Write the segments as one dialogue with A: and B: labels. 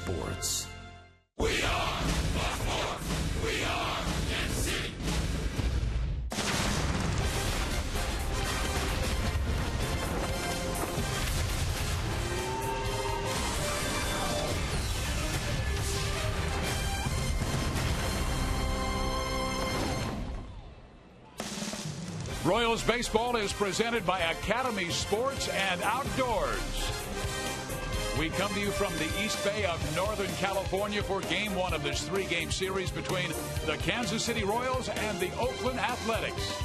A: sports.
B: We are Baltimore. We are Kansas City.
C: Royals baseball is presented by Academy Sports and Outdoors. We come to you from the East Bay of Northern California for Game 1 of this 3-game series between the Kansas City Royals and the Oakland Athletics.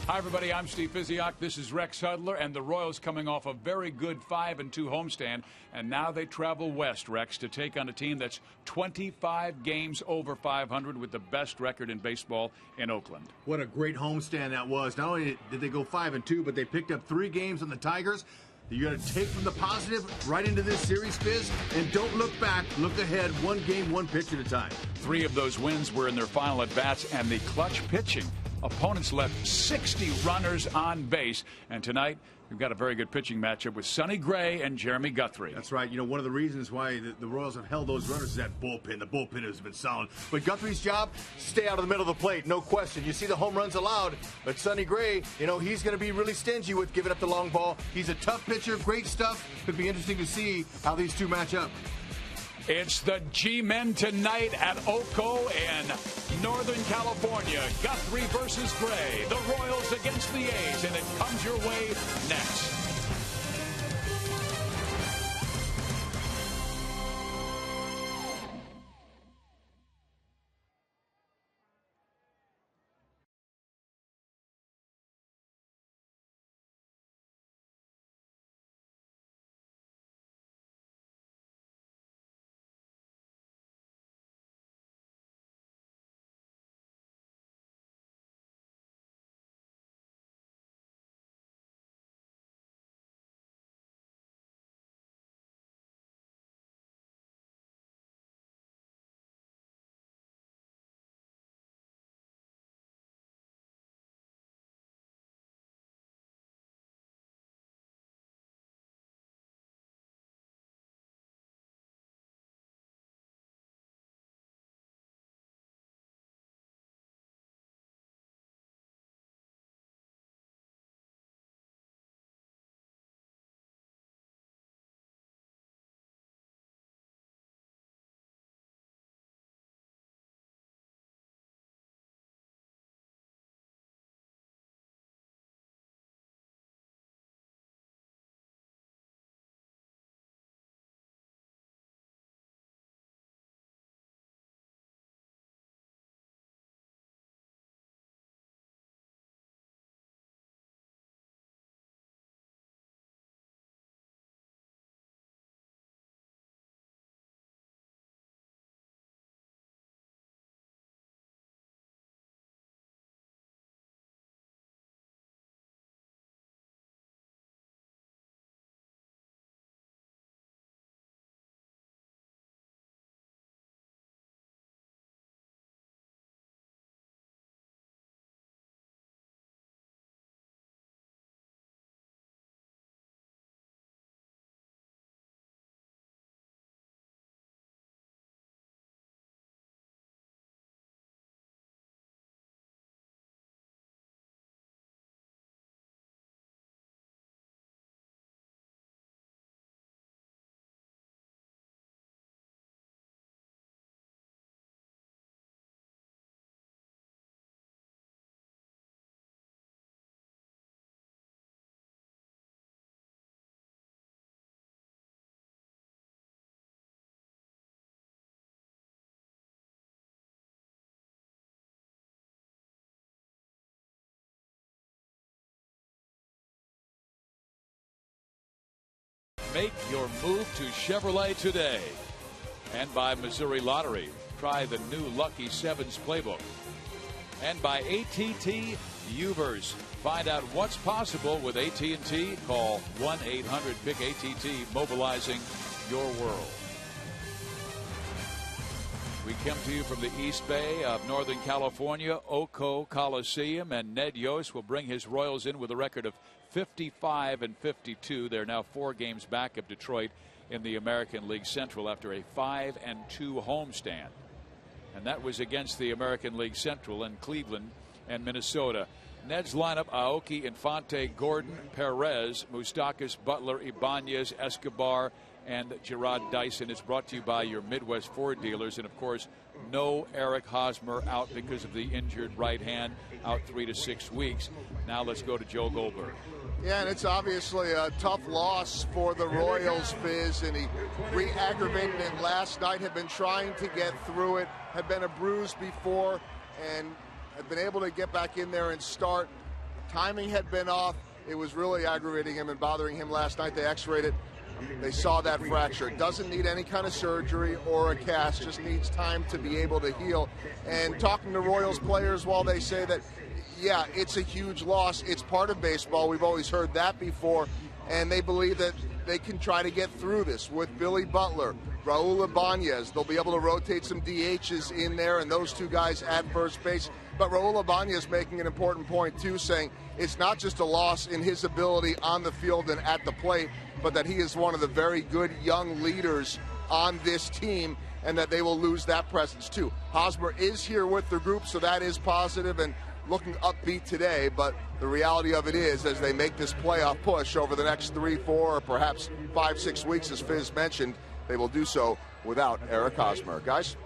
C: Hi, everybody. I'm Steve Physiak. This is Rex Hudler, and the Royals coming off a very good 5-2 homestand, and now they travel west, Rex, to take on a team that's 25 games over 500 with the best record in baseball in Oakland.
D: What a great homestand that was. Not only did they go 5-2, but they picked up 3 games on the Tigers. You got to take from the positive right into this series, Fizz, and don't look back. Look ahead, 1 game, 1 pitch at a time.
C: 3 of those wins were in their final at-bats, and the clutch pitching. Opponents left 60 runners on base. And tonight, we've got a very good pitching matchup with Sonny Gray and Jeremy Guthrie.
D: That's right. You know, one of the reasons why the Royals have held those runners is that bullpen. The bullpen has been solid. But Guthrie's job, stay out of the middle of the plate, no question. You see the home runs allowed, but Sonny Gray, you know, he's going to be really stingy with giving up the long ball. He's a tough pitcher, great stuff. Could be interesting to see how these two match up.
C: It's the G-Men tonight at Oco in Northern California. Guthrie versus Gray. The Royals against the A's, and it comes your way next. Make your move to Chevrolet today. And by Missouri Lottery. Try the new Lucky Sevens playbook. And by AT&T Ubers. Find out what's possible with AT&T. Call 1-800-BIG-ATT, mobilizing your world. We come to you from the East Bay of Northern California, Oco Coliseum, and Ned Yost will bring his Royals in with a record of 55 and 52. They're now 4 games back of Detroit in the American League Central after a 5-2 homestand. And that was against the American League Central in Cleveland and Minnesota. Ned's lineup: Aoki, Infante, Gordon, Perez, Moustakas, Butler, Ibanez, Escobar, and Gerard Dyson. Is brought to you by your Midwest Ford dealers. And of course, no Eric Hosmer, out because of the injured right hand, out 3 to 6 weeks. Now let's go to Joe Goldberg.
A: Yeah, and it's obviously a tough loss for the Royals, Fizz, and he re-aggravated it last night, had been trying to get through it, had been a bruise before, and had been able to get back in there and start. Timing had been off. It was really aggravating him and bothering him last night. They x-rayed it. They saw that fracture. It doesn't need any kind of surgery or a cast, just needs time to be able to heal. And talking to Royals players, while they say that, yeah, it's a huge loss, it's part of baseball. We've always heard that before. And they believe that they can try to get through this with Billy Butler, Raul Ibanez. They'll be able to rotate some DHs in there and those 2 guys at first base. But Raul Ibanez making an important point, too, saying it's not just a loss in his ability on the field and at the plate, but that he is one of the very good young leaders on this team, and that they will lose that presence, too. Hosmer is here with the group, so that is positive and looking upbeat today. But the reality of it is, as they make this playoff push over the next 3, 4, or perhaps 5, 6 weeks, as Fizz mentioned, they will do so without Eric Hosmer. Guys?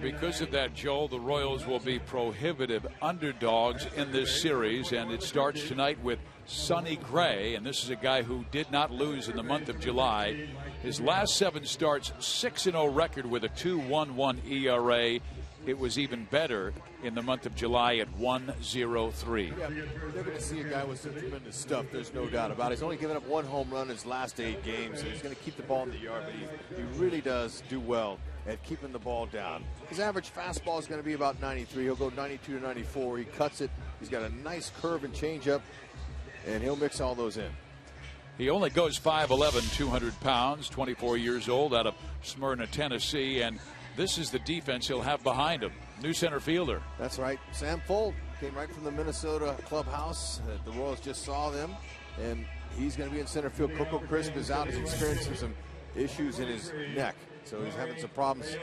C: Because of that, Joel, the Royals will be prohibitive underdogs in this series, and it starts tonight with Sonny Gray, and this is a guy who did not lose in the month of July. His last 7 starts, 6-0 record with a 2.11 ERA. It was even better in the month of July at 1.03.
D: Yeah, they're going to see a guy with some tremendous stuff. There's no doubt about it. He's only given up 1 home run in his last 8 games, so he's going to keep the ball in the yard, but he really does do well at keeping the ball down. His average fastball is going to be about 93. He'll go 92 to 94. He cuts it. He's got a nice curve and changeup, and he'll mix all those in.
C: He only goes 5'11", 200 pounds, 24 years old, out of Smyrna, Tennessee, and this is the defense he'll have behind him. New center fielder.
D: That's right. Sam Fold came right from the Minnesota clubhouse. The Royals just saw them, and he's going to be in center field. Coco Crisp is out. He's experiencing some issues in his neck, so he's having some problems,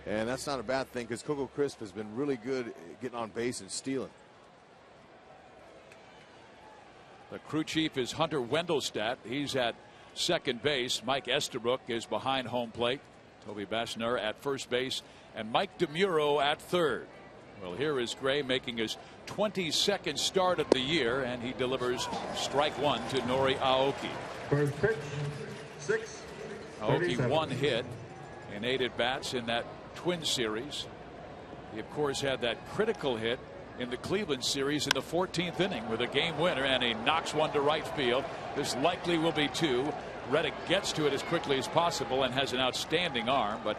D: and that's not a bad thing because Coco Crisp has been really good at getting on base and stealing.
C: The crew chief is Hunter Wendelstadt. He's at second base. Mike Estabrook is behind home plate. Toby Bassner at first base, and Mike DeMuro at third. Well, here is Gray making his 22nd start of the year, and he delivers strike 1 to Nori Aoki.
E: First pitch, 6.
C: Aoki 1 hit and 8 at-bats in that Twin series. He, of course, had that critical hit in the Cleveland series in the 14th inning with a game winner, and he knocks one to right field. This likely will be 2. Reddick gets to it as quickly as possible and has an outstanding arm, but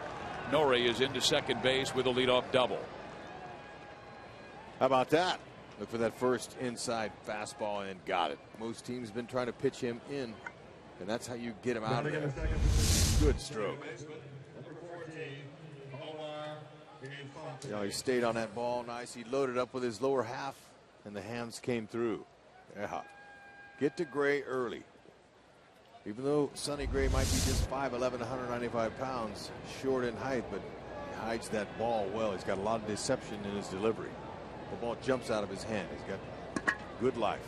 C: Nori is into second base with a leadoff double.
D: How about that? Look for that first inside fastball and got it. Most teams have been trying to pitch him in, and that's how you get him out of there. Good stroke. You know, he stayed on that ball nice. He loaded up with his lower half, and the hands came through. Yeah. Get to Gray early. Even though Sonny Gray might be just 5'11", 195 pounds, short in height, but he hides that ball well. He's got a lot of deception in his delivery. The ball jumps out of his hand. He's got good life.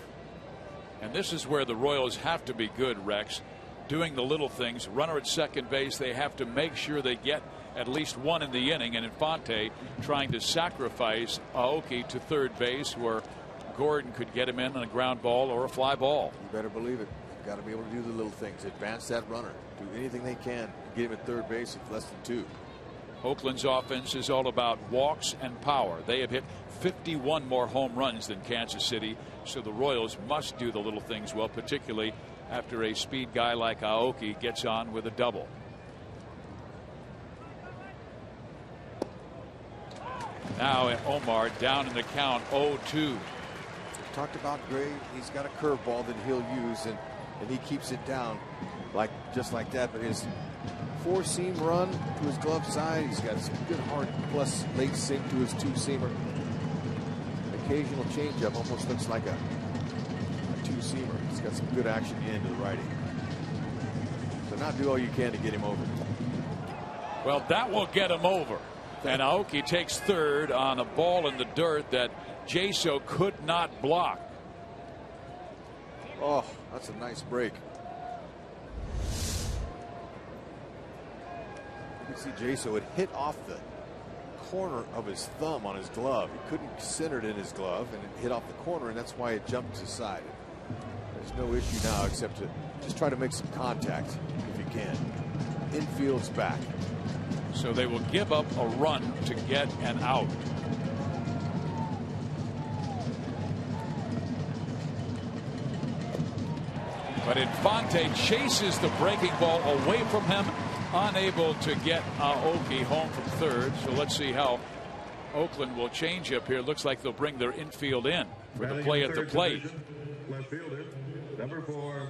C: And this is where the Royals have to be good, Rex. Doing the little things. Runner at second base, they have to make sure they get at least 1 in the inning. And Infante trying to sacrifice Aoki to third base, where Gordon could get him in on a ground ball or a fly ball.
D: You better believe it. Got to be able to do the little things. Advance that runner. Do anything they can. Get him at third base with less than 2.
C: Oakland's offense is all about walks and power. They have hit 51 more home runs than Kansas City, so the Royals must do the little things well, particularly after a speed guy like Aoki gets on with a double. Now Omar down in the count, 0-2.
D: Talked about Gray. He's got a curveball that he'll use, and he keeps it down just like that. But his 4-seam run to his glove side, he's got some good heart plus late sink to his 2-seamer. Occasional changeup almost looks like a 2 two-seamer. He's got some good action into the righty. So now do all you can to get him over.
C: Well, that will get him over. And Aoki takes third on a ball in the dirt that Jaso could not block.
D: Oh, that's a nice break. You can see Jaso had hit off the corner of his thumb on his glove. He couldn't center it in his glove, and it hit off the corner, and that's why it jumped to the side. There's no issue now except to just try to make some contact if you can. Infield's back.
C: So they will give up a run to get an out. But Infante chases the breaking ball away from him, unable to get Aoki home from third. So let's see how Oakland will change up here. Looks like they'll bring their infield in for the play at the plate.
E: Number 4,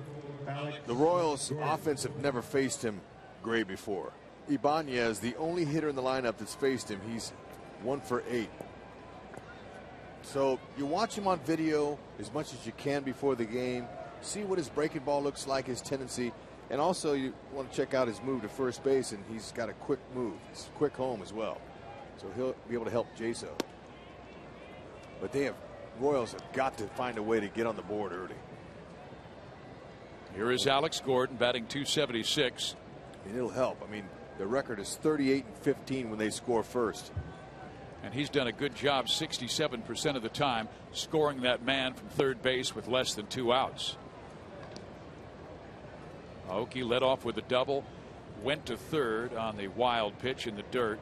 E: Alex.
D: The Royals offense have never faced him Gray before. Ibanez, the only hitter in the lineup that's faced him, he's 1 for 8. So you watch him on video as much as you can before the game. See what his breaking ball looks like, his tendency. And also you want to check out his move to first base, and he's got a quick move. It's quick home as well. So he'll be able to help Jaso. But Royals have got to find a way to get on the board early.
C: Here is Alex Gordon batting .276.
D: And it'll help. I mean, their record is 38-15 when they score first.
C: And he's done a good job 67% of the time scoring that man from third base with less than 2 outs. Aoki led off with a double, went to third on the wild pitch in the dirt.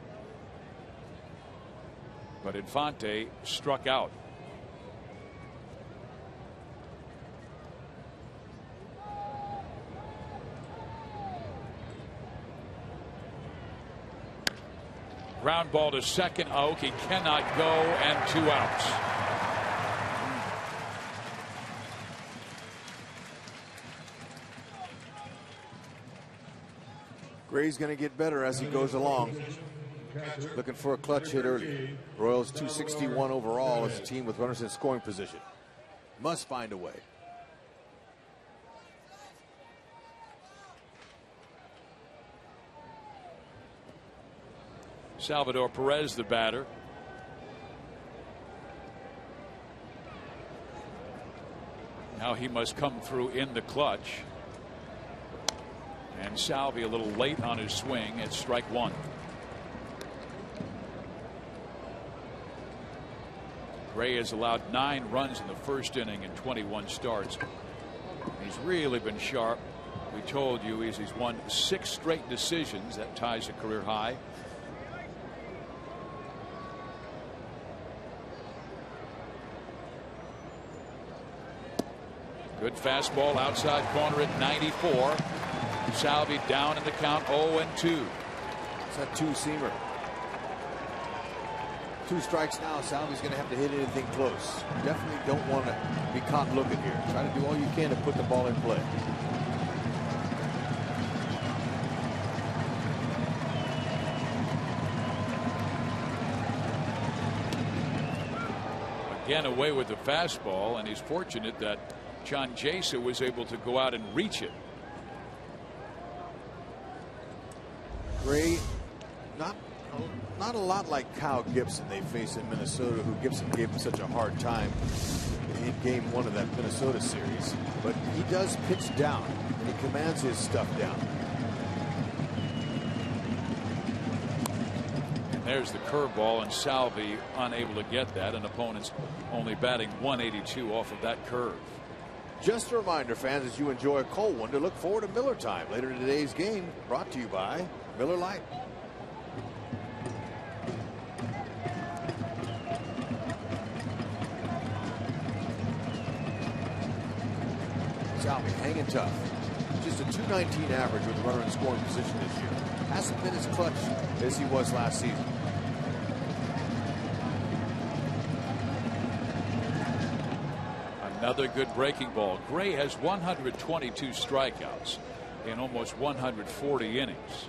C: But Infante struck out. Ground ball to second. Aoki cannot go, and 2 outs.
D: Gray's going to get better as he goes along. Looking for a clutch hit early. Royals 261 overall as a team with runners in scoring position. Must find a way.
C: Salvador Perez, the batter. Now he must come through in the clutch. And Salvi a little late on his swing at strike 1. Gray has allowed 9 runs in the first inning in 21 starts. He's really been sharp. We told you he's won 6 straight decisions. That ties a career high. Good fastball outside corner at 94. Salvi down in the count 0-2.
D: It's a two-seamer. 2 strikes now. Salvi's going to have to hit anything close. You definitely don't want to be caught looking here. Try to do all you can to put the ball in play.
C: Again away with the fastball, and he's fortunate that John Jaso was able to go out and reach it.
D: Gray, not a lot like Kyle Gibson they faced in Minnesota, who Gibson gave him such a hard time in game 1 of that Minnesota series. But he does pitch down. He commands his stuff down.
C: And there's the curveball, and Salvi unable to get that, and opponents only batting .182 off of that curve.
D: Just a reminder, fans, as you enjoy a cold one, to look forward to Miller Time later in today's game, brought to you by Miller Lite. Salvi hanging tough. Just a .219 average with a runner in scoring position this year. Hasn't been as clutch as he was last season.
C: Another good breaking ball. Gray has 122 strikeouts in almost 140 innings.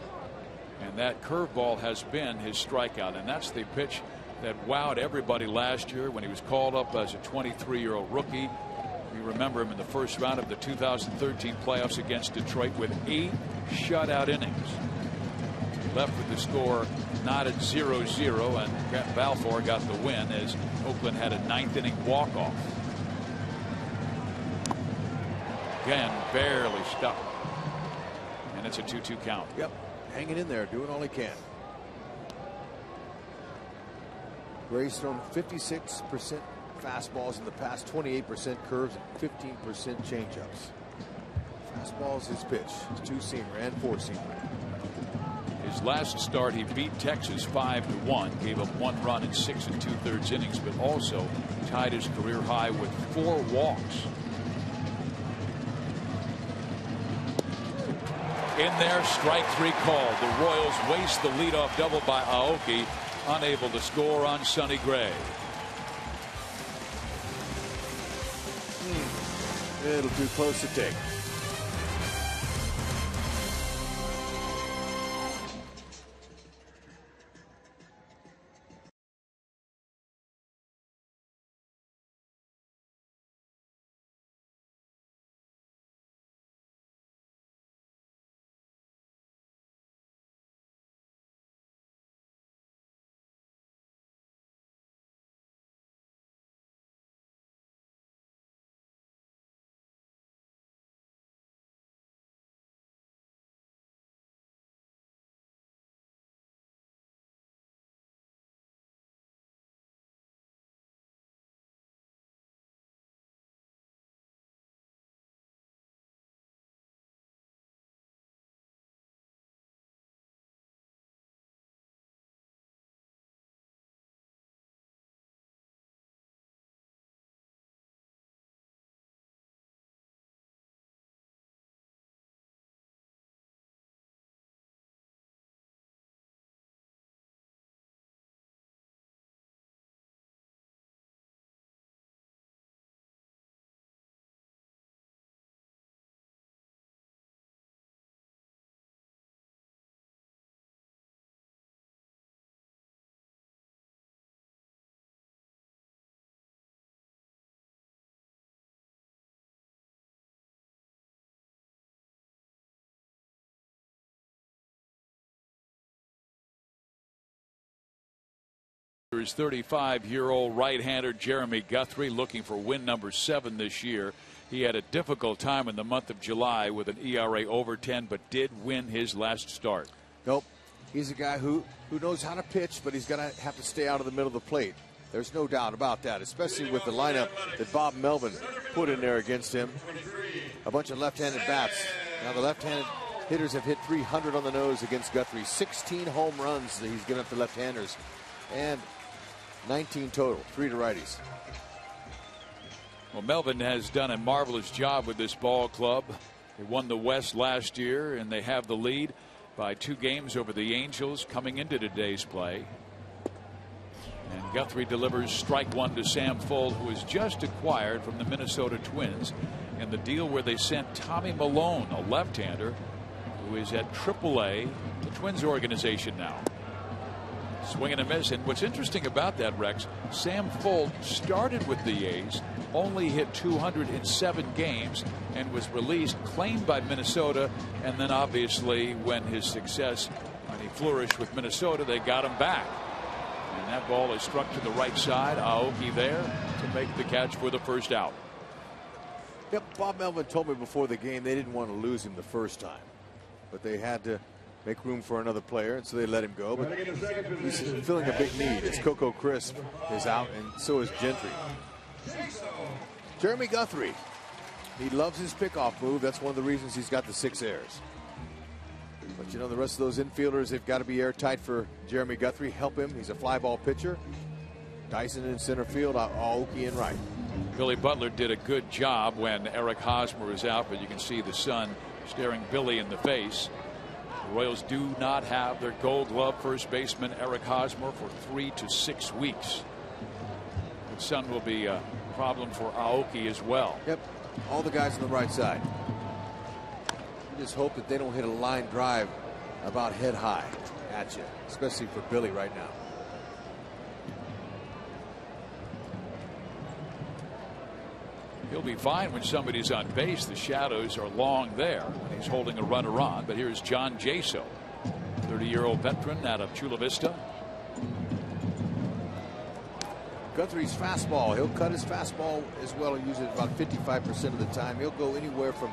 C: And that curveball has been his strikeout. And that's the pitch that wowed everybody last year when he was called up as a 23-year-old rookie. We remember him in the first round of the 2013 playoffs against Detroit with 8 shutout innings. Left with the score not at 0-0, and Brett Balfour got the win as Oakland had a 9th inning walk-off. Again, barely stuck. And it's a 2-2 count.
F: Yep, hanging in there, doing all he can. Gray's thrown 56% fastballs in the past, 28% curves, and 15% changeups. Fastball's his pitch, his 2-seamer and 4-seamer.
C: His last start, he beat Texas 5-1, gave up 1 run in 6 2/3 innings, but also tied his career high with 4 walks. In there, strike 3 called. The Royals waste the leadoff double by Aoki, unable to score on Sonny Gray.
F: A little too close to take.
C: His 35-year-old right-hander Jeremy Guthrie looking for win number 7 this year. He had a difficult time in the month of July with an ERA over 10, but did win his last start.
F: Nope. He's a guy who knows how to pitch, but he's going to have to stay out of the middle of the plate. There's no doubt about that, especially with the lineup that Bob Melvin put in there against him. A bunch of left-handed bats. Now the left-handed hitters have hit 300 on the nose against Guthrie. 16 home runs that he's given up to left-handers. And 19 total, 3 to righties.
C: Well, Melvin has done a marvelous job with this ball club. They won the West last year, and they have the lead by 2 games over the Angels coming into today's play. And Guthrie delivers strike 1 to Sam Fuld, who was just acquired from the Minnesota Twins in the deal where they sent Tommy Malone, a left-hander, who is at AAA, the Twins organization now. Swing and a miss. And what's interesting about that, Rex, Sam Fuld started with the A's, only hit 207 games, and was released, claimed by Minnesota, and then obviously when his success, when he flourished with Minnesota, they got him back. And that ball is struck to the right side. Aoki there to make the catch for the first out.
F: Yep, Bob Melvin told me before the game they didn't want to lose him the first time, but they had to make room for another player, and so they let him go. But he's filling a big need as Coco Crisp is out, and so is Gentry. Jeremy Guthrie, he loves his pickoff move. That's one of the reasons he's got the 6 errors. But you know, the rest of those infielders, they've got to be airtight for Jeremy Guthrie. Help him. He's a fly ball pitcher. Dyson in center field, Aoki in right.
C: Billy Butler did a good job when Eric Hosmer was out, but you can see the sun staring Billy in the face. The Royals do not have their Gold Glove first baseman Eric Hosmer for 3 to 6 weeks. The sun will be a problem for Aoki as well.
F: Yep, all the guys on the right side. You just hope that they don't hit a line drive about head high at you, especially for Billy right now.
C: He'll be fine when somebody's on base. The shadows are long there when he's holding a runner on. But here's John Jaso, 30-year-old veteran out of Chula Vista.
F: Guthrie's fastball. He'll cut his fastball as well and use it about 55% of the time. He'll go anywhere from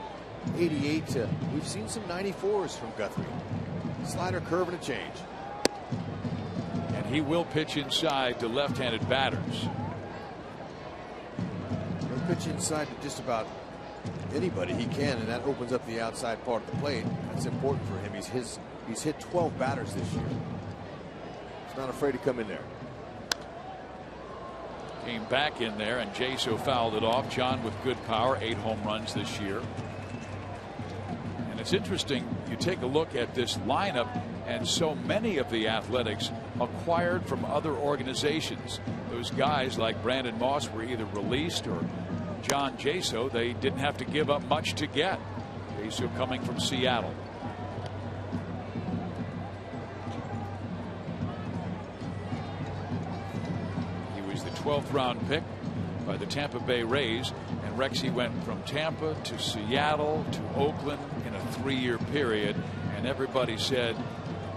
F: 88 to, we've seen some 94s from Guthrie. Slider, curve, and a change.
C: And he will pitch inside to left-handed batters.
F: He'll pitch inside to just about anybody he can, and that opens up the outside part of the plate. That's important for him. He's hit 12 batters this year. He's not afraid to come in there.
C: Came back in there, and Jaso fouled it off. John with good power, 8 home runs this year. And it's interesting, you take a look at this lineup, and so many of the Athletics acquired from other organizations. Those guys like Brandon Moss were either released, or John Jaso, they didn't have to give up much to get. Jaso coming from Seattle. He was the 12th round pick by the Tampa Bay Rays, and Rexy went from Tampa to Seattle to Oakland in a 3-year period, and everybody said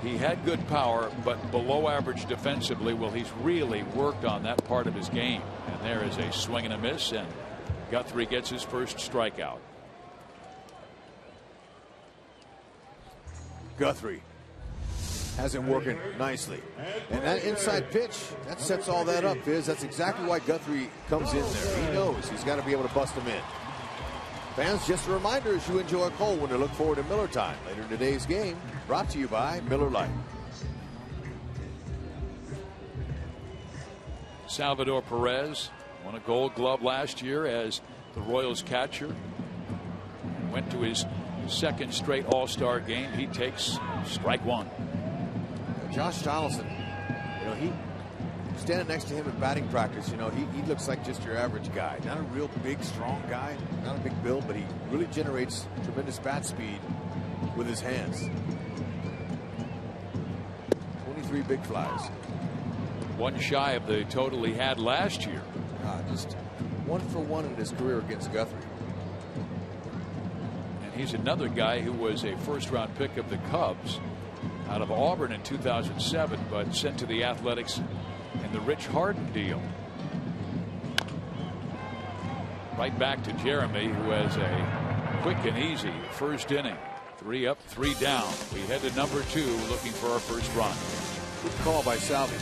C: he had good power but below average defensively. Well, he's really worked on that part of his game, and there is a swing and a miss, and Guthrie gets his first strikeout.
F: Guthrie has him working nicely, and that inside pitch, that sets all that up, Fizz. That's exactly why Guthrie comes in there. He knows he's got to be able to bust him in. Fans, just a reminder as you enjoy a cold one to look forward to Miller Time later in today's game, brought to you by Miller Lite.
C: Salvador Perez won a Gold Glove last year as the Royals catcher. Went to his second straight All-Star game. He takes strike one.
F: Josh Donaldson, he standing next to him in batting practice, he looks like just your average guy. Not a real big, strong guy, not a big build, but he really generates tremendous bat speed with his hands. 23 big flies.
C: One shy of the total he had last year.
F: Just 1 for 1 in his career against Guthrie.
C: And he's another guy who was a first-round pick of the Cubs out of Auburn in 2007, but sent to the Athletics in the Rich Harden deal. Right back to Jeremy, who has a quick and easy first inning. 3 up, 3 down. We head to number 2, looking for our first run.
F: Good call by Salvi.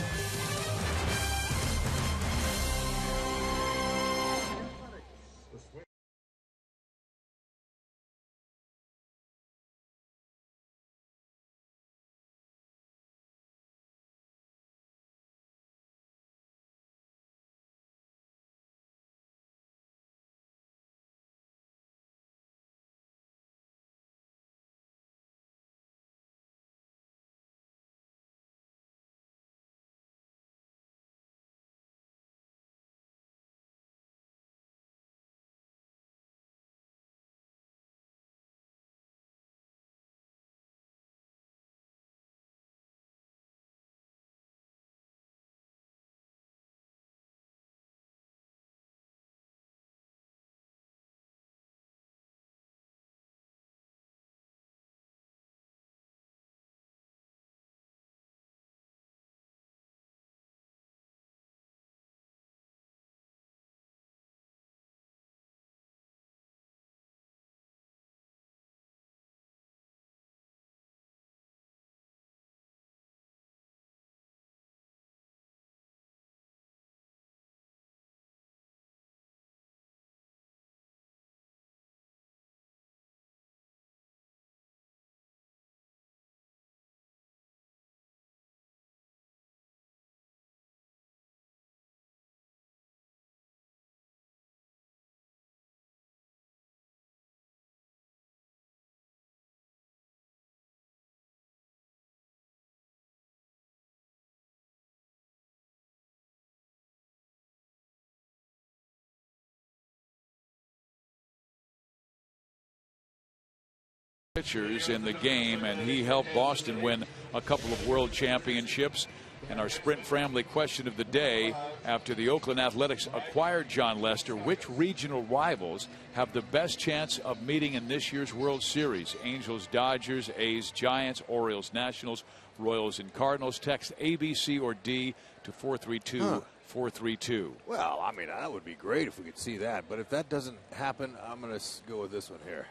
F: Pitchers in the game, and he helped Boston win a couple of world championships.
C: And our Sprint Family question of the day: after the Oakland Athletics acquired John Lester, which regional rivals have the best chance of meeting in this year's World Series? Angels, Dodgers, A's, Giants, Orioles, Nationals, Royals, and Cardinals. Text A, B, C, or D to 432-432.
F: Well, I mean, that would be great if we could see that. But if that doesn't happen, I'm going to go with this one here.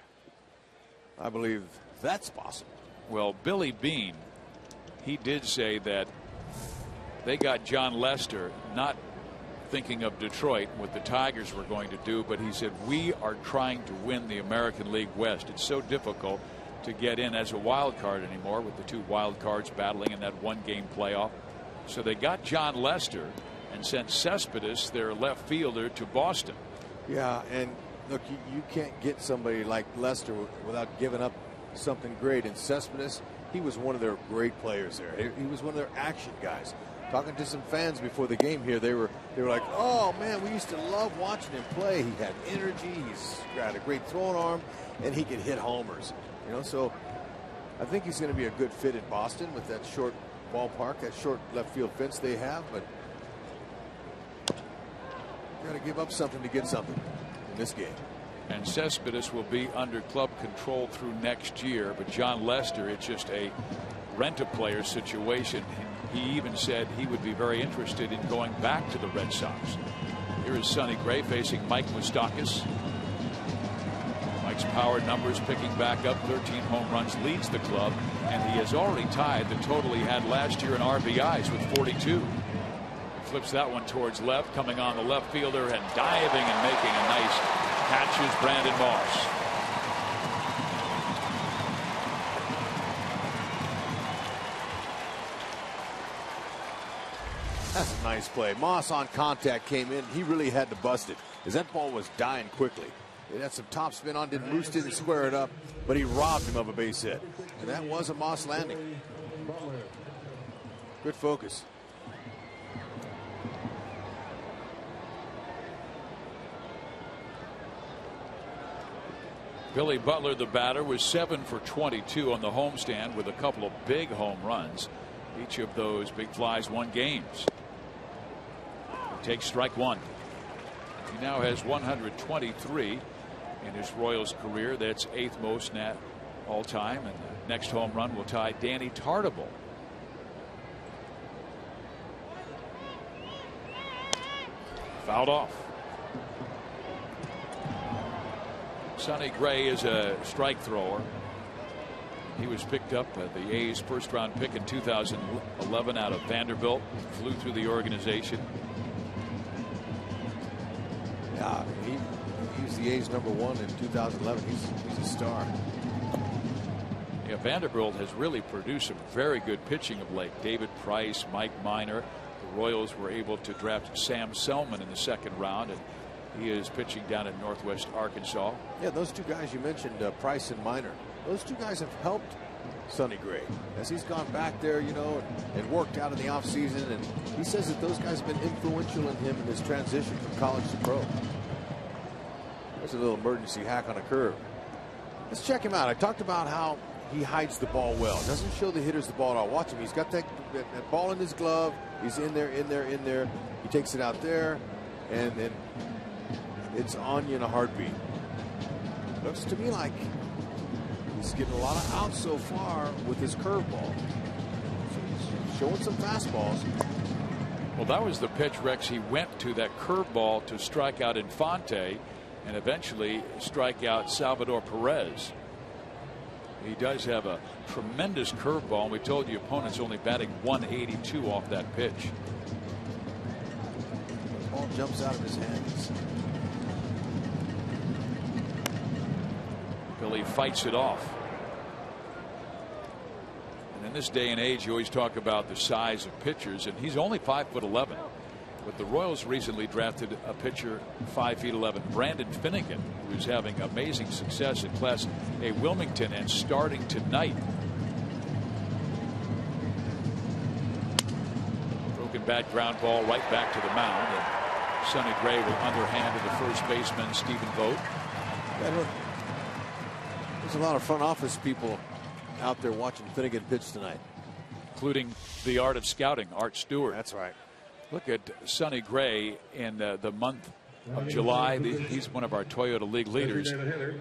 F: I believe that's possible.
C: Well, Billy Beane, he did say that they got John Lester not thinking of Detroit, what the Tigers were going to do, but he said, we are trying to win the American League West. It's so difficult to get in as a wild card anymore, with the two wild cards battling in that one-game playoff. So they got John Lester and sent Cespedes, their left fielder, to Boston.
F: Yeah, and look, you can't get somebody like Lester without giving up something great. And Cespedes, he was one of their great players there. He was one of their action guys. Talking to some fans before the game here, they were like, oh man, we used to love watching him play. He had energy, he's got a great throwing arm, and he could hit homers. You know, so I think he's going to be a good fit in Boston with that short ballpark, that short left field fence they have. But got to give up something to get something in this game.
C: And Cespedes will be under club control through next year, but John Lester, it's just a rent-a-player situation. He even said he would be very interested in going back to the Red Sox. Here is Sonny Gray facing Mike Moustakas. Mike's power numbers picking back up. 13 home runs, leads the club, and he has already tied the total he had last year in RBIs with 42. Flips that one towards left, coming on the left fielder and diving and making a nice catch is Brandon Moss.
F: That's a nice play. Moss on contact came in. He really had to bust it, because that ball was dying quickly. It had some top spin on, Moose didn't square it up, but he robbed him of a base hit. And that was a Moss landing. Good focus.
C: Billy Butler, the batter, was 7 for 22 on the homestand with a couple of big home runs. Each of those big flies won games. He takes strike one. He now has 123 in his Royals career. That's 8th most all time. And the next home run will tie Danny Tartabull. Fouled off. Sonny Gray is a strike thrower. He was picked up at the A's first-round pick in 2011 out of Vanderbilt. Flew through the organization.
F: Yeah, he was the A's #1 in 2011. He's a star.
C: Yeah, Vanderbilt has really produced some very good pitching of late. David Price, Mike Minor. The Royals were able to draft Sam Selman in the 2nd round, and he is pitching down in Northwest Arkansas.
F: Yeah, those two guys you mentioned, Price and Minor, those two guys have helped Sonny Gray as he's gone back there, you know, and worked out in the offseason. And he says that those guys have been influential in him in his transition from college to pro. There's a little emergency hack on a curve. Let's check him out. I talked about how he hides the ball well. Doesn't show the hitters the ball at all. Watch him. He's got that ball in his glove. He's in there. He takes it out there, and then it's on you in a heartbeat. Looks to me like he's getting a lot of outs so far with his curveball. So he's showing some fastballs.
C: Well, that was the pitch, Rex. He went to that curveball to strike out Infante and eventually strike out Salvador Perez. He does have a tremendous curveball, and we told you opponents only batting 182 off that pitch.
F: The ball jumps out of his hands.
C: Billy fights it off. And in this day and age, you always talk about the size of pitchers, and he's only 5'11". But the Royals recently drafted a pitcher 5'11", Brandon Finnegan, who's having amazing success in Class A Wilmington and starting tonight. Broken bat, ground ball right back to the mound, and Sonny Gray will underhand to the first baseman Stephen Vogt.
F: There's a lot of front office people out there watching Finnegan pitch tonight.
C: including the art of scouting, Art Stewart.
F: That's right.
C: Look at Sonny Gray in the month of July. He's one of our Toyota League leaders.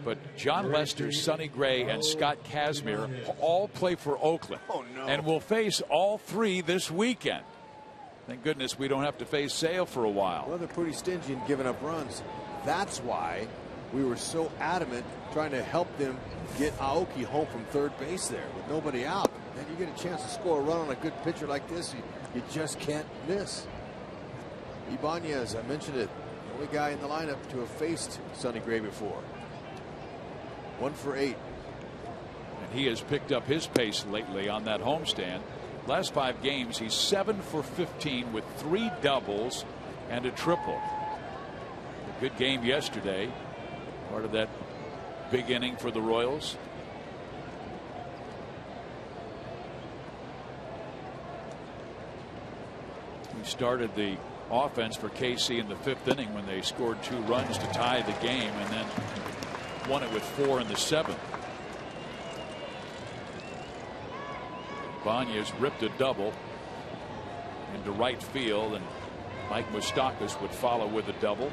C: But John Lester, Sonny Gray, and Scott Kazmir all play for Oakland.
F: Oh, no.
C: And will face all three this weekend. Thank goodness we don't have to face Sale for a while.
F: Well, they're pretty stingy in giving up runs. That's why we were so adamant trying to help them get Aoki home from third base there with nobody out. Then you get a chance to score a run on a good pitcher like this, you just can't miss. Ibanez, I mentioned it, the only guy in the lineup to have faced Sonny Gray before. 1 for 8.
C: And he has picked up his pace lately on that homestand. Last 5 games, he's 7 for 15 with 3 doubles and a triple. A good game yesterday. Part of that big inning for the Royals. We started the offense for KC in the 5th inning when they scored 2 runs to tie the game and then won it with 4 in the 7th. Ibanez ripped a double into right field, and Mike Moustakas would follow with a double.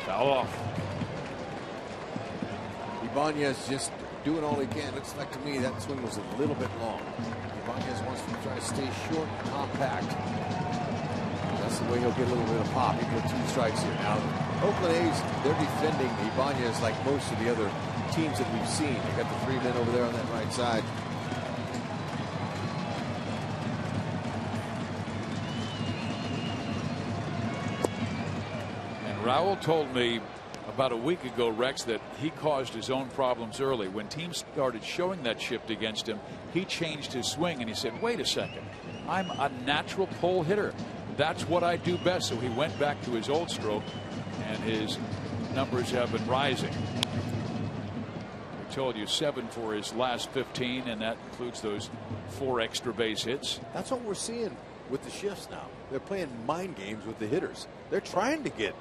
C: Foul off.
F: Ibanez just doing all he can. Looks like to me that swing was a little bit long. Ibanez wants to try to stay short and compact. That's the way he'll get a little bit of pop, even with 2 strikes here. Now, Oakland A's, they're defending Ibanez like most of the other teams that we've seen. They got the 3 men over there on that right side.
C: And Raul told me about a week ago, Rex, that he caused his own problems early. When teams started showing that shift against him, he changed his swing and he said, wait a second, I'm a natural pull hitter. That's what I do best. So he went back to his old stroke and his numbers have been rising. Told you 7 for his last 15, and that includes those 4 extra base hits.
F: That's what we're seeing with the shifts now. They're playing mind games with the hitters. They're trying to get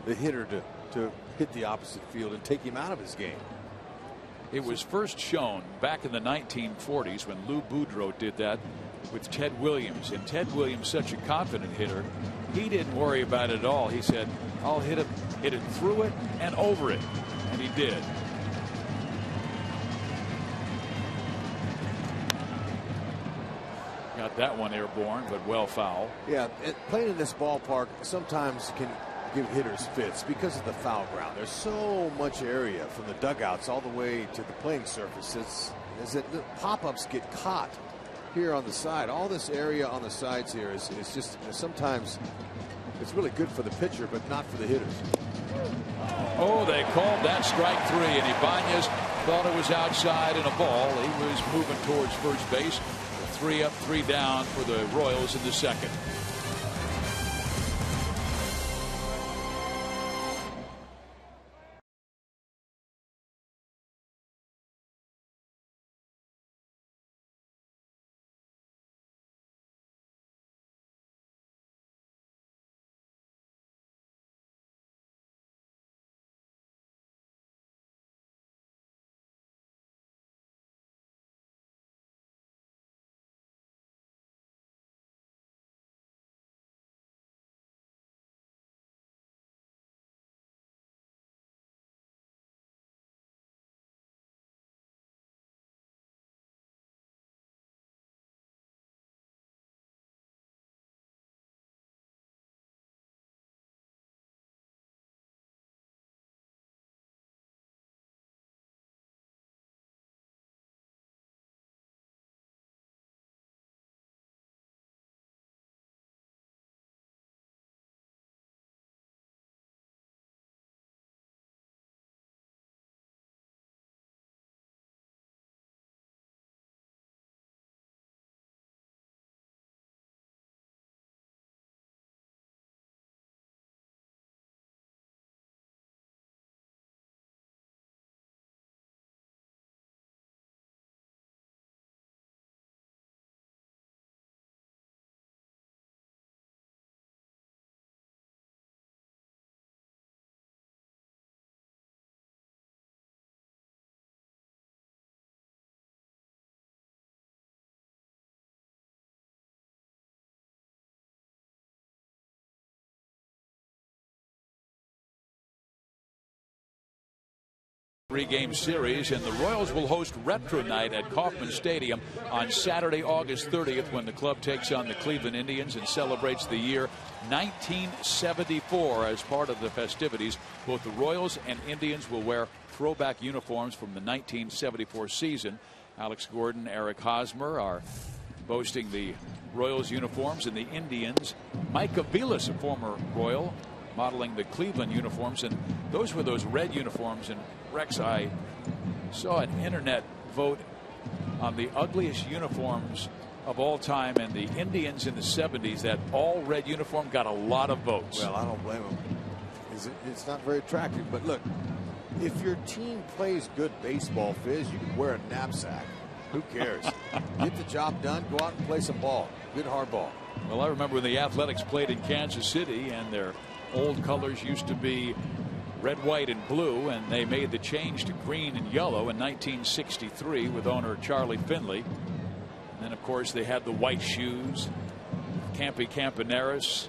F: the hitter to hit the opposite field and take him out of his game.
C: It was first shown back in the 1940s when Lou Boudreau did that with Ted Williams. And Ted Williams, such a confident hitter, he didn't worry about it at all. He said, I'll hit it through it and over it. And he did. Got that one airborne, but well foul.
F: Yeah, playing in this ballpark sometimes can give hitters fits because of the foul ground. There's so much area from the dugouts all the way to the playing surface. It's that the pop-ups get caught here on the side. All this area on the sides here is just sometimes it's really good for the pitcher, but not for the hitters.
C: Oh, they called that strike 3, and Ibanez thought it was outside and a ball. He was moving towards first base. 3 up, 3 down for the Royals in the 2nd. Three-game series, and the Royals will host Retro Night at Kauffman Stadium on Saturday, August 30th, when the club takes on the Cleveland Indians and celebrates the year 1974. As part of the festivities, both the Royals and Indians will wear throwback uniforms from the 1974 season. Alex Gordon, Eric Hosmer are boasting the Royals uniforms, and the Indians, Mike Aviles, a former Royal, modeling the Cleveland uniforms, and those were those red uniforms. And Rex, I saw an internet vote on the ugliest uniforms of all time, and the Indians in the 70s, that all red uniform got a lot of votes.
F: Well, I don't blame them. It's not very attractive, but look, if your team plays good baseball, Fizz, you can wear a knapsack. Who cares? Get the job done, go out and play some ball. Good hard ball.
C: Well, I remember when the Athletics played in Kansas City, and their old colors used to be red, white, and blue, and they made the change to green and yellow in 1963 with owner Charlie Finley. And then, of course, they had the white shoes, Campy Campaneris,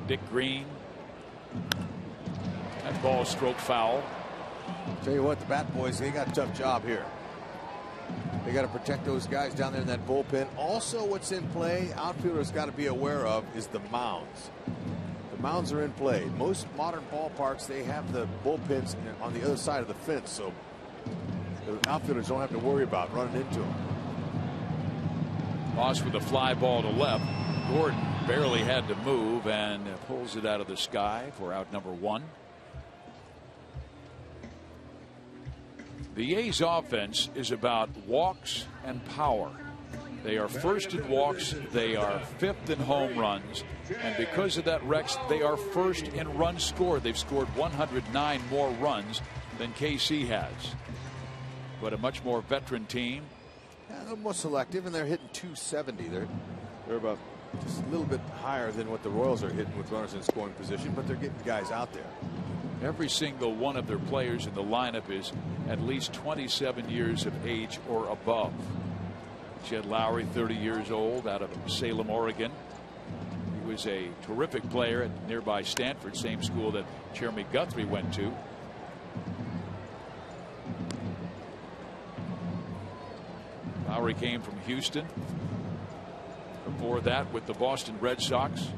C: Dick Green. That ball stroke foul.
F: Tell you what, the Bat Boys, they got a tough job here. They got to protect those guys down there in that bullpen. Also, what's in play, outfielders got to be aware of, is the mounds. The mounds are in play. Most modern ballparks, they have the bullpens on the other side of the fence, so the outfielders don't have to worry about running into them.
C: Moss with a fly ball to left. Gordon barely had to move and pulls it out of the sky for out number one. The A's offense is about walks and power. They are first in walks, they are fifth in home runs, and because of that, Rex, they are first in runs scored. They've scored 109 more runs than KC has. But a much more veteran team.
F: Yeah, a little more selective, and they're hitting 270. They're about just a little bit higher than what the Royals are hitting with runners in scoring position, but they're getting guys out there.
C: Every single one of their players in the lineup is at least 27 years of age or above. Jed Lowry, 30 years old, out of Salem, Oregon. He was a terrific player at nearby Stanford, same school that Jeremy Guthrie went to. Lowry came from Houston. Before that, with the Boston Red Sox.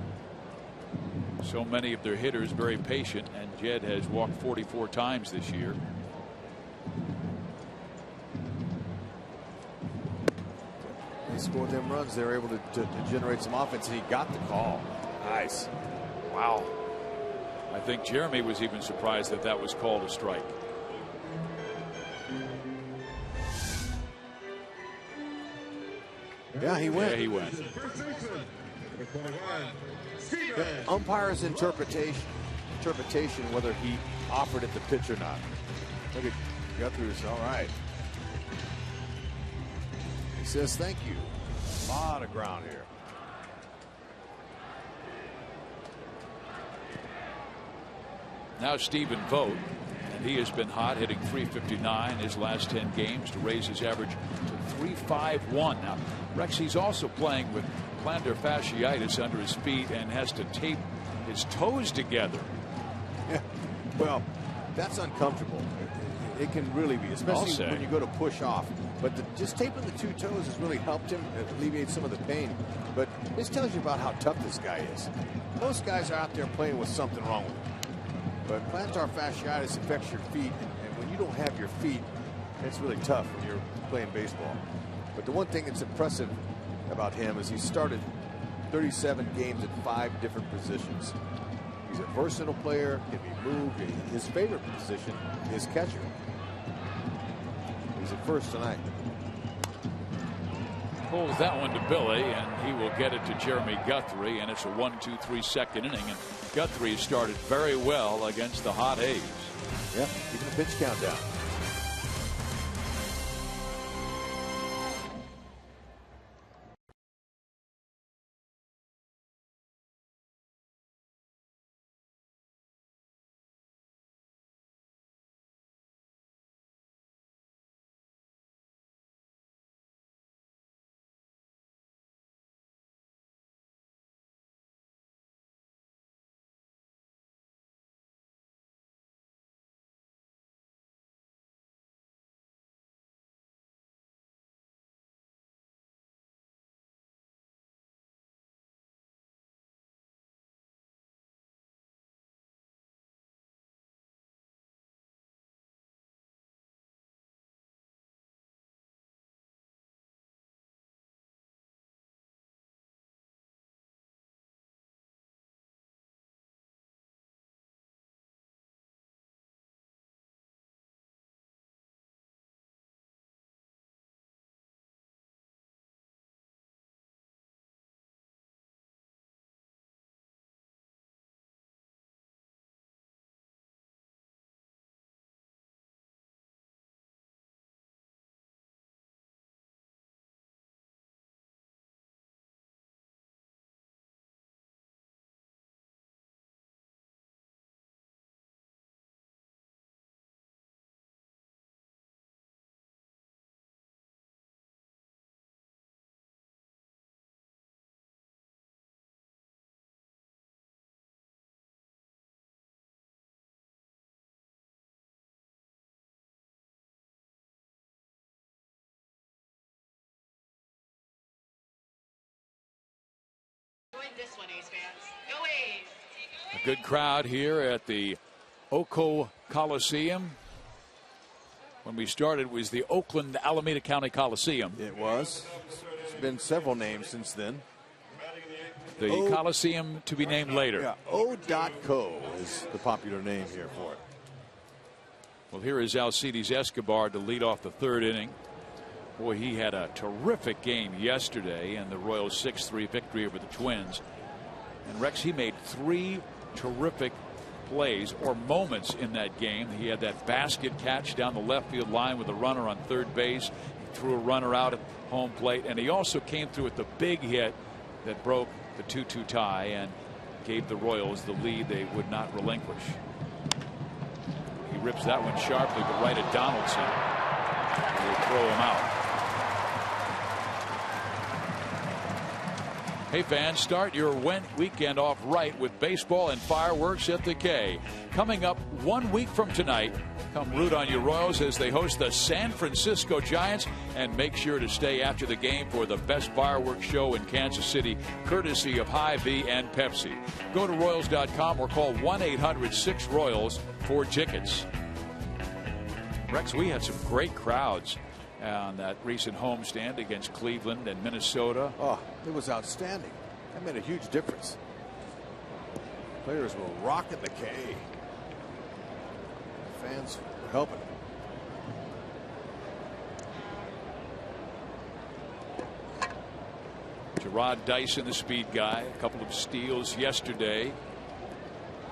C: So many of their hitters very patient, and Jed has walked 44 times this year.
F: They scored them runs. They were able to generate some offense, and he got the call. Nice.
C: Wow. I think Jeremy was even surprised that that was called a strike.
F: Yeah, he went.
C: Yeah, he went.
F: The umpire's interpretation whether he offered it the pitch or not. Look at Guthrie's. All right. He says thank you. A lot of ground here.
C: Now Stephen Vogt, and he has been hot, hitting .359 his last 10 games to raise his average to .351. Now, Rex, he's also playing with plantar fasciitis under his feet and has to tape his toes together.
F: Yeah, well, that's uncomfortable. It can really be, especially when you go to push off. But just taping the two toes has really helped him alleviate some of the pain. But this tells you about how tough this guy is. Most guys are out there playing with something wrong with them. But plantar fasciitis affects your feet, and when you don't have your feet, it's really tough when you're playing baseball. But the one thing that's impressive about him is he started 37 games at 5 different positions. He's a versatile player, can be moved. His favorite position is catcher. He's at first tonight.
C: Pulls that one to Billy, and he will get it to Jeremy Guthrie, and it's a 1-2-3 second inning, and Guthrie started very well against the hot A's.
F: Yep, keeping the pitch count down.
G: win this one, A's fans. Go A's!
C: A good crowd here at the Oakland Coliseum. When we started, it was the Oakland Alameda County Coliseum.
F: It was. There's been several names since then.
C: The Coliseum to be named later.
F: Yeah, O.Co is the popular name here for it.
C: Well, here is Alcides Escobar to lead off the third inning. Boy, he had a terrific game yesterday in the Royals' 6-3 victory over the Twins. And Rex, he made 3 terrific plays or moments in that game. He had that basket catch down the left field line with a runner on third base. He threw a runner out at home plate, and he also came through with the big hit that broke the 2-2 tie and gave the Royals the lead they would not relinquish. He rips that one sharply to right at Donaldson. He will throw him out. Hey fans, start your weekend off right with baseball and fireworks at the K. Coming up 1 week from tonight, come root on your Royals as they host the San Francisco Giants, and make sure to stay after the game for the best fireworks show in Kansas City, courtesy of Hy-Vee and Pepsi. Go to Royals.com or call 1-800-6-ROYALS for tickets. Rex, we had some great crowds on that recent homestand against Cleveland and Minnesota.
F: Oh, it was outstanding. That made a huge difference. Players were rocking the K. Fans were helping.
C: Gerard Dyson, the speed guy, a couple of steals yesterday.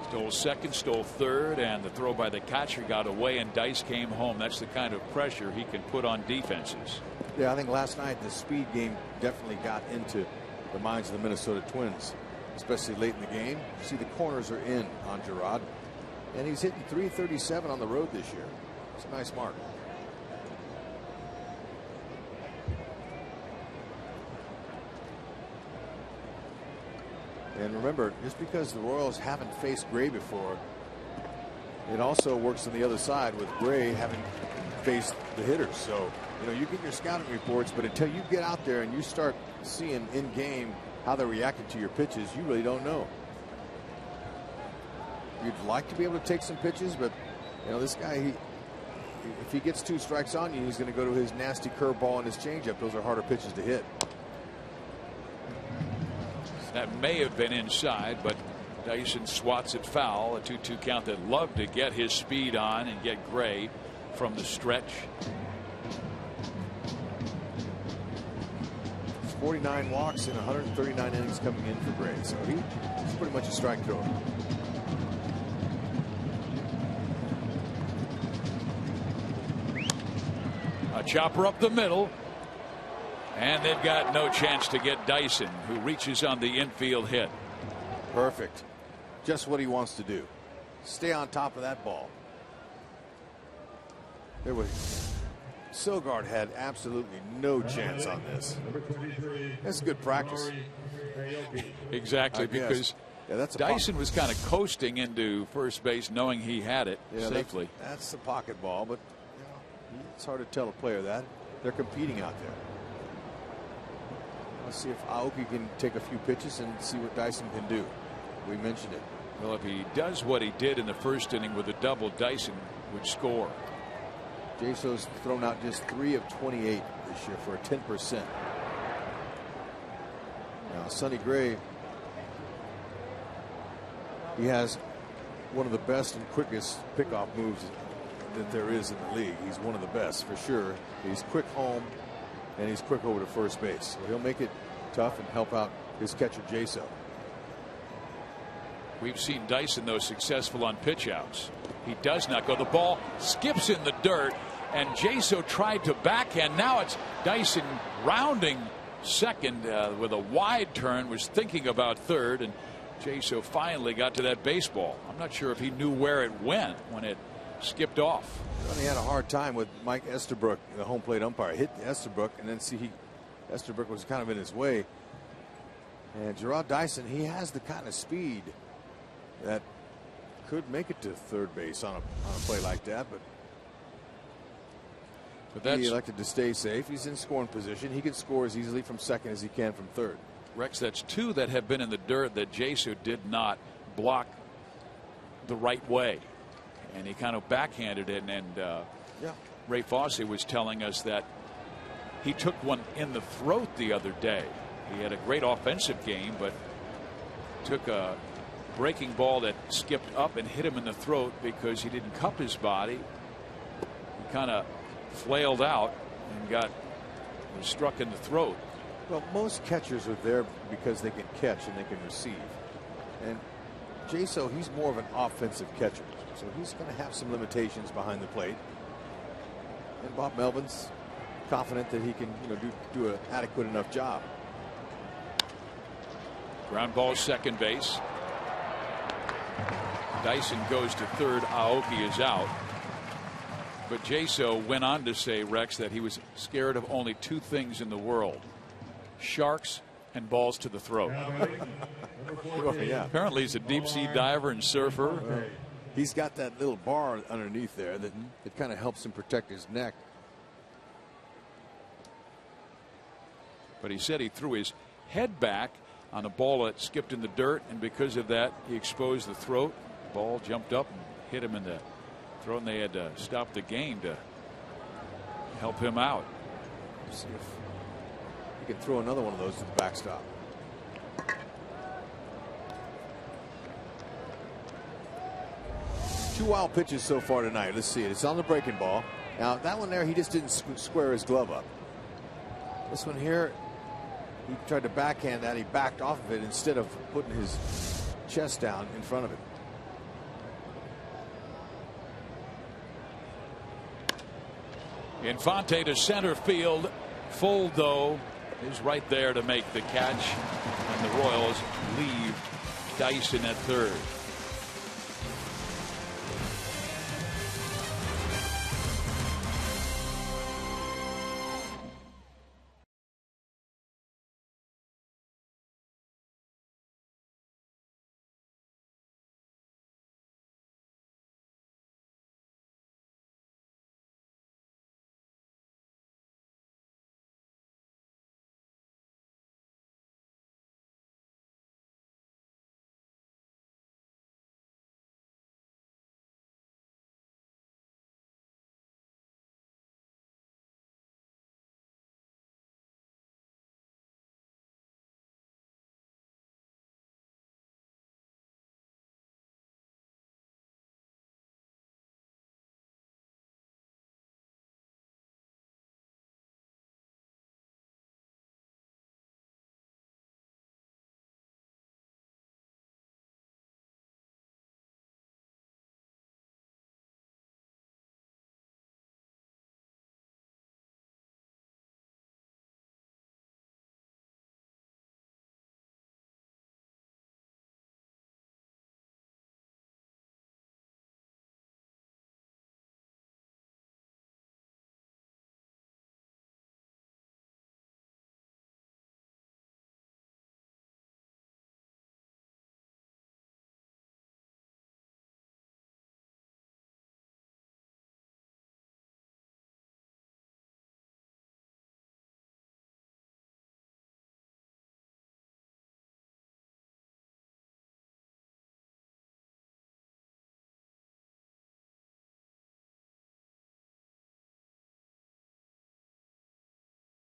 C: Stole second, stole third, and the throw by the catcher got away, and Dice came home. That's the kind of pressure he can put on defenses.
F: Yeah, I think last night the speed game definitely got into the minds of the Minnesota Twins, especially late in the game. You see the corners are in on Gerard, and he's hitting .337 on the road this year. It's a nice mark. And remember, just because the Royals haven't faced Gray before, it also works on the other side with Gray having faced the hitters. So, you know, you get your scouting reports, but until you get out there and you start seeing in game how they're reacting to your pitches, you really don't know. You'd like to be able to take some pitches, but you know, this guy, if he gets 2 strikes on you, he's going to go to his nasty curveball and his changeup. Those are harder pitches to hit.
C: That may have been inside, but Dyson swats it foul. A 2-2 count. That loved to get his speed on and get Gray from the stretch.
F: 49 walks in 139 innings coming in for Gray, so he's pretty much a strike thrower.
C: A chopper up the middle. And they've got no chance to get Dyson, who reaches on the infield hit.
F: Perfect. Just what he wants to do. Stay on top of that ball. There was Sogard had absolutely no chance on this. That's good practice.
C: Exactly, because
F: that's
C: Dyson was kind of coasting into first base knowing he had it safely.
F: That's the pocket ball, but you know, it's hard to tell a player that. They're competing out there. Let's see if Aoki can take a few pitches and see what Dyson can do. We mentioned it.
C: Well, if he does what he did in the first inning with a double, Dyson would score.
F: Jaso's thrown out just 3 of 28 this year for a 10%. Now, Sonny Gray, he has one of the best and quickest pickoff moves that there is in the league. He's one of the best for sure. He's quick home, and he's quick over to first base. So he'll make it tough and help out his catcher, Jaso.
C: We've seen Dyson, though, successful on pitch outs. He does not go. The ball skips in the dirt, and Jaso tried to backhand. Now it's Dyson rounding second with a wide turn, was thinking about third, and Jaso finally got to that baseball. I'm not sure if he knew where it went when it skipped off.
F: Well, he had a hard time with Mike Estabrook, the home plate umpire. Hit Estabrook, and then Estabrook was kind of in his way. And Gerard Dyson, he has the kind of speed that could make it to third base on a play like that, but he elected to stay safe. He's in scoring position. He can score as easily from second as he can from third.
C: Rex, that's two that have been in the dirt that Jaso did not block the right way. And he kind of backhanded it. And Ray Fosse was telling us that he took one in the throat the other day. He had a great offensive game, but took a breaking ball that skipped up and hit him in the throat because he didn't cup his body. He kind of flailed out and was struck in the throat.
F: Well, most catchers are there because they can catch and they can receive. And Jaso, he's more of an offensive catcher, so he's going to have some limitations behind the plate. And Bob Melvin's confident that he can, do an adequate enough job.
C: Ground ball, second base. Dyson goes to third. Aoki is out. But Jaso went on to say, Rex, that he was scared of only two things in the world: sharks and balls to the throat.
F: Yeah.
C: Apparently he's a deep sea diver and surfer.
F: He's got that little bar underneath there that kind of helps him protect his neck.
C: But he said he threw his head back on a ball that skipped in the dirt, and because of that he exposed the throat. The ball jumped up and hit him in the throat, and they had to stop the game to help him out.
F: See if he can throw another one of those to the backstop. Two wild pitches so far tonight. Let's see it. It's on the breaking ball. Now that one there, he just didn't square his glove up. This one here, he tried to backhand that. He backed off of it instead of putting his chest down in front of it.
C: Infante to center field. Fuldo is right there to make the catch, and the Royals leave Dyson at third.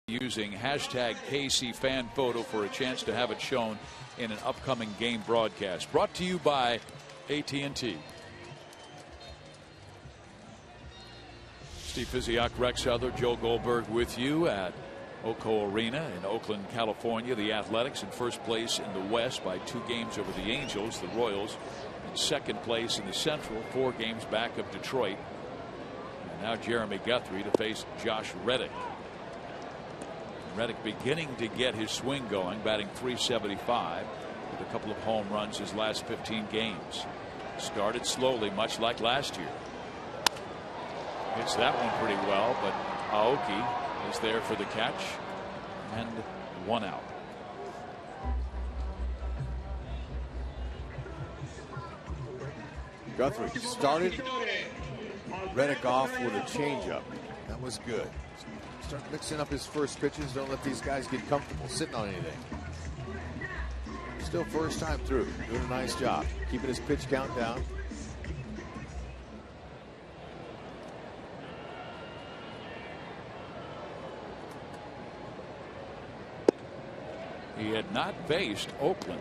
C: Using hashtag KC Fan Photo for a chance to have it shown in an upcoming game broadcast. Brought to you by AT&T. Steve Physiak, Rex Other, Joe Goldberg with you at Oco Arena in Oakland, California. The Athletics in first place in the West by 2 games over the Angels. The Royals in second place in the Central, 4 games back of Detroit. And now Jeremy Guthrie to face Josh Reddick. Reddick beginning to get his swing going, batting .375 with a couple of home runs his last 15 games. Started slowly, much like last year. Hits that one pretty well, but Aoki is there for the catch, and 1 out.
F: Guthrie started Reddick off with a changeup. That was good. Start mixing up his first pitches. Don't let these guys get comfortable sitting on anything. Still first time through, doing a nice job, keeping his pitch count down.
C: He had not faced Oakland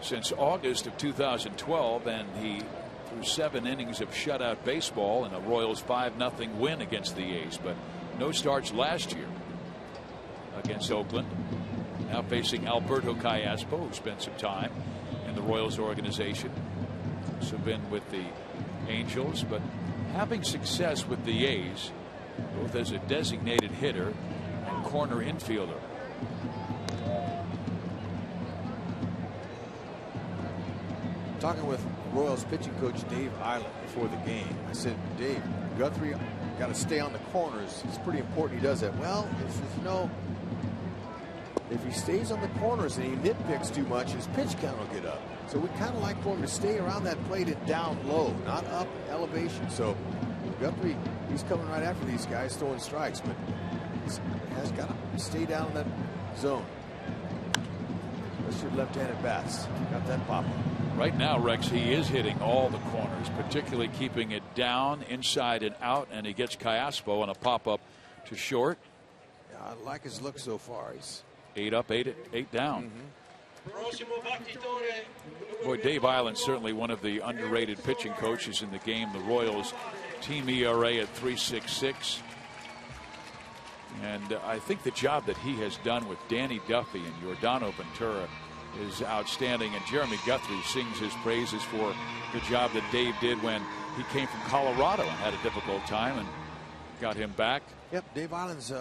C: since August of 2012, and he threw 7 innings of shutout baseball in a Royals 5-0 win against the A's, but no starts last year against Oakland. Now facing Alberto Callaspo, who spent some time in the Royals organization. Also been with the Angels, but having success with the A's, both as a designated hitter and corner infielder.
F: Talking with Royals pitching coach Dave Island before the game, I said, Dave, Guthrie got to stay on the corners. It's pretty important he does that. Well, if he stays on the corners and he nitpicks too much, his pitch count will get up. So we kind of like for him to stay around that plate and down low, not up elevation. So Guthrie, he's coming right after these guys throwing strikes, but he has got to stay down in that zone. That's your left-handed bats. Got that pop.
C: Right now, Rex, he is hitting all the corners, particularly keeping it down, inside and out, and he gets Callaspo on a pop-up to short.
F: Yeah, I like his look so far. He's
C: 8 up, 8 down. Boy, Dave Island certainly one of the underrated pitching coaches in the game. The Royals team ERA at 3.66. And I think the job that he has done with Danny Duffy and Yordano Ventura is outstanding, and Jeremy Guthrie sings his praises for the job that Dave did when he came from Colorado and had a difficult time and got him back.
F: Yep, Dave Island's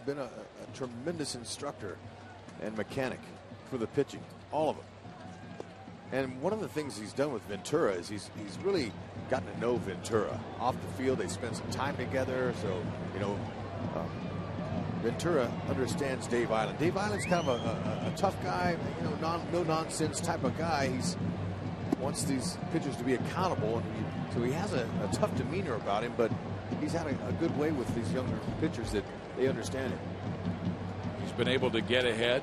F: been a tremendous instructor and mechanic for the pitching, all of them. And one of the things he's done with Ventura is he's really gotten to know Ventura off the field. They spent some time together, so Ventura understands Dave Island. Dave Island's kind of a tough guy, no nonsense type of guy. He's wants these pitchers to be accountable, and so he has a tough demeanor about him. But he's had a good way with these younger pitchers that they understand him.
C: He's been able to get ahead.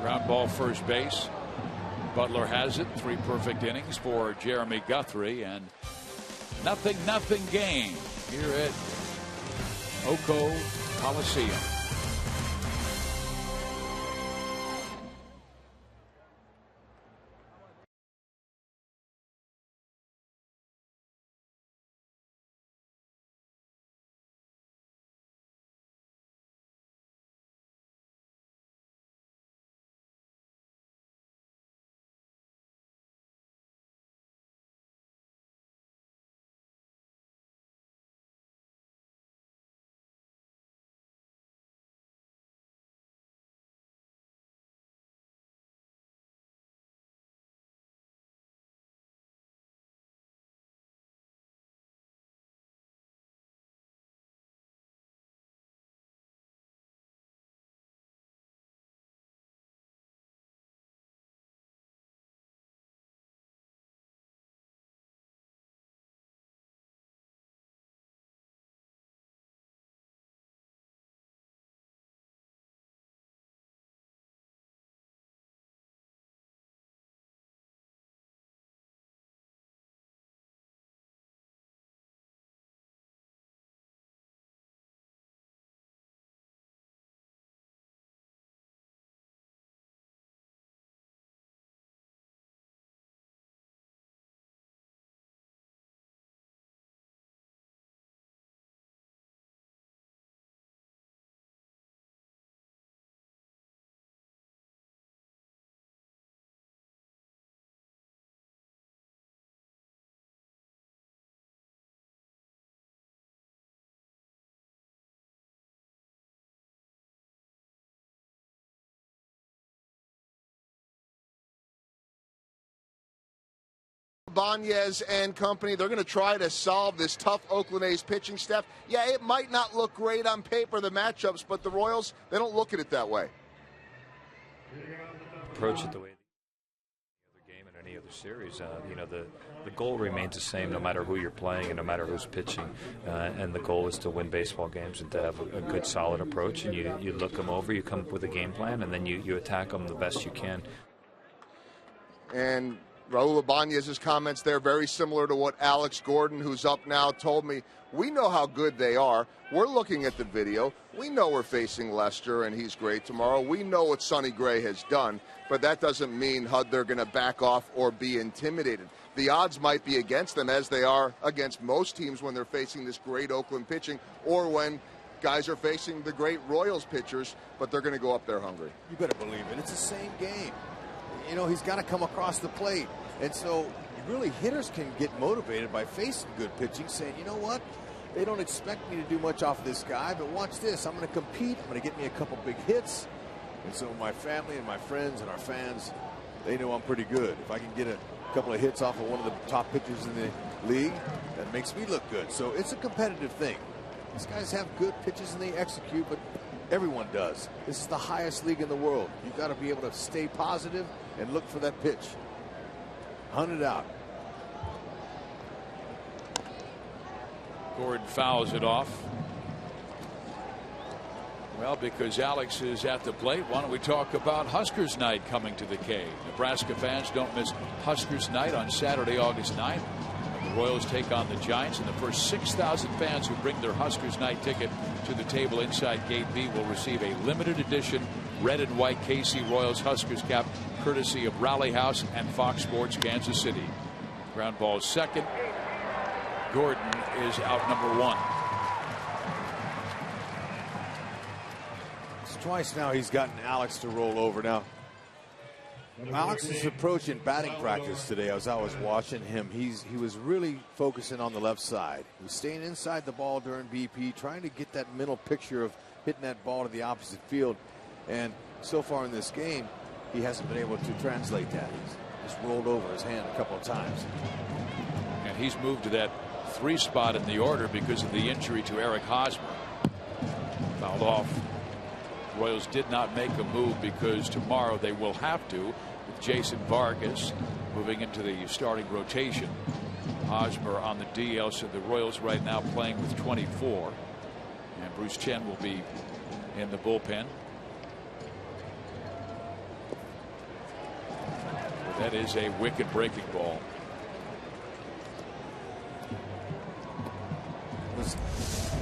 C: Ground ball first base. Butler has it. 3 perfect innings for Jeremy Guthrie, and 0-0 game here at Oko Coliseum.
A: Banez and company, they're going to try to solve this tough Oakland A's pitching staff. Yeah, it might not look great on paper, the matchups, but the Royals, they don't look at it that way.
H: Approach it the way the other game in an any other series. You know, the goal remains the same no matter who you're playing and no matter who's pitching. And the goal is to win baseball games and to have a good, solid approach. And you look them over, you come up with a game plan, and then you attack them the best you can.
A: And Raul Ibanez's comments there, very similar to what Alex Gordon, who's up now, told me. We know how good they are. We're looking at the video. We know we're facing Lester, and he's great tomorrow. We know what Sonny Gray has done, but that doesn't mean they're going to back off or be intimidated. The odds might be against them, as they are against most teams when they're facing this great Oakland pitching, or when guys are facing the great Royals pitchers, but they're going to go up there hungry.
F: You better believe it. It's the same game. You know, he's got to come across the plate. And so really hitters can get motivated by facing good pitching, saying, you know what, they don't expect me to do much off this guy, but watch this. I'm going to compete. I'm going to get me a couple big hits. And so my family and my friends and our fans, they know I'm pretty good. If I can get a couple of hits off of one of the top pitchers in the league, that makes me look good. So it's a competitive thing. These guys have good pitches and they execute, but everyone does. This is the highest league in the world. You've got to be able to stay positive and look for that pitch. Hunt it out.
C: Gordon fouls it off. Well, because Alex is at the plate, why don't we talk about Huskers Night coming to the K? Nebraska fans don't miss Huskers Night on Saturday, August 9th. The Royals take on the Giants, and the first 6,000 fans who bring their Huskers Night ticket to the table inside Gate B will receive a limited edition red and white KC Royals Huskers cap, courtesy of Rally House and Fox Sports Kansas City. Ground ball second. Gordon is out number one.
F: It's twice now he's gotten Alex to roll over. Now, Alex's approach in batting practice today, as I was watching him, he was really focusing on the left side. He was staying inside the ball during BP, trying to get that mental picture of hitting that ball to the opposite field. And so far in this game, he hasn't been able to translate that. He's just rolled over his hand a couple of times.
C: And he's moved to that 3 spot in the order because of the injury to Eric Hosmer. Fouled off. Royals did not make a move because tomorrow they will have to, with Jason Vargas moving into the starting rotation. Hosmer on the DL, so the Royals right now playing with 24. And Bruce Chen will be in the bullpen. But that is a wicked breaking ball.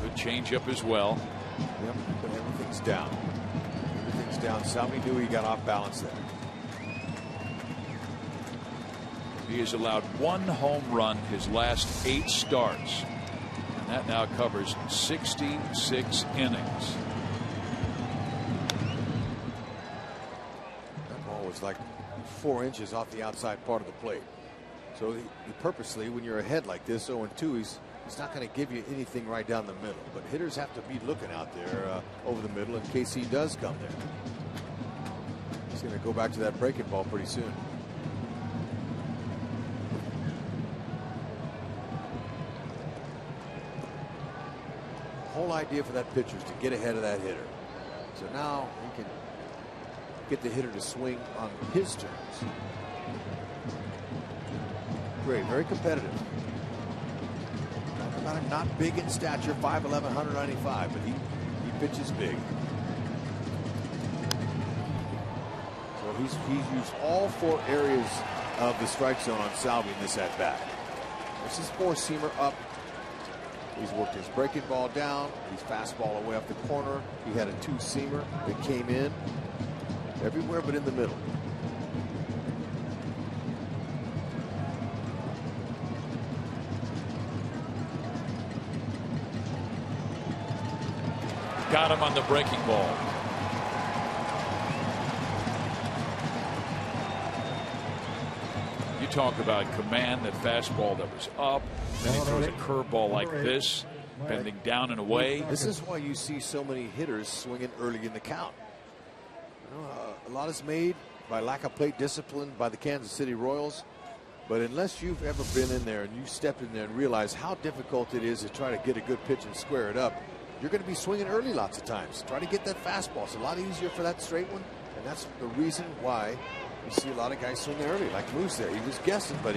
C: Good changeup as well.
F: Yep, but everything's down. Everything's down. Salvi knew he got off balance there.
C: He has allowed 1 home run his last 8 starts. And that now covers 66 innings.
F: That ball was like 4 inches off the outside part of the plate. So he purposely, when you're ahead like this, 0-2, he's not going to give you anything right down the middle. But hitters have to be looking out there over the middle, and KC does come there. He's going to go back to that breaking ball pretty soon. The whole idea for that pitcher is to get ahead of that hitter. So now he can get the hitter to swing on his terms. Great, very competitive. Not big in stature, 5'11", 195, but he pitches big. So he's used all 4 areas of the strike zone on Salvi in this at bat. This is 4-seamer up. He's worked his breaking ball down. He's fastball away up the corner. He had a 2-seamer that came in everywhere but in the middle.
C: Got him on the breaking ball. You talk about command, that fastball that was up. Then he throws a curveball like this, bending down and away.
F: This is why you see so many hitters swinging early in the count. You know, a lot is made by lack of plate discipline by the Kansas City Royals. But unless you've ever been in there and you stepped in there and realized how difficult it is to try to get a good pitch and square it up, you're going to be swinging early lots of times. Try to get that fastball. It's a lot easier for that straight one. And that's the reason why You see a lot of guys swing early, like Moose there. He was guessing, but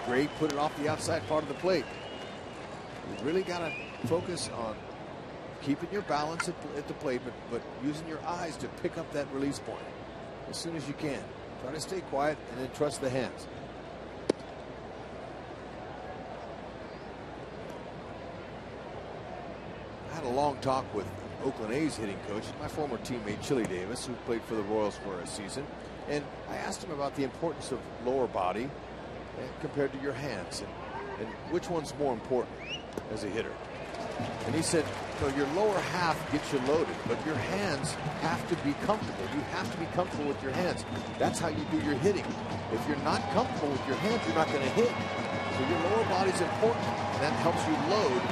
F: Gray put it off the outside part of the plate. You really got to focus on keeping your balance at the plate, but using your eyes to pick up that release point as soon as you can. Try to stay quiet and then trust the hands. I had a long talk with Oakland A's hitting coach, my former teammate Chili Davis, who played for the Royals for a season, and I asked him about the importance of lower body compared to your hands, and which one's more important as a hitter. And he said, no, your lower half gets you loaded, but your hands have to be comfortable. You have to be comfortable with your hands. That's how you do your hitting. If you're not comfortable with your hands, you're not going to hit. So your lower body's important, and that helps you load,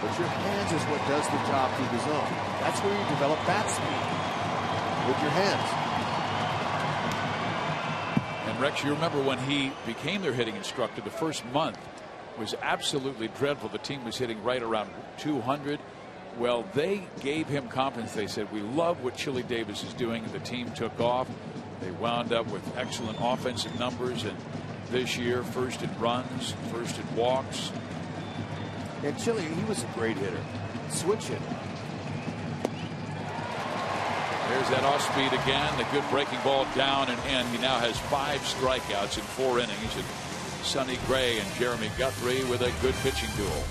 F: but your hands is what does the job through the zone. That's where you develop bat speed, with your hands.
C: And Rex, you remember when he became their hitting instructor, the first month was absolutely dreadful. The team was hitting right around 200. Well, they gave him confidence. They said, we love what Chili Davis is doing, and the team took off. They wound up with excellent offensive numbers, and this year, first in runs, first in walks.
F: And Chili, he was a great hitter. Switch hitter.
C: There's that off speed again. The good breaking ball down and in. He now has 5 strikeouts in 4 innings. And Sonny Gray and Jeremy Guthrie with a good pitching duel.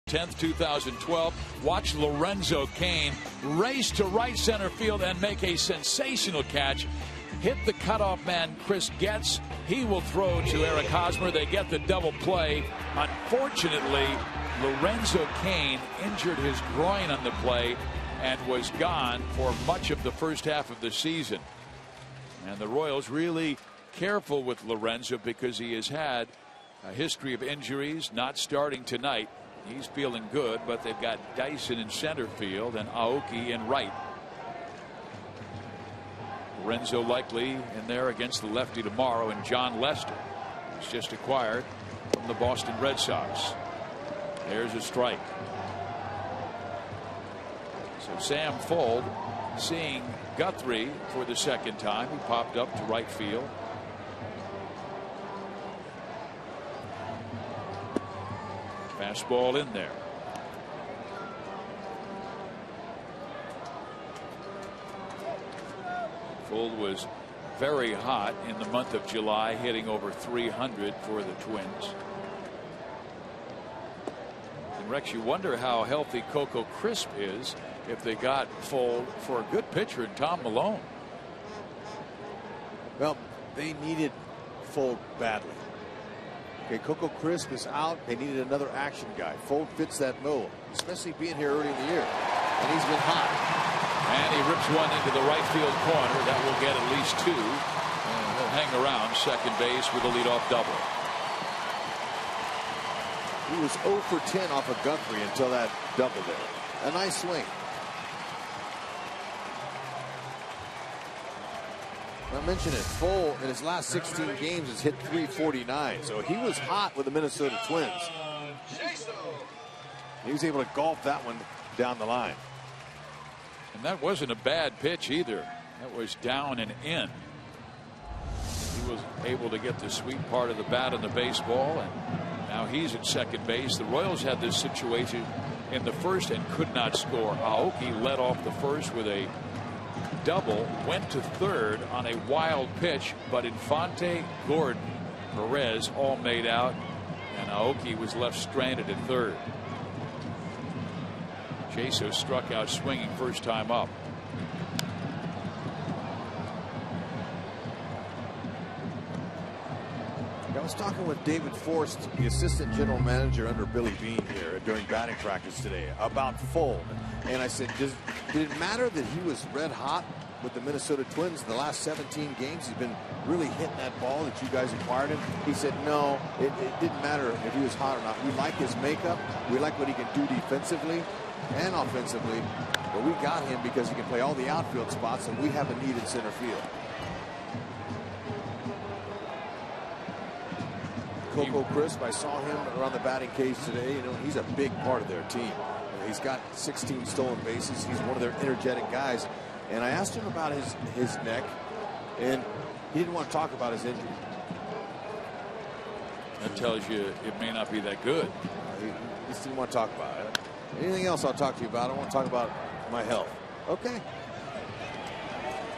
C: #10, 2012. Watch Lorenzo Cain race to right center field and make a sensational catch. Hit the cutoff man Chris Getz. He will throw to Eric Hosmer. They get the double play. Unfortunately, Lorenzo Cain injured his groin on the play and was gone for much of the first half of the season. And the Royals really careful with Lorenzo because he has had a history of injuries, not starting tonight. He's feeling good, but they've got Dyson in center field and Aoki in right. Lorenzo likely in there against the lefty tomorrow, and John Lester, who's just acquired from the Boston Red Sox. There's a strike. So Sam Fuld seeing Guthrie for the second time. He popped up to right field. Fastball in there. Fuld was very hot in the month of July, hitting over 300 for the Twins. And Rex, you wonder how healthy Coco Crisp is if they got Fuld for a good pitcher in Tom Malone.
F: Well, they needed Fuld badly. Okay, Coco Crisp is out. They needed another action guy. Fuld fits that mold, especially being here early in the year. And he's been hot.
C: And he rips one into the right field corner. That will get at least 2. And he'll hang around second base with a leadoff double.
F: He was 0 for 10 off of Guthrie until that double there. A nice swing. I mentioned it, Full in his last 16 games has hit .349, so he was hot with the Minnesota Twins. He was able to golf that one down the line.
C: And that wasn't a bad pitch either. That was down and in. He was able to get the sweet part of the bat in the baseball, and now he's at second base. The Royals had this situation in the first and could not score. Aoki led off the first with a double, went to third on a wild pitch, but Infante, Gordon, Perez all made out, and Aoki was left stranded at third. Jaso struck out swinging first time up.
F: I was talking with David Forst, the assistant general manager under Billy Beane here during batting practice today, about Full. And I said, did it matter that he was red hot with the Minnesota Twins in the last 17 games? He's been really hitting that ball that you guys acquired him. He said, no, it didn't matter if he was hot or not. We like his makeup. We like what he can do defensively and offensively. But we got him because he can play all the outfield spots, and we have a need in center field. Coco Crisp, I saw him around the batting cage today. You know, he's a big part of their team. He's got 16 stolen bases. He's one of their energetic guys. And I asked him about his neck, and he didn't want to talk about his injury.
C: That tells you it may not be that good.
F: He just didn't want to talk about it. Anything else I'll talk to you about? I don't want to talk about my health. Okay.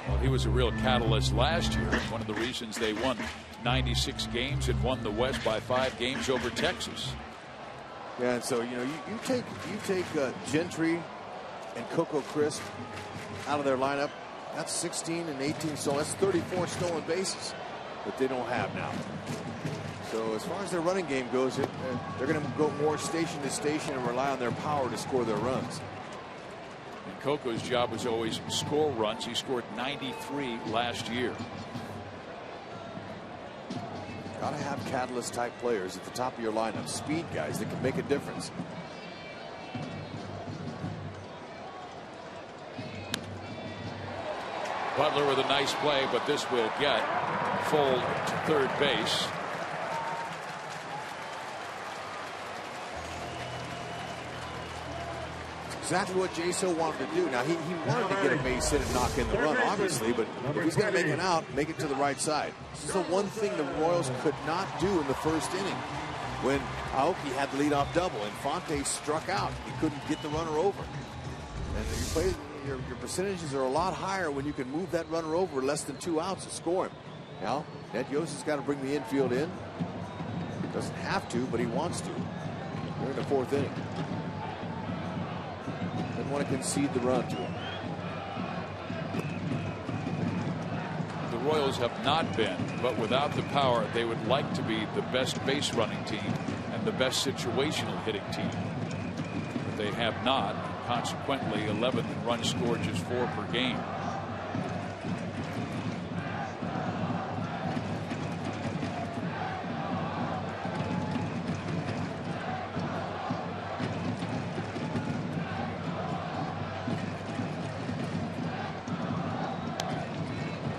C: Well, he was a real catalyst last year. One of the reasons they won 96 games and won the West by 5 games over Texas.
F: Yeah, and so, you know, you take Gentry and Coco Crisp out of their lineup. That's 16 and 18 stolen. That's 34 stolen bases that they don't have now. So as far as their running game goes, they're going to go more station to station and rely on their power to score their runs.
C: And Coco's job was always score runs. He scored 93 last year.
F: Got to have catalyst type players at the top of your lineup, speed guys that can make a difference.
C: Butler with a nice play, but this will get Full to third base.
F: Exactly what Jaso wanted to do. Now he wanted to get a base hit and knock in the run, obviously, but if he's going to make it out, make it to the right side. This is the one thing the Royals could not do in the first inning when Aoki had the leadoff double. Infante struck out. He couldn't get the runner over. And your percentages are a lot higher when you can move that runner over less than 2 outs and score him. Now, Ned Yost has got to bring the infield in. Doesn't have to, but he wants to. We're in the 4th inning. Didn't want to concede the run to him.
C: The Royals have not been, but without the power, they would like to be the best base running team and the best situational hitting team. But they have not. Consequently, 11th in runs scored, just 4 per game.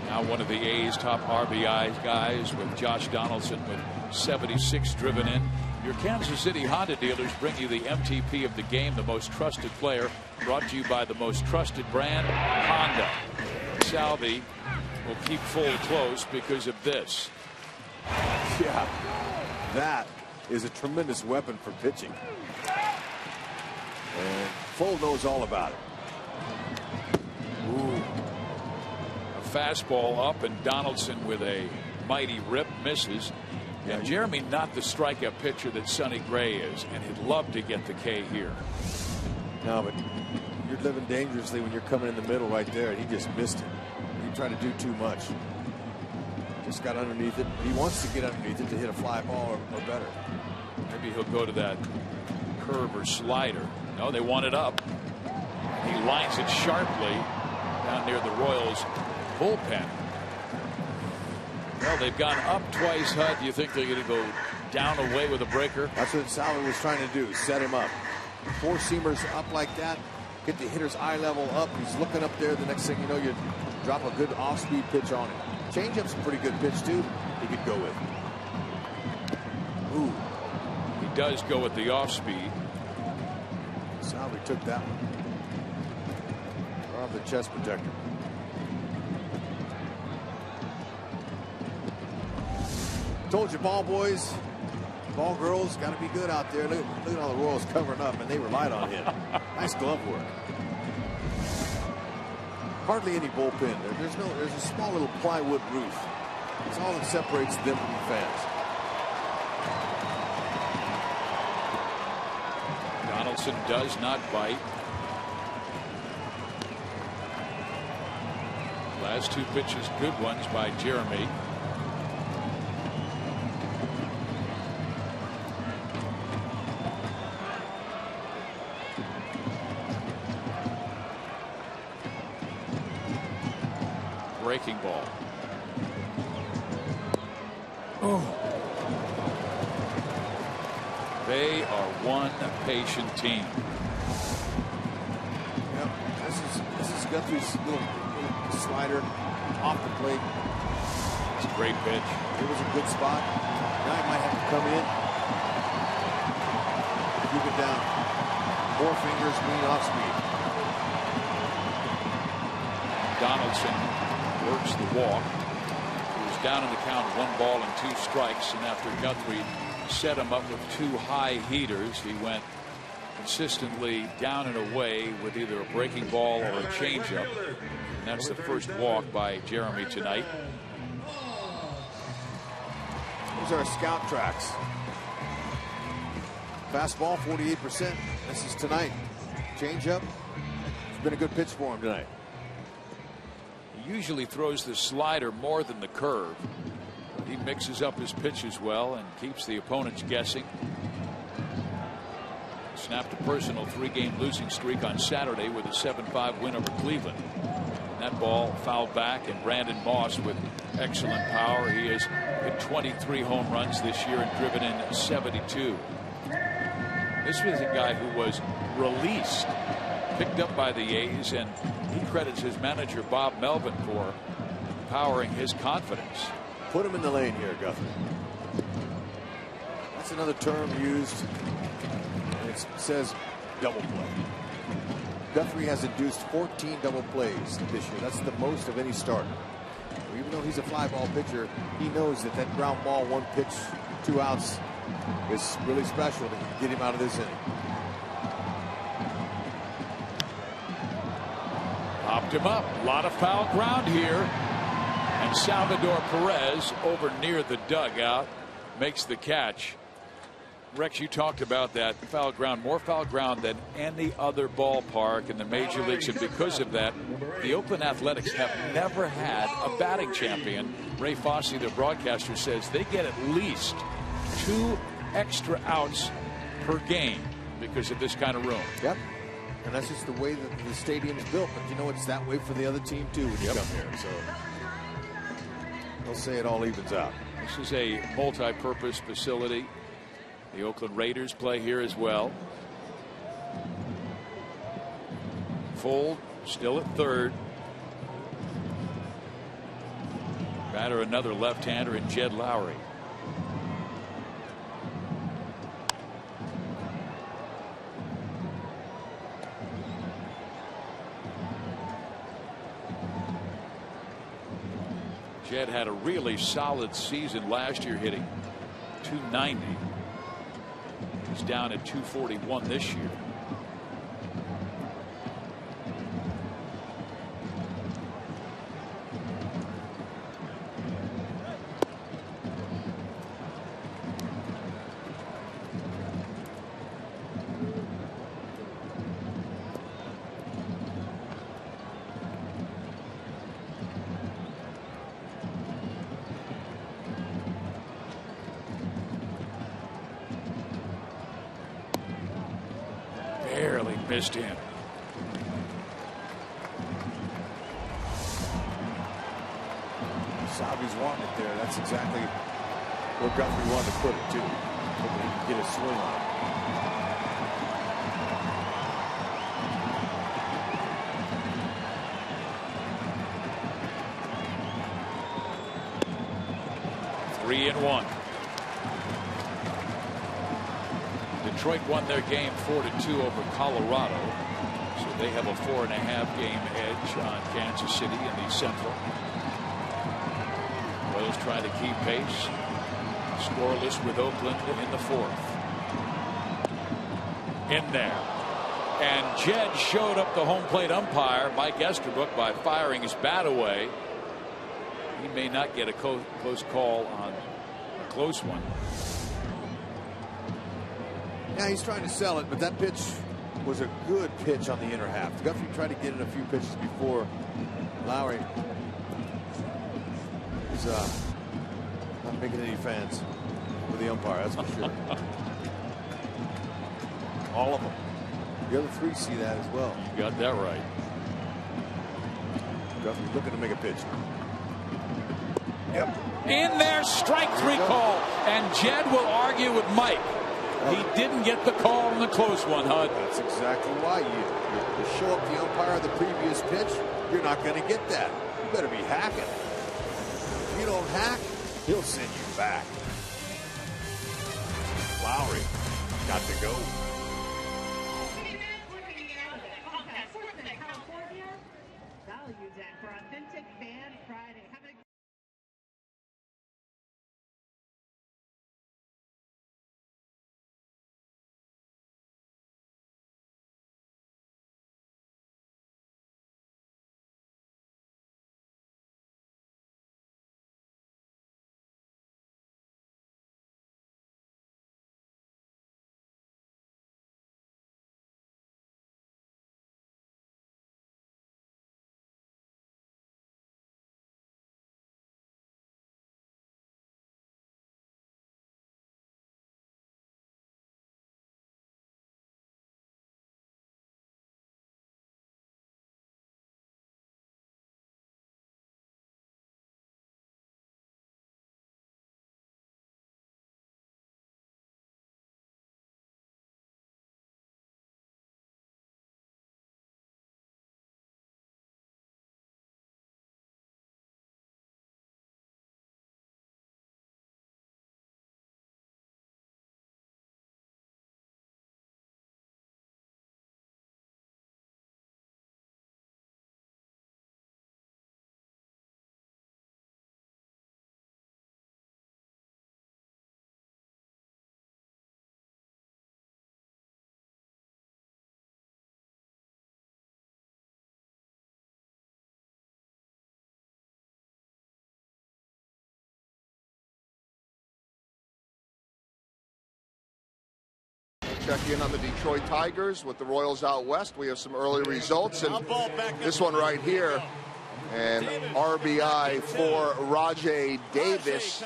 C: Now one of the A's top RBI guys with Josh Donaldson with 76 driven in. Your Kansas City Honda dealers bring you the MTP of the game, the most trusted player, brought to you by the most trusted brand, Honda. Salvi will keep Full close because of this.
F: Yeah, that is a tremendous weapon for pitching. And Full knows all about it.
C: Ooh. A fastball up, and Donaldson with a mighty rip misses. And Jeremy, not the strikeout pitcher that Sonny Gray is, and he'd love to get the K here.
F: No, but you're living dangerously when you're coming in the middle right there, and he just missed it. He tried to do too much. Just got underneath it. He wants to get underneath it to hit a fly ball or better.
C: Maybe he'll go to that curve or slider. No, they want it up. He lines it sharply down near the Royals bullpen. Well, they've gone up twice, Hud. Do you think they're going to go down away with a breaker.
F: That's what Salvi was trying to do, set him up. Four seamers up like that, get the hitter's eye level up. He's looking up there. The next thing you know, you drop a good off-speed pitch on him. Changeup's a pretty good pitch, too. He could go with. Ooh.
C: He does go with the off-speed.
F: Salvi took that one. Off the chest protector. Told you, ball boys, ball girls, got to be good out there. Look at all the Royals covering up, and they relied on him. Nice glove work. Hardly any bullpen. There's a small little plywood roof. It's all that separates them from the fans.
C: Donaldson does not bite. Last two pitches, good ones by Jeremy. Breaking ball. Oh. They are one patient team.
F: Yep. This is Guthrie's little slider off the plate.
C: It's a great pitch.
F: It was a good spot. Now he might have to come in. Keep it down. 4 fingers, mean off speed.
C: Donaldson works the walk. He was down in the count, 1 ball and 2 strikes, and after Guthrie set him up with 2 high heaters, he went consistently down and away with either a breaking ball or a changeup. And that's the first walk by Jeremy tonight.
F: Those are scout tracks. Fastball 48%. This is tonight. Changeup. It's been a good pitch for him tonight.
C: He usually throws the slider more than the curve. He mixes up his pitches well and keeps the opponents guessing. Snapped a personal 3-game losing streak on Saturday with a 7-5 win over Cleveland. And that ball fouled back, and Brandon Moss with excellent power. He has hit 23 home runs this year and driven in 72. This was a guy who was released, picked up by the A's, and he credits his manager Bob Melvin for powering his confidence.
F: Put him in the lane here, Guthrie. That's another term used. It says double play. Guthrie has induced 14 double plays this year. That's the most of any starter. Even though he's a fly ball pitcher, he knows that ground ball, 1 pitch, 2 outs is really special to get him out of this inning.
C: Popped him up. A lot of foul ground here. And Salvador Perez over near the dugout makes the catch. Rex, you talked about that foul ground, more foul ground than any other ballpark in the major leagues, and because of that, the Oakland Athletics have never had a batting champion. Ray Fosse, the broadcaster, says they get at least 2 extra outs per game because of this kind of room.
F: Yep. And that's just the way that the stadium's built, but you know it's that way for the other team too when you come here. So they'll say it all evens out.
C: This is a multi-purpose facility. The Oakland Raiders play here as well. Fold still at third. Batter another left-hander in Jed Lowry. Jed had a really solid season last year, hitting .290. He's down at .241 this year. Missed him.
F: Salvi's wanting it there. That's exactly where Guthrie wanted to put it too. Hoping he can get a swing on it.
C: Three and one. Detroit won their game 4-2 over Colorado, so they have a 4.5 game edge on Kansas City in the Central. Royals trying to keep pace, scoreless with Oakland in the fourth. In there, and Jed showed up the home plate umpire Mike Estabrook by firing his bat away. He may not get a close call on a close one.
F: Yeah, he's trying to sell it, but that pitch was a good pitch on the inner half. Guthrie tried to get in a few pitches before Lowry. He's not making any fans with the umpire, that's for sure. All of them. The other three see that as well.
C: You got that right.
F: Guthrie looking to make a pitch. Yep.
C: In there, strike three call, and Jed will argue with Mike. He didn't get the call on the close one, Hud.
F: That's exactly why you show up the umpire the previous pitch. You're not going to get that. You better be hacking. If you don't hack, he'll send you back. Lowry got to go.
A: Check in on the Detroit Tigers with the Royals out west. We have some early results, and this one right here, and RBI for Rajay Davis.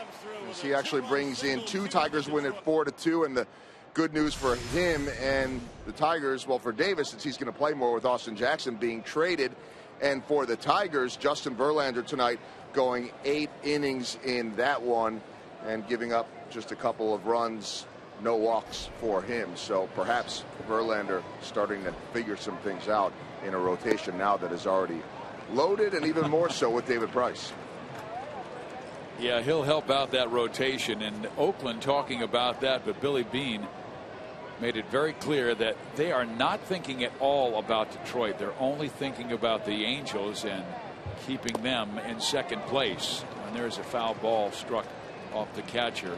A: As he actually brings in two. Tigers win at 4-2, and the good news for him and the Tigers, well, for Davis, since he's going to play more with Austin Jackson being traded, and for the Tigers, Justin Verlander tonight going 8 innings in that one and giving up just a couple of runs. No walks for him, so perhaps Verlander starting to figure some things out in a rotation now that is already loaded, and even more so with David Price.
C: Yeah, he'll help out that rotation, and Oakland talking about that, but Billy Beane made it very clear that they are not thinking at all about Detroit. They're only thinking about the Angels and keeping them in second place. And there's a foul ball struck off the catcher.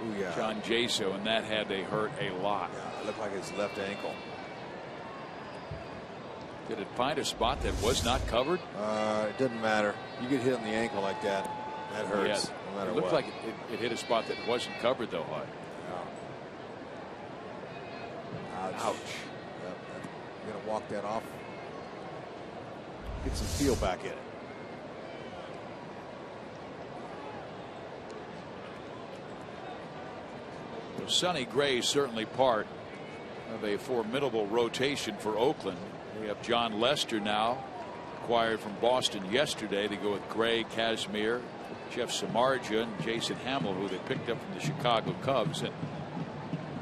F: Ooh, yeah.
C: John Jaso, and that had to hurt a lot.
F: Yeah, it looked like his left ankle.
C: Did it find a spot that was not covered?
F: It doesn't matter. You get hit on the ankle like that, that hurts.
C: Yeah,
F: no matter
C: it looked
F: what.
C: like it hit a spot that wasn't covered, though, Hud.
F: Yeah. Ouch. Yep. You're going to walk that off. Get some feel back in it.
C: Sonny Gray certainly part of a formidable rotation for Oakland. We have John Lester now, acquired from Boston yesterday, to go with Gray, Kazmir, Jeff Samardzija and Jason Hamill, who they picked up from the Chicago Cubs, and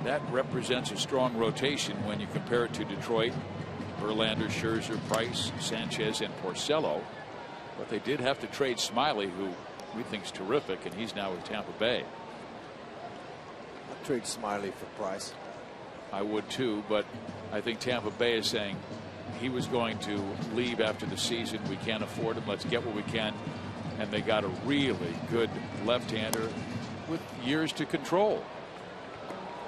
C: that represents a strong rotation when you compare it to Detroit. Verlander, Scherzer, Price, Sanchez, and Porcello. But they did have to trade Smiley, who we think is terrific, and he's now with Tampa Bay.
F: I'd trade Smiley for Price.
C: I would too, but I think Tampa Bay is saying he was going to leave after the season. We can't afford him. Let's get what we can. And they got a really good left-hander with years to control.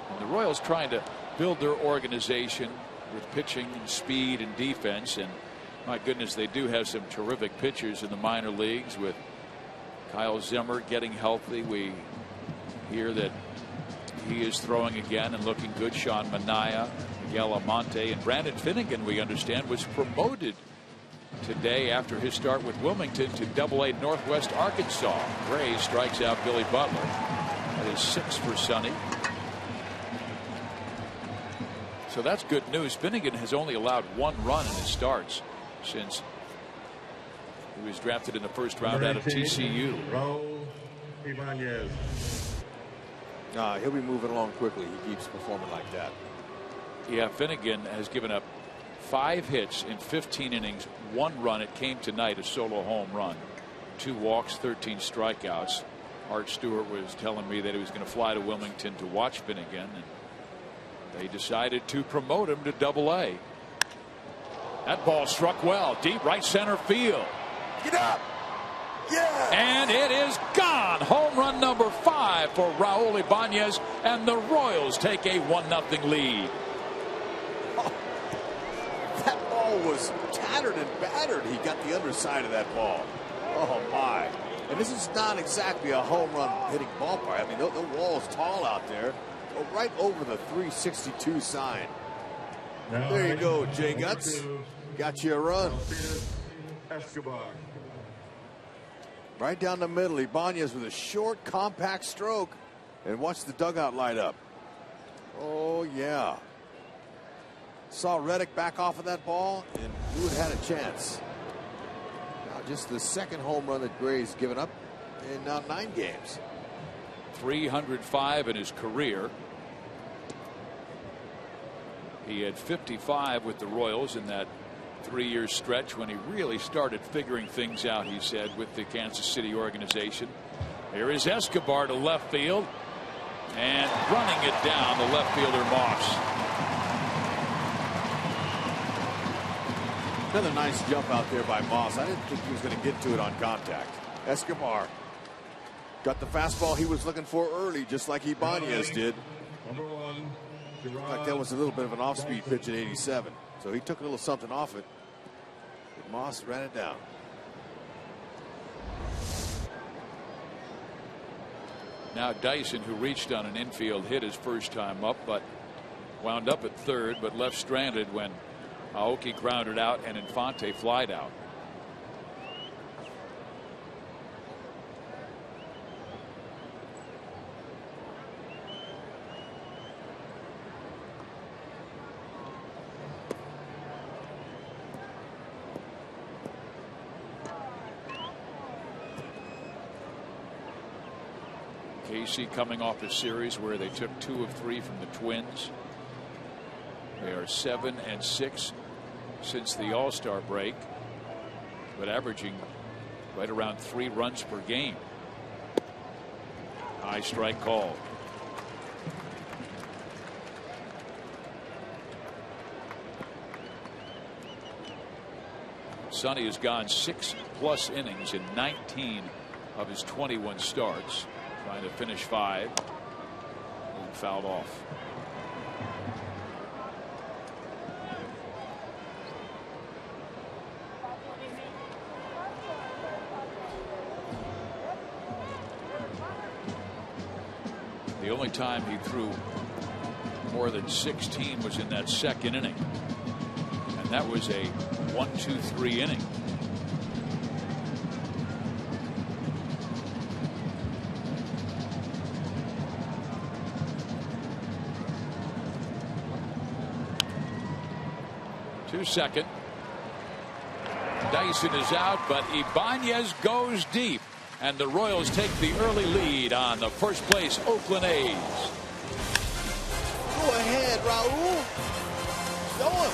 C: And the Royals trying to build their organization with pitching and speed and defense, and my goodness, they do have some terrific pitchers in the minor leagues, with Kyle Zimmer getting healthy. We hear that he is throwing again and looking good. Sean Manaea, Miguel Almonte, and Brandon Finnegan, we understand, was promoted today after his start with Wilmington to Double-A Northwest Arkansas. Gray strikes out Billy Butler. That is 6 for Sonny. So that's good news. Finnegan has only allowed 1 run in his starts since he was drafted in the first round out of TCU.
F: He'll be moving along quickly. He keeps performing like that.
C: Yeah, Finnegan has given up 5 hits in 15 innings, 1 run. It came tonight, a solo home run, 2 walks, 13 strikeouts. Art Stewart was telling me that he was going to fly to Wilmington to watch Finnegan, and they decided to promote him to Double-A. That ball struck well, deep right center field.
F: Get up! Yeah!
C: And it is gone. Home run number 5 for Raul Ibanez, and the Royals take a 1-0 lead.
F: Oh, that ball was tattered and battered. He got the underside of that ball. Oh my! And this is not exactly a home run hitting ballpark. I mean, the wall's tall out there. Right over the 362 sign. There you go, Jay Guts. Got you a run. Right down the middle. Ibanez with a short, compact stroke. And watch the dugout light up. Oh, yeah. Saw Reddick back off of that ball and knew it had a chance. Now just the second home run that Gray's given up in now 9 games.
C: 305 in his career. He had 55 with the Royals in that 3-year stretch when he really started figuring things out, he said, with the Kansas City organization. Here is Escobar to left field, and running it down, the left fielder Moss.
F: Another nice jump out there by Moss. I didn't think he was going to get to it on contact. Escobar got the fastball he was looking for early, just like Ibanez did. Looked like that was a little bit of an off-speed pitch at 87. So he took a little something off it. But Moss ran it down.
C: Now Dyson, who reached on an infield hit his first time up, but wound up at third, but left stranded when Aoki grounded out and Infante flied out. KC coming off a series where they took 2 of 3 from the Twins. They are 7-6 since the All-Star break, but averaging right around 3 runs per game. High strike call. Sonny has gone 6+ innings in 19 of his 21 starts. Trying to finish 5 and fouled off. The only time he threw more than 16 was in that second inning, and that was a 1-2-3 inning. Second. Dyson is out, but Ibanez goes deep. And the Royals take the early lead on the first place Oakland A's.
F: Go ahead, Raul. Show him.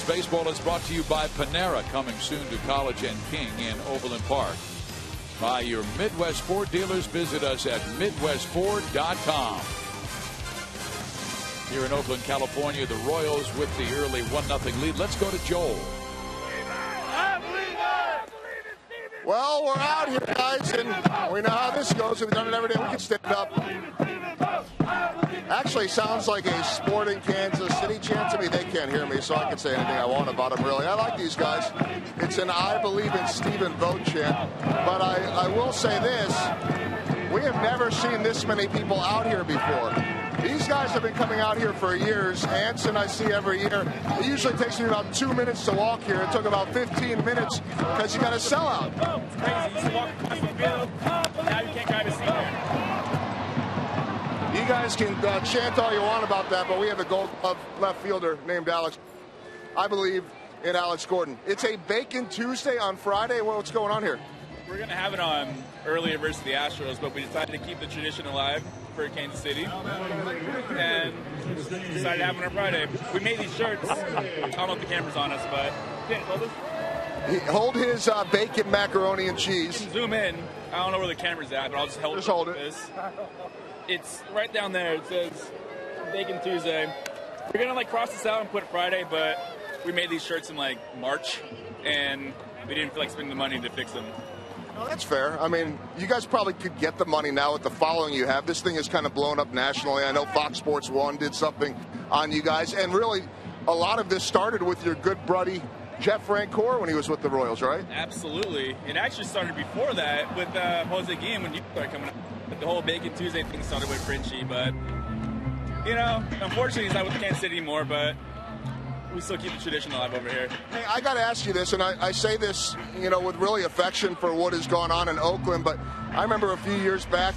C: Baseball is brought to you by Panera, coming soon to College and King in Overland Park. By your Midwest Ford dealers, visit us at MidwestFord.com. Here in Oakland, California, the Royals with the early 1-0 lead. Let's go to Joel.
A: Well, we're out here, guys, and we know how this goes. We've done it every day. We can stand up. Actually, sounds like a Sporting Kansas City chant to me. They can't hear me, so I can say anything I want about them, really. I like these guys. It's an I believe in Stephen vote chant. But I will say this. We have never seen this many people out here before. These guys have been coming out here for years. Anson I see every year. It usually takes me about 2 minutes to walk here. It took about 15 minutes because you got a sellout.
I: Oh, it's crazy. You used to walk across the field. Now you can't grab a seat there.
A: You guys can chant all you want about that, but we have a Gold Glove left fielder named Alex. I believe in Alex Gordon. It's a Bacon Tuesday on Friday. What's going on here?
I: We're going to have it on earlier versus the Astros, but we decided to keep the tradition alive for Kansas City. And decided to have it on Friday. We made these shirts. I don't know if the camera's on us, but yeah, hold this.
A: Hold his bacon macaroni and cheese.
I: Zoom in. I don't know where the camera's at, but I'll just hold it. This. It's right down there. It says Bacon Tuesday. We're going to cross this out and put it Friday, but we made these shirts in March, and we didn't feel like spending the money to fix them.
A: No, that's fair. I mean, you guys probably could get the money now with the following you have. This thing is kind of blown up nationally. I know Fox Sports 1 did something on you guys, and really a lot of this started with your good buddy Jeff Francoeur when he was with the Royals, right?
I: Absolutely. It actually started before that with Jose Guillen when you started coming up. The whole Bacon Tuesday thing started with Frenchie, but, unfortunately he's not with Kansas City anymore, but we still keep the tradition alive over here.
A: Hey, I got to ask you this, and I say this, with really affection for what has gone on in Oakland, but I remember a few years back,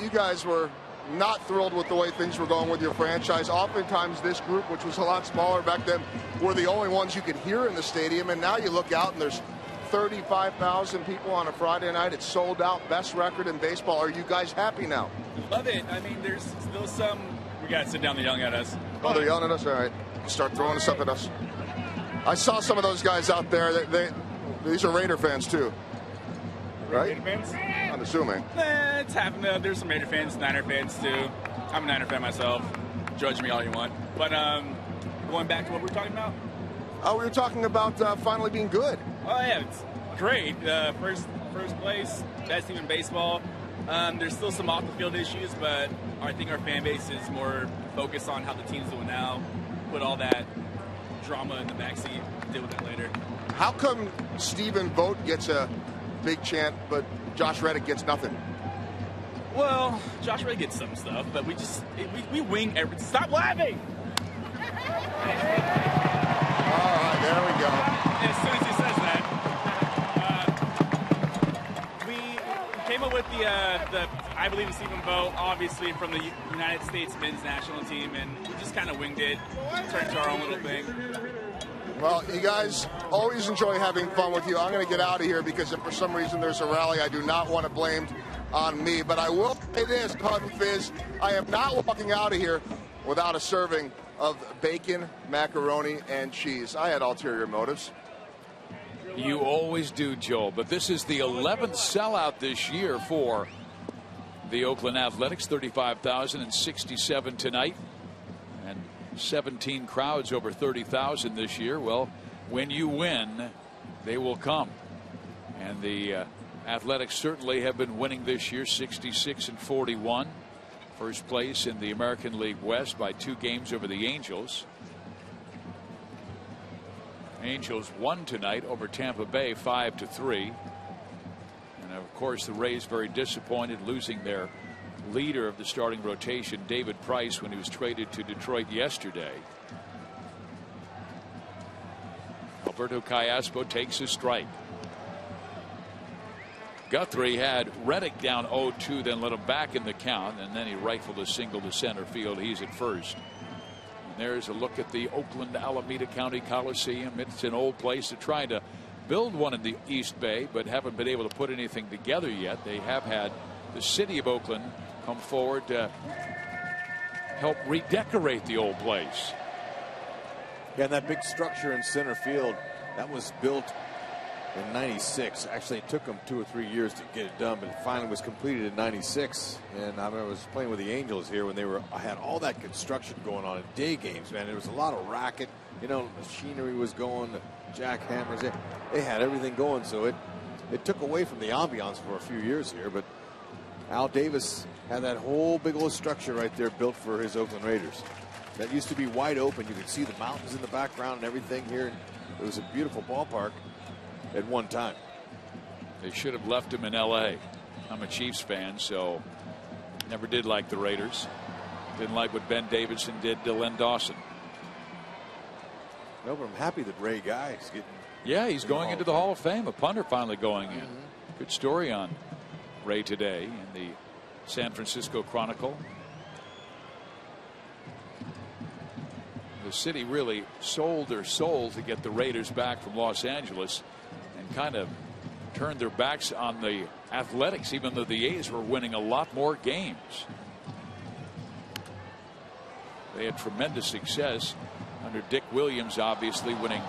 A: you guys were not thrilled with the way things were going with your franchise. Oftentimes this group, which was a lot smaller back then, were the only ones you could hear in the stadium, and now you look out and there's 35,000 people on a Friday night. It's sold out, best record in baseball. Are you guys happy now?
I: Love it. I mean, there's still some. We got to sit down, they're yelling at us.
A: Oh, they're yelling at us? All right. Start throwing stuff at us. I saw some of those guys out there. These are Raider fans, too. Right?
I: Raider fans?
A: I'm assuming.
I: It's happening. There's some Raider fans, Niner fans, too. I'm a Niner fan myself. Judge me all you want. But going back to what we were talking about?
A: Oh, we were talking about finally being good.
I: Oh, yeah, it's great. First place, best team in baseball. There's still some off-the-field issues, but I think our fan base is more focused on how the team's doing now. Put all that drama in the backseat. Deal with that later.
A: How come Stephen Vogt gets a big chant, but Josh Reddick gets nothing?
I: Well, Josh Reddick gets some stuff, but we wing everything. Stop laughing!
A: All right, there we go.
I: And as soon as he says that, we came up with the I believe in Stephen Vogt, obviously from the United States men's national team, and we just kind of winged it, turned into our own little thing.
A: Well, you guys always enjoy having fun with you. I'm going to get out of here because if for some reason there's a rally, I do not want it blamed on me. But I will say this, Pun Fizz, I am not walking out of here without a serving of bacon, macaroni, and cheese. I had ulterior motives.
C: You always do, Joel. But this is the 11th sellout this year for the Oakland Athletics. 35,067 tonight. And 17 crowds over 30,000 this year. Well, when you win, they will come. And the Athletics certainly have been winning this year, 66-41. First place in the American League West by 2 games over the Angels. Angels won tonight over Tampa Bay 5-3. And of course the Rays very disappointed, losing their leader of the starting rotation, David Price, when he was traded to Detroit yesterday. Alberto Callaspo takes his strike. Guthrie had Reddick down 0-2, then let him back in the count, and then he rifled a single to center field. He's at first. And there's a look at the Oakland Alameda County Coliseum. It's an old place. They're trying to build one in the East Bay, but haven't been able to put anything together yet. They have had the city of Oakland come forward to help redecorate the old place.
F: Yeah, and that big structure in center field, that was built in 96. Actually, it took them 2 or 3 years to get it done, but it finally was completed in 96. And I remember I was playing with the Angels here when I had all that construction going on in day games, man. There was a lot of racket. You know, machinery was going, the jackhammers. They had everything going, so it took away from the ambiance for a few years here. But Al Davis had that whole big old structure right there built for his Oakland Raiders. That used to be wide open. You could see the mountains in the background and everything here. It was a beautiful ballpark at one time.
C: They should have left him in L.A. I'm a Chiefs fan, so never did like the Raiders. Didn't like what Ben Davidson did to Len Dawson.
F: No, but I'm happy that Ray Guy is getting.
C: Yeah, he's going into the Hall of Fame. A punter finally going in. Good story on Ray today in the San Francisco Chronicle. The city really sold their soul to get the Raiders back from Los Angeles and kind of turned their backs on the Athletics, even though the A's were winning a lot more games. They had tremendous success under Dick Williams, obviously winning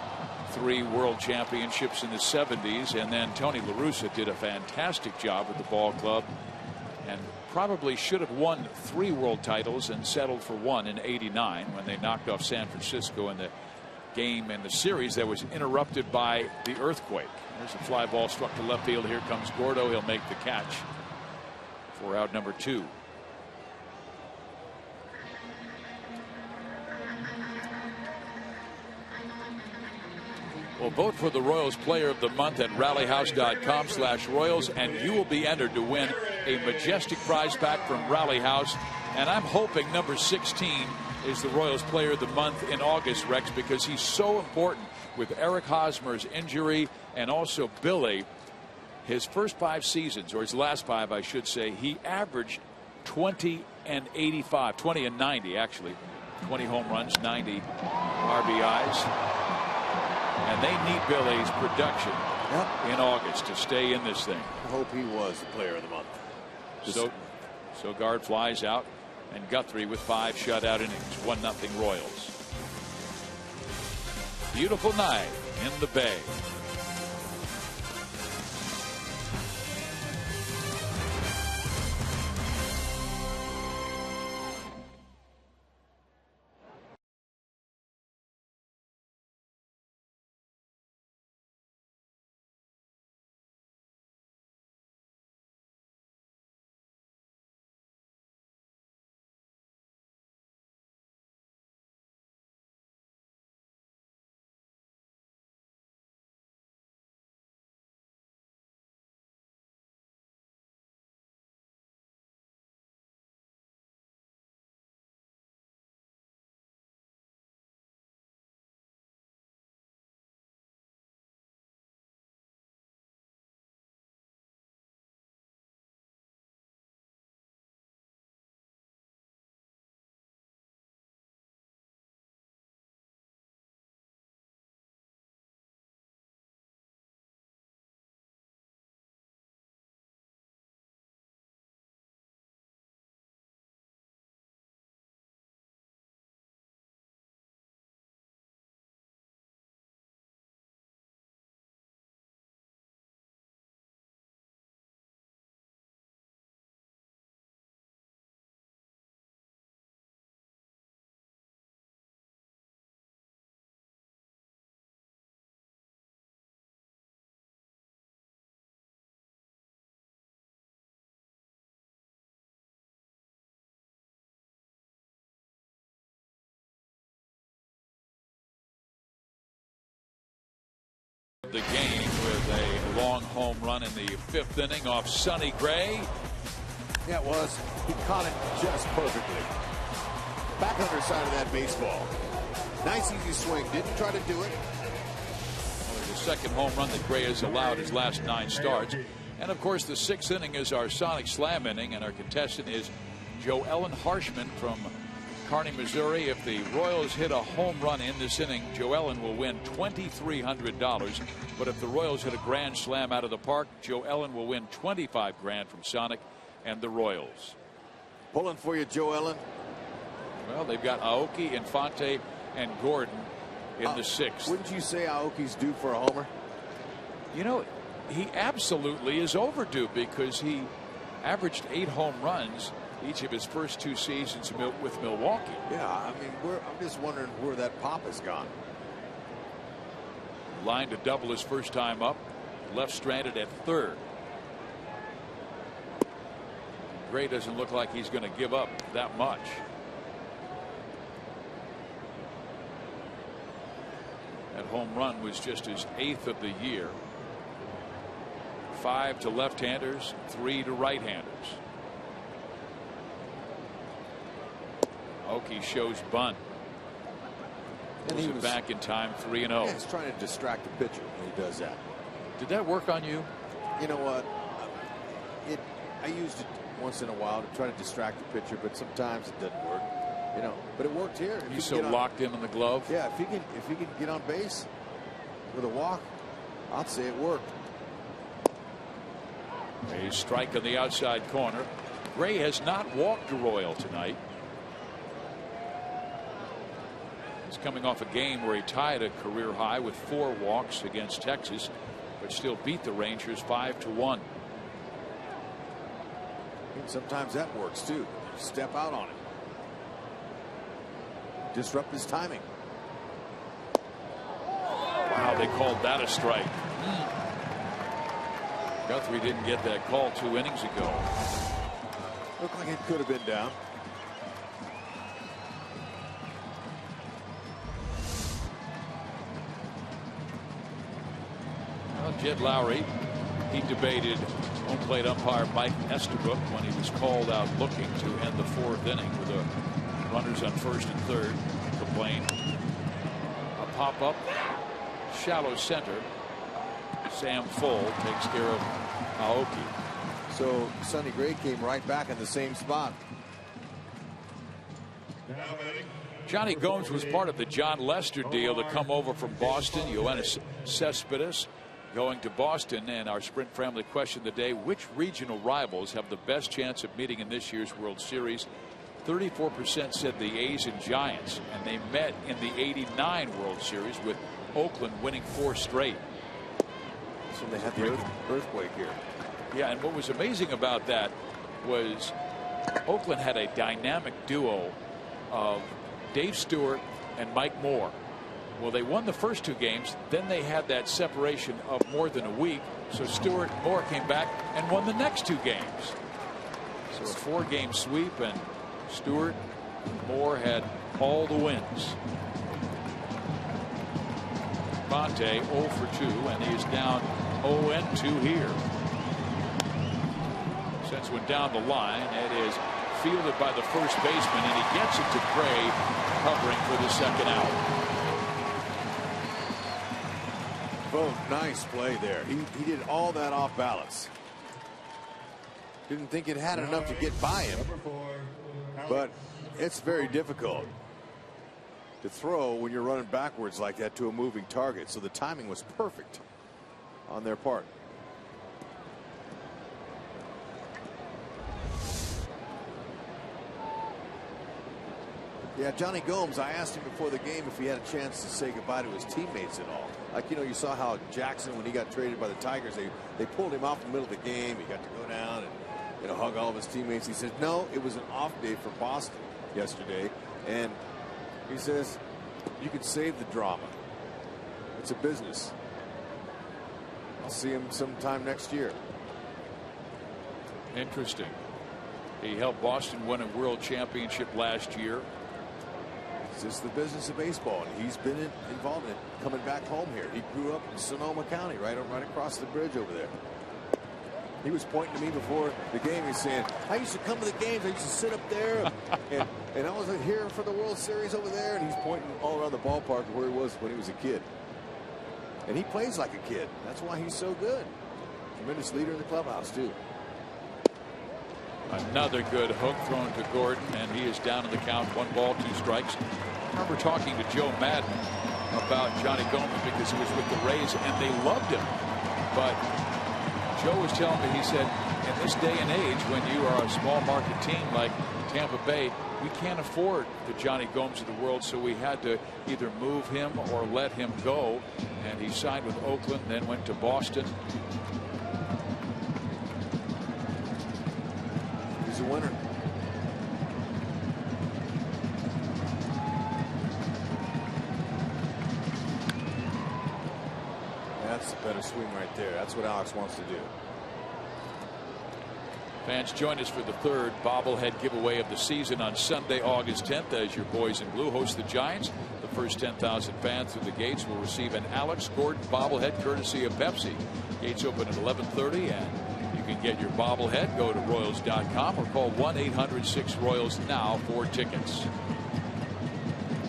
C: 3 world championships in the 70s, and then Tony La Russa did a fantastic job with the ball club and probably should have won 3 world titles and settled for 1 in '89 when they knocked off San Francisco in the game in the series that was interrupted by the earthquake. There's a fly ball struck to left field. Here comes Gordo. He'll make the catch for out number 2. Well, vote for the Royals Player of the Month at rallyhouse.com/Royals, and you will be entered to win a majestic prize pack from Rally House. And I'm hoping number 16 is the Royals Player of the Month in August, Rex, because he's so important with Eric Hosmer's injury and also Billy. His first 5 seasons, or his last 5, I should say, he averaged 20 and 85, 20 and 90, actually. 20 home runs, 90 RBIs. And they need Billy's production in August to stay in this thing.
F: I hope he was the Player of the Month.
C: So Guard flies out, and Guthrie with 5 shutout innings, 1-0 Royals. Beautiful night in the Bay. of the game with a long home run in the 5th inning off Sonny Gray.
F: Yeah, it was. He caught it just perfectly. Back underside of that baseball. Nice easy swing. Didn't try to do it.
C: Only the 2nd home run that Gray has allowed his last 9 starts. And of course the 6th inning is our Sonic Slam inning, and our contestant is Joellen Harshman from Kearney, Missouri. If the Royals hit a home run in this inning, Joellen will win $2,300. But if the Royals hit a grand slam out of the park, Joellen will win $25,000 from Sonic and the Royals.
F: Pulling for you, Joellen.
C: Well, they've got Aoki, Infante, and Gordon in the 6th.
F: Wouldn't you say Aoki's due for a homer?
C: You know, he absolutely is overdue because he averaged 8 home runs each of his first 2 seasons with Milwaukee.
F: Yeah, I mean, I'm just wondering where that pop has gone.
C: Line to double his first time up. Left stranded at 3rd. Gray doesn't look like he's going to give up that much. That home run was just his 8th of the year. 5 to left-handers, 3 to right-handers. Aoki shows bunt. And he was back in time, 3-0.
F: Yeah, he's trying to distract the pitcher when he does that.
C: Did that work on you?
F: You know what? I used it once in a while to try to distract the pitcher, but sometimes it doesn't work. You know, but it worked here.
C: He's so locked in on the glove.
F: Yeah, if he can get on base with a walk, I'd say it worked.
C: A strike on the outside corner. Gray has not walked a Royal tonight. He's coming off a game where he tied a career high with 4 walks against Texas, but still beat the Rangers 5-1.
F: And sometimes that works too. Step out on it. Disrupt his timing.
C: Wow, they called that a strike. Guthrie didn't get that call 2 innings ago.
F: Looked like it could have been down.
C: Well, Jed Lowry, he debated home plate umpire Mike Estabrook when he was called out looking to end the 4th inning with the runners on 1st and 3rd. Complained. A pop-up, shallow center. Sam Full takes care of Aoki.
F: So Sonny Gray came right back in the same spot.
C: Johnny Gomes was part of the John Lester deal to come over from Boston. Yoenis Cespedes going to Boston, and our Sprint family question of the day: which regional rivals have the best chance of meeting in this year's World Series? 34% said the A's and Giants, and they met in the '89 World Series with Oakland winning 4 straight.
F: So they had the earthquake here.
C: Yeah, and what was amazing about that was Oakland had a dynamic duo of Dave Stewart and Mike Moore. Well, they won the first 2 games. Then they had that separation of more than a week. So Stewart and Moore came back and won the next 2 games. So a 4-game sweep, and Stewart and Moore had all the wins. Fonte 0 for 2, and he is down 0-2 here. Since went down the line, it is fielded by the first baseman, and he gets it to Gray, covering for the 2nd out.
F: Oh, nice play there. He did all that off balance. Didn't think it had enough to get by him, but it's very difficult to throw when you're running backwards like that to a moving target. So the timing was perfect on their part. Yeah, Johnny Gomes, I asked him before the game if he had a chance to say goodbye to his teammates at all. Like, you know, you saw how Jackson, when he got traded by the Tigers, they pulled him off in the middle of the game. He got to go down and, you know, hug all of his teammates. He said, no, it was an off day for Boston yesterday. And he says, you can save the drama. It's a business. I'll see him sometime next year.
C: Interesting. He helped Boston win a world championship last year.
F: It's just the business of baseball, and he's been involved in it coming back home here. He grew up in Sonoma County, right across the bridge over there. He was pointing to me before the game. He's saying, I used to come to the games. I used to sit up there, and I was here for the World Series over there. And he's pointing all around the ballpark where he was when he was a kid. And he plays like a kid. That's why he's so good. Tremendous leader in the clubhouse, too.
C: Another good hook thrown to Gordon, and he is down in the count. 1 ball, 2 strikes. I remember talking to Joe Madden about Johnny Gomes because he was with the Rays, and they loved him. But Joe was telling me, he said, in this day and age, when you are a small market team like Tampa Bay, we can't afford the Johnny Gomes of the world, so we had to either move him or let him go. And he signed with Oakland, then went to Boston.
F: He's a winner. That's a better swing right there. That's what Alex wants to do.
C: Fans, join us for the 3rd bobblehead giveaway of the season on Sunday, August 10th, as your boys in blue host the Giants. The first 10,000 fans through the gates will receive an Alex Gordon bobblehead courtesy of Pepsi. Gates open at 11:30, and you can get your bobblehead. Go to Royals.com or call 1-800-6-ROYALS now for tickets.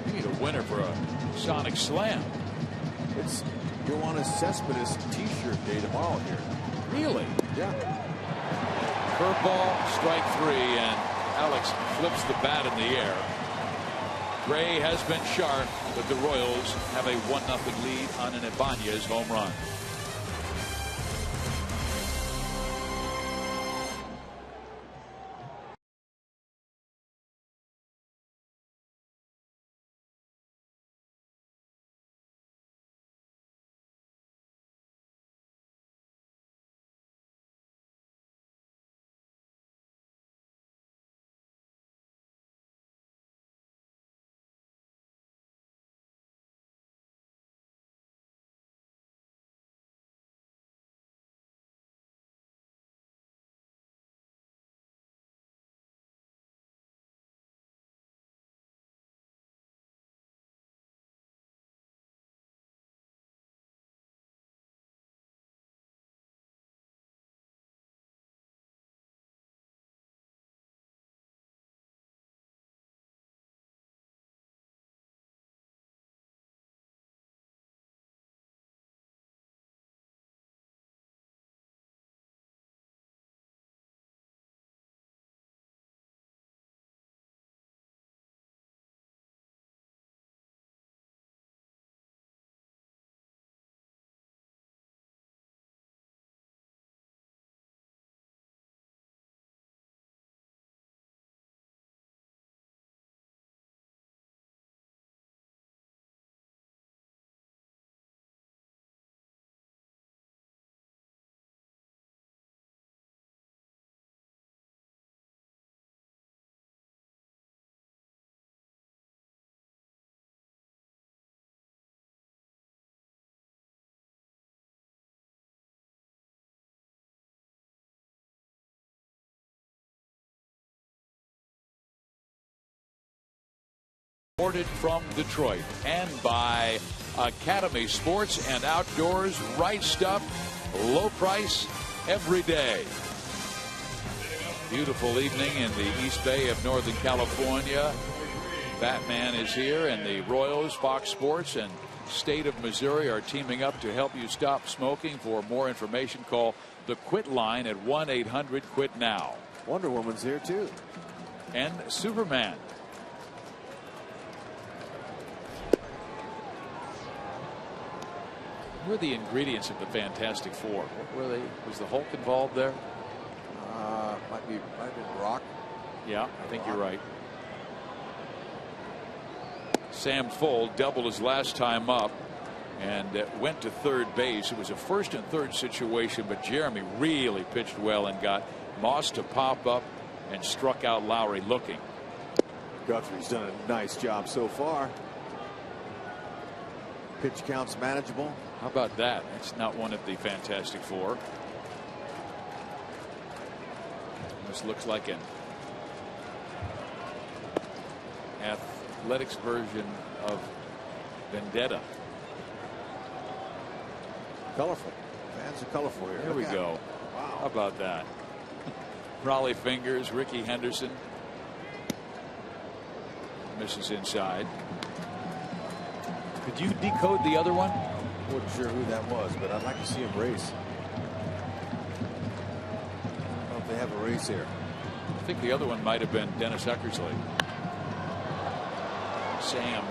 C: We need a winner for a Sonic Slam.
F: It's Yoenis Cespedes t-shirt day tomorrow here.
C: Really?
F: Yeah.
C: Curveball, strike 3, and Alex flips the bat in the air. Gray has been sharp, but the Royals have a 1-0 lead on an Ibanez home run. Reported from Detroit and by Academy Sports and Outdoors. Right stuff, low price, every day. Beautiful evening in the East Bay of Northern California. Batman is here, and the Royals, Fox Sports, and State of Missouri are teaming up to help you stop smoking. For more information, call the Quit line at 1-800-QUIT-NOW.
F: Wonder Woman's here, too.
C: And Superman. What were the ingredients of the Fantastic Four? What were they? Was the Hulk involved there?
F: Might have been Rock.
C: Yeah, I think you're right. Sam Full doubled his last time up and went to third base. It was a first and third situation, but Jeremy really pitched well and got Moss to pop up and struck out Lowry looking.
F: Guthrie's done a nice job so far. Pitch count's manageable.
C: How about that? That's not one of the Fantastic Four. This looks like an
J: Athletics version of vendetta.
F: Colorful. Fans are colorful here.
J: There we go. Wow. How about that? Raleigh fingers. Ricky Henderson misses inside. Could you decode the other one?
F: Wasn't sure who that was, but I'd like to see him race. I don't know if they have a race here.
J: I think the other one might have been Dennis Eckersley. Sam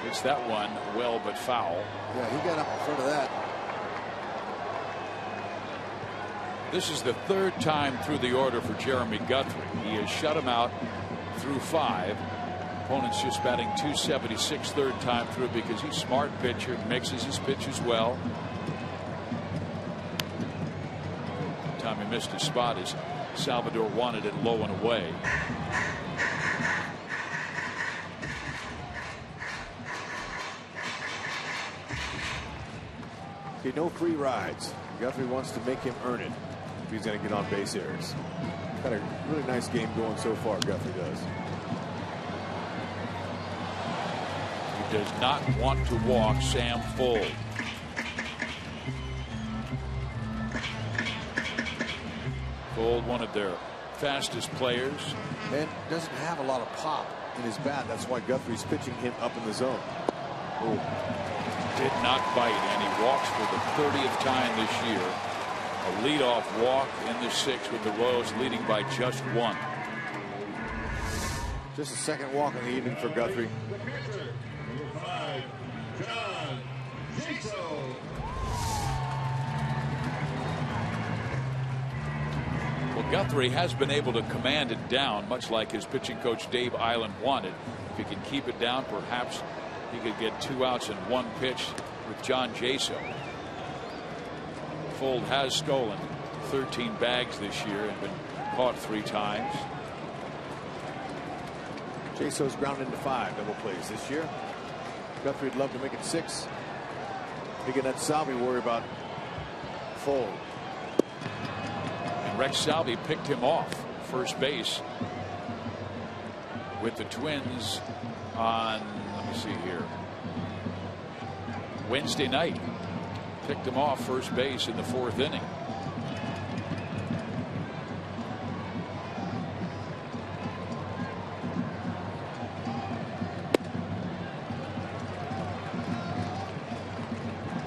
J: hits that one well but foul.
F: Yeah, he got up in front of that.
J: This is the third time through the order for Jeremy Guthrie. He has shut him out through 5. Opponent's just batting .276 third time through because he's a smart pitcher, mixes his pitches well. Time he missed his spot as Salvador wanted it low and away.
F: Okay, no free rides. Guthrie wants to make him earn it if he's going to get on base errors. Got a really nice game going so far, Guthrie does.
J: He does not want to walk Sam Fuld. Fuld, one of their fastest players.
F: And doesn't have a lot of pop in his bat. That's why Guthrie's pitching him up in the zone.
J: Ooh. Did not bite, and he walks for the 30th time this year. A leadoff walk in the 6th with the Royals leading by just 1.
F: Just a second walk in the evening for Guthrie.
E: Number 5, John Jaso.
J: Well, Guthrie has been able to command it down, much like his pitching coach Dave Island wanted. If he can keep it down, perhaps he could get 2 outs in 1 pitch with John Jaso. Fuld has stolen 13 bags this year and been caught 3 times.
F: Jaso's ground into 5 double plays this year. Guthrie'd love to make it 6. Again, that Salvi worry about Fuld.
J: And Rex Salvi picked him off first base with the Twins on, let me see here, Wednesday night. Picked him off first base in the 4th inning.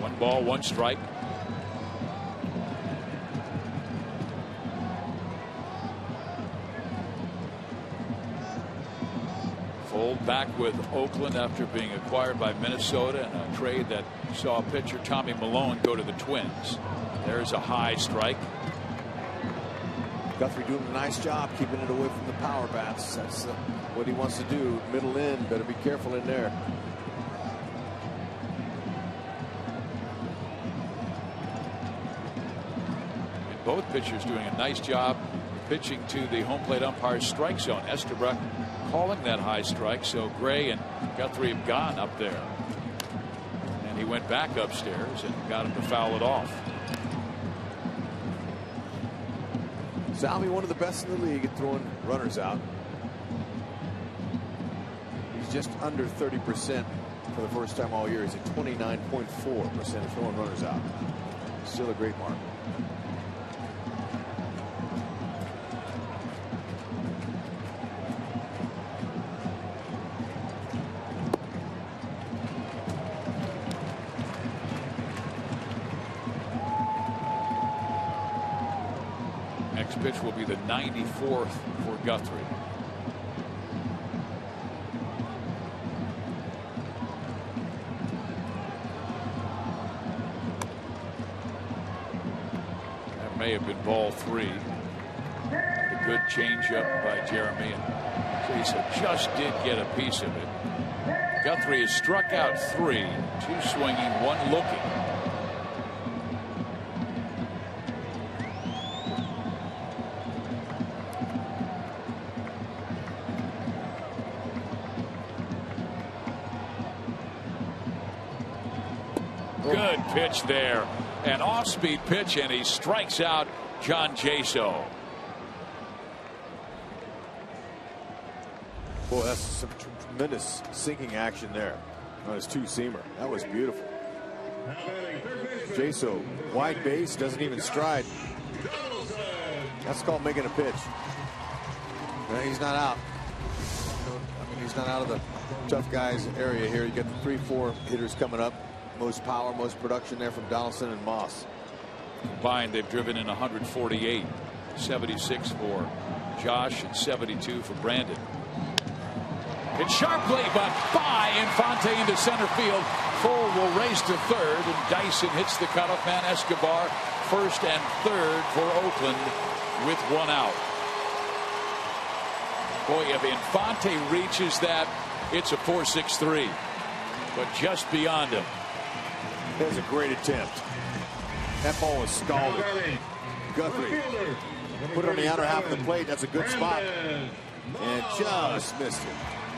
J: One ball, 1 strike. Fuld back with Oakland after being acquired by Minnesota in a trade that saw pitcher Tommy Milone go to the Twins. There's a high strike.
F: Guthrie doing a nice job keeping it away from the power bats. That's what he wants to do. Middle in, better be careful in there.
J: And both pitchers doing a nice job pitching to the home plate umpire's strike zone. Estabrook calling that high strike, so Gray and Guthrie have gone up there. And he went back upstairs and got him to foul it off.
F: Salvi, one of the best in the league at throwing runners out. He's just under 30% for the first time all year. He's at 29.4% of throwing runners out. Still a great mark.
J: Pitch will be the 94th for Guthrie. That may have been ball 3. A good changeup by Jeremy, and Jaso just did get a piece of it. Guthrie has struck out 3, 2 swinging, 1 looking. Good pitch there. An off-speed pitch, and he strikes out John Jaso.
F: Boy, that's some tremendous sinking action there on his two-seamer. That was beautiful. Jaso, wide base, doesn't even stride. That's called making a pitch. He's not out. I mean, he's not out of the tough guys area here. You got the 3-4 hitters coming up. Most power, most production there from Donaldson and Moss.
J: Combined, they've driven in 148. 76 for Josh and 72 for Brandon. It's sharply, but by Infante into center field. Full will race to third, and Dyson hits the cutoff man. Escobar first and third for Oakland with one out. Boy, if Infante reaches that, it's a 4-6-3, but just beyond him.
F: There's a great attempt. That ball was scalded. Guthrie put it on the outer half of the plate. That's a good spot, and just missed it.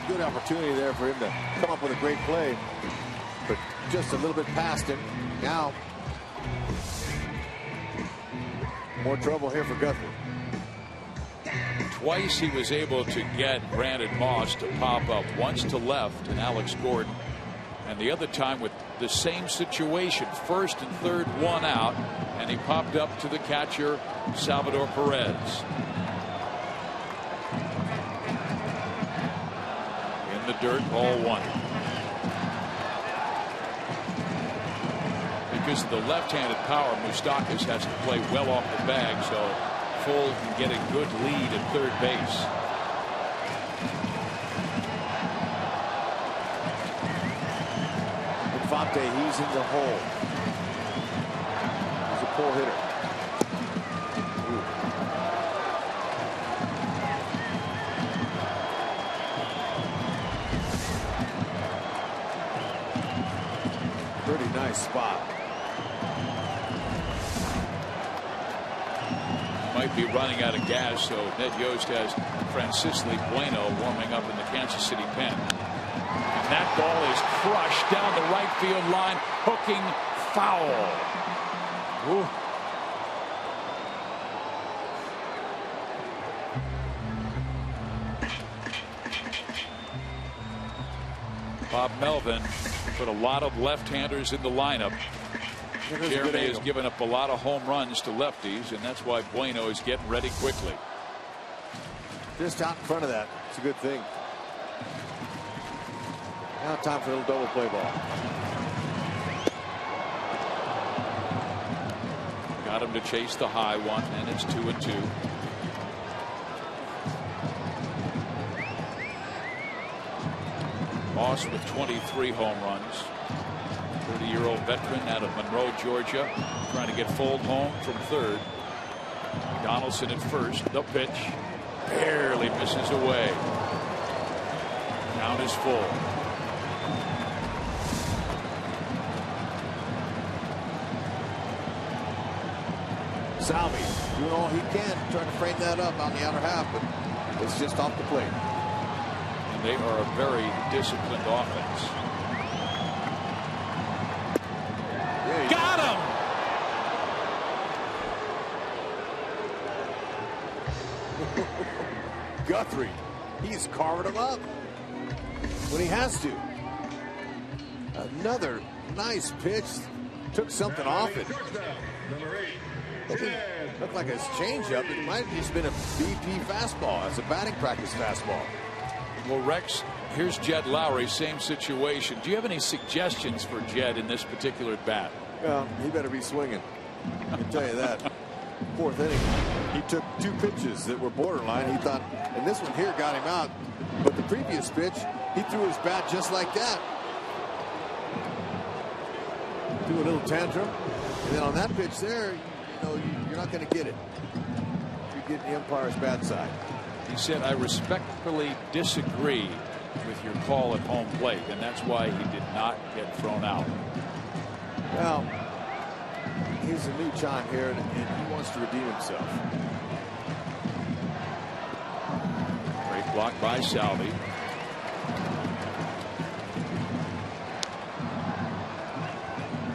F: Good opportunity there for him to come up with a great play, but just a little bit past him. Now, more trouble here for Guthrie.
J: Twice he was able to get Brandon Moss to pop up, once to left and Alex Gordon, and the other time with the same situation, first and third, one out, and he popped up to the catcher Salvador Perez. In the dirt, ball one. Because of the left-handed power, Moustakas has to play well off the bag, so Full can get a good lead at third base.
F: Infante, he's in the hole. He's a pull hitter. Pretty nice spot.
J: Might be running out of gas, so Ned Yost has Francisco Bueno warming up in the Kansas City pen. And that ball is crushed down the right field line, hooking foul. Ooh. Bob Melvin put a lot of left-handers in the lineup. Jeremy has given up a lot of home runs to lefties, and that's why Bueno is getting ready quickly.
F: Just out in front of that. It's a good thing. Now time for a little double play ball.
J: Got him to chase the high one, and it's 2-2. Moss with 23 home runs. 30-year-old veteran out of Monroe, Georgia, trying to get Fold home from third. Donaldson at first. The pitch barely misses away. Count is full.
F: Salvi doing all he can, trying to frame that up on the outer half, but it's just off the plate.
J: And they are a very disciplined offense. Got him!
F: Guthrie, he's carving him up when he has to. Another nice pitch. Took something off it. It didn't look like a changeup. It might have just been a BP fastball. It's a batting practice fastball.
J: Well, Rex, here's Jed Lowry, same situation. Do you have any suggestions for Jed in this particular bat?
F: Well, he better be swinging. I can tell you that. Fourth inning, he took two pitches that were borderline. He thought, and this one here got him out. But the previous pitch, he threw his bat just like that. Threw a little tantrum. And then on that pitch there, you know, you're not going to get it. You get the umpire's bad side.
J: He said, I respectfully disagree with your call at home plate, and that's why he did not get thrown out.
F: Well, he's a new chime here, and he wants to redeem himself.
J: Great block by Salvi.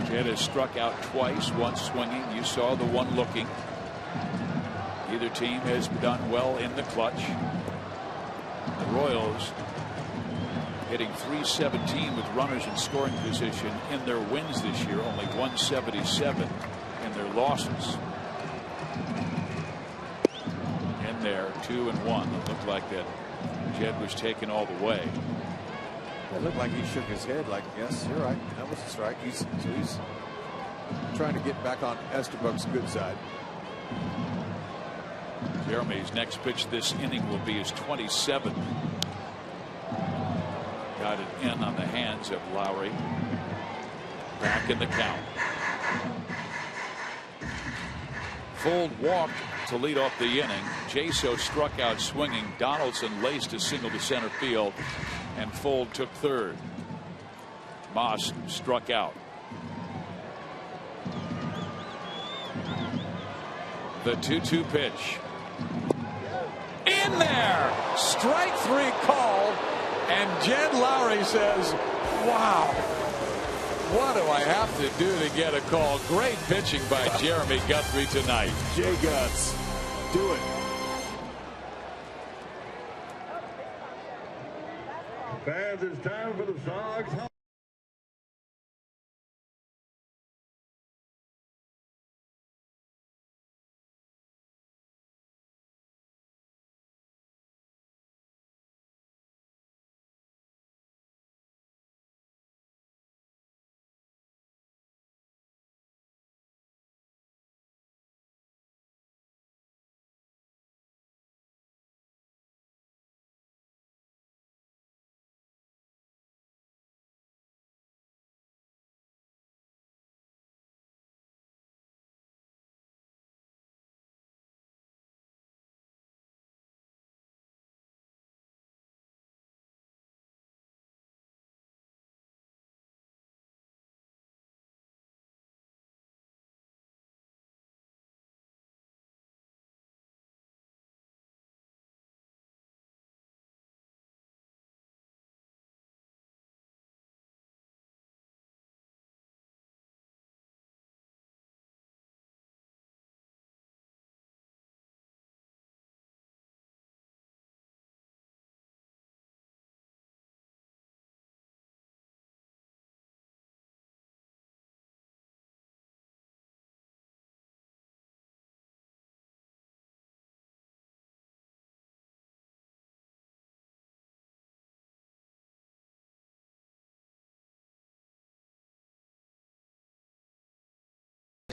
J: Jed has struck out twice, once swinging. You saw the one looking. Either team has done well in the clutch. The Royals hitting .317 with runners in scoring position in their wins this year, only .177 in their losses. In there, 2-1. It looked like that Jed was taken all the way.
F: It looked like he shook his head like, yes, you're right, that was a strike. He's trying to get back on Estabrook's good side.
J: Jeremy's next pitch this inning will be his 27th. Got it in on the hands of Lowry. Back in the count. Fuld walked to lead off the inning. Jaso struck out swinging. Donaldson laced a single to center field, and Fuld took third. Moss struck out. The 2-2 pitch. In there! Strike 3 called, and Jed Lowry says, wow, what do I have to do to get a call? Great pitching by Jeremy Guthrie tonight.
F: J-Guts, do it.
E: Fans, it's time for the Sox.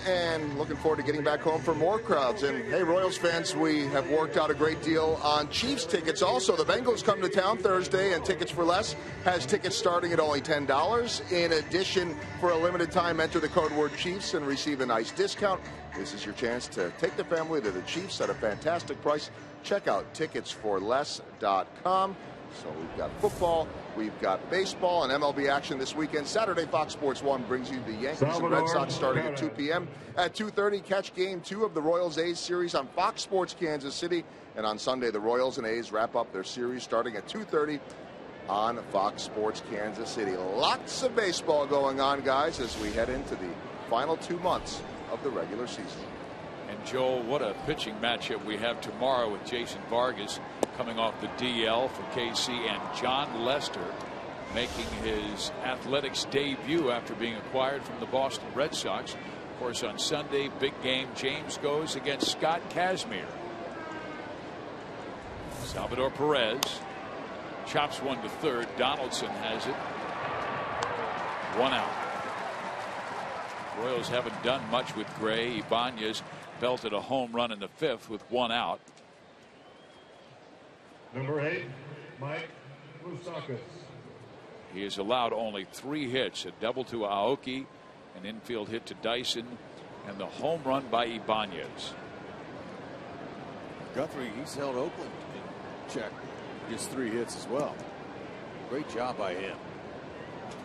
A: And looking forward to getting back home for more crowds. And hey, Royals fans, we have worked out a great deal on Chiefs tickets also. The Bengals come to town Thursday, and Tickets for Less has tickets starting at only $10. In addition, for a limited time, enter the code word Chiefs and receive a nice discount. This is your chance to take the family to the Chiefs at a fantastic price. Check out ticketsforless.com. So we've got football, we've got baseball, and MLB action this weekend. Saturday, Fox Sports 1 brings you the Yankees and Red Sox starting at 2 p.m. At 2:30, catch Game 2 of the Royals-A's series on Fox Sports Kansas City. And on Sunday, the Royals and A's wrap up their series starting at 2:30 on Fox Sports Kansas City. Lots of baseball going on, guys, as we head into the final 2 months of the regular season.
J: And Joel, what a pitching matchup we have tomorrow with Jason Vargas coming off the DL for KC and John Lester making his Athletics debut after being acquired from the Boston Red Sox. Of course, on Sunday, big game. James goes against Scott Kazmir. Salvador Perez chops one to third. Donaldson has it. 1 out. Royals haven't done much with Gray. Ibanez belted a home run in the 5th with 1 out.
E: Number 8, Mike Moustakas.
J: He has allowed only 3 hits, a double to Aoki, an infield hit to Dyson, and the home run by Ibanez.
F: Guthrie, he's held Oakland in check. Gets 3 hits as well. Great job by him.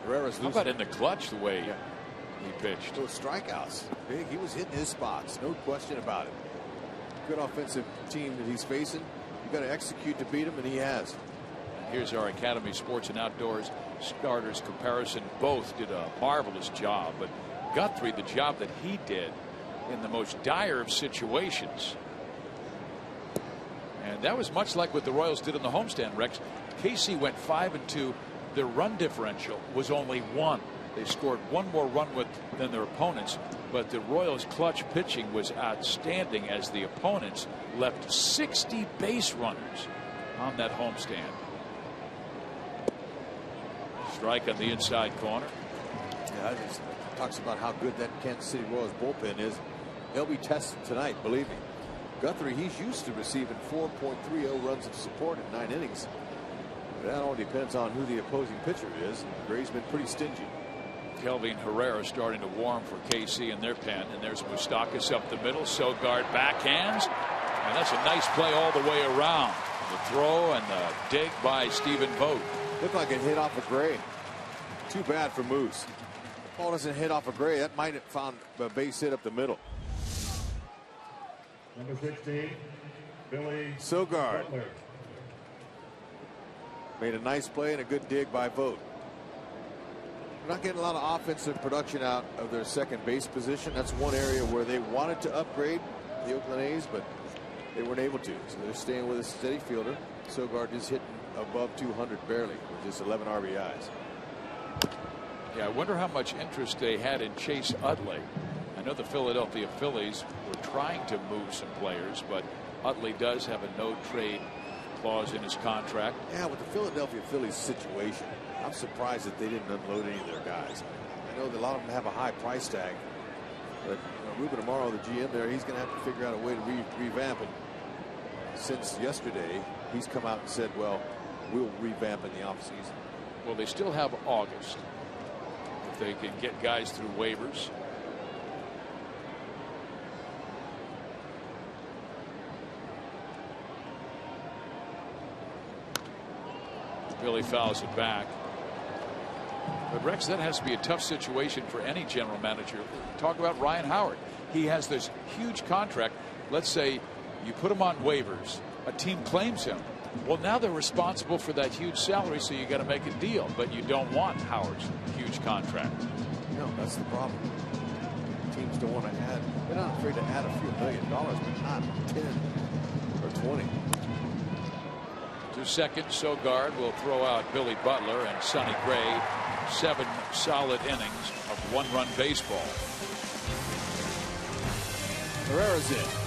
F: Herrera's
J: How about in the clutch the way he pitched?
F: Those strikeouts. Big. He was hitting his spots. No question about it. Good offensive team that he's facing. You got to execute to beat him, and he has.
J: Here's our Academy Sports and Outdoors starters comparison. Both did a marvelous job, but Guthrie, the job that he did in the most dire of situations. And that was much like what the Royals did in the homestand, Rex. KC went 5-2. Their run differential was only 1. They scored 1 more run than their opponents, but the Royals' clutch pitching was outstanding as the opponents left 60 base runners on that homestand. Strike on the inside corner.
F: Yeah, it talks about how good that Kansas City Royals bullpen is. They'll be tested tonight, believe me. Guthrie, he's used to receiving 4.30 runs of support in 9 innings. That all depends on who the opposing pitcher is. Gray's been pretty stingy.
J: Kelvin Herrera starting to warm for KC in their pen, and there's Moustakas up the middle. Sogard backhands, and that's a nice play all the way around. The throw and the dig by Stephen Vogt.
F: Looked like it hit off of Gray. Too bad for Moose. The ball doesn't hit off of Gray. That might have found a base hit up the middle.
E: Number 16, Billy
F: Sogard.
E: Butler.
F: Made a nice play and a good dig by Vogt. They're not getting a lot of offensive production out of their second base position. That's one area where they wanted to upgrade the Oakland A's, but they weren't able to. So they're staying with a steady fielder. Sogard is hitting above 200 barely with just 11 RBIs.
J: Yeah, I wonder how much interest they had in Chase Utley. I know the Philadelphia Phillies were trying to move some players, but Utley does have a no-trade clause in his contract.
F: Yeah, with the Philadelphia Phillies situation, I'm surprised that they didn't unload any of their guys. I know that a lot of them have a high price tag, but Ruben Amaro, the GM there, he's going to have to figure out a way to revamp it. Since yesterday, he's come out and said, well, we'll revamp in the offseason.
J: Well, they still have August. If they can get guys through waivers. Billy fouls it back. But Rex, that has to be a tough situation for any general manager. Talk about Ryan Howard. He has this huge contract. Let's say you put him on waivers. A team claims him. Well, now they're responsible for that huge salary, so you got to make a deal. But you don't want Howard's huge contract.
F: No, that's the problem. Teams don't want to add. They're not afraid to add a few $1 million, but not 10 or 20.
J: To second, Sogard will throw out Billy Butler and Sonny Gray. 7 solid innings of 1-run baseball.
F: Herrera's in.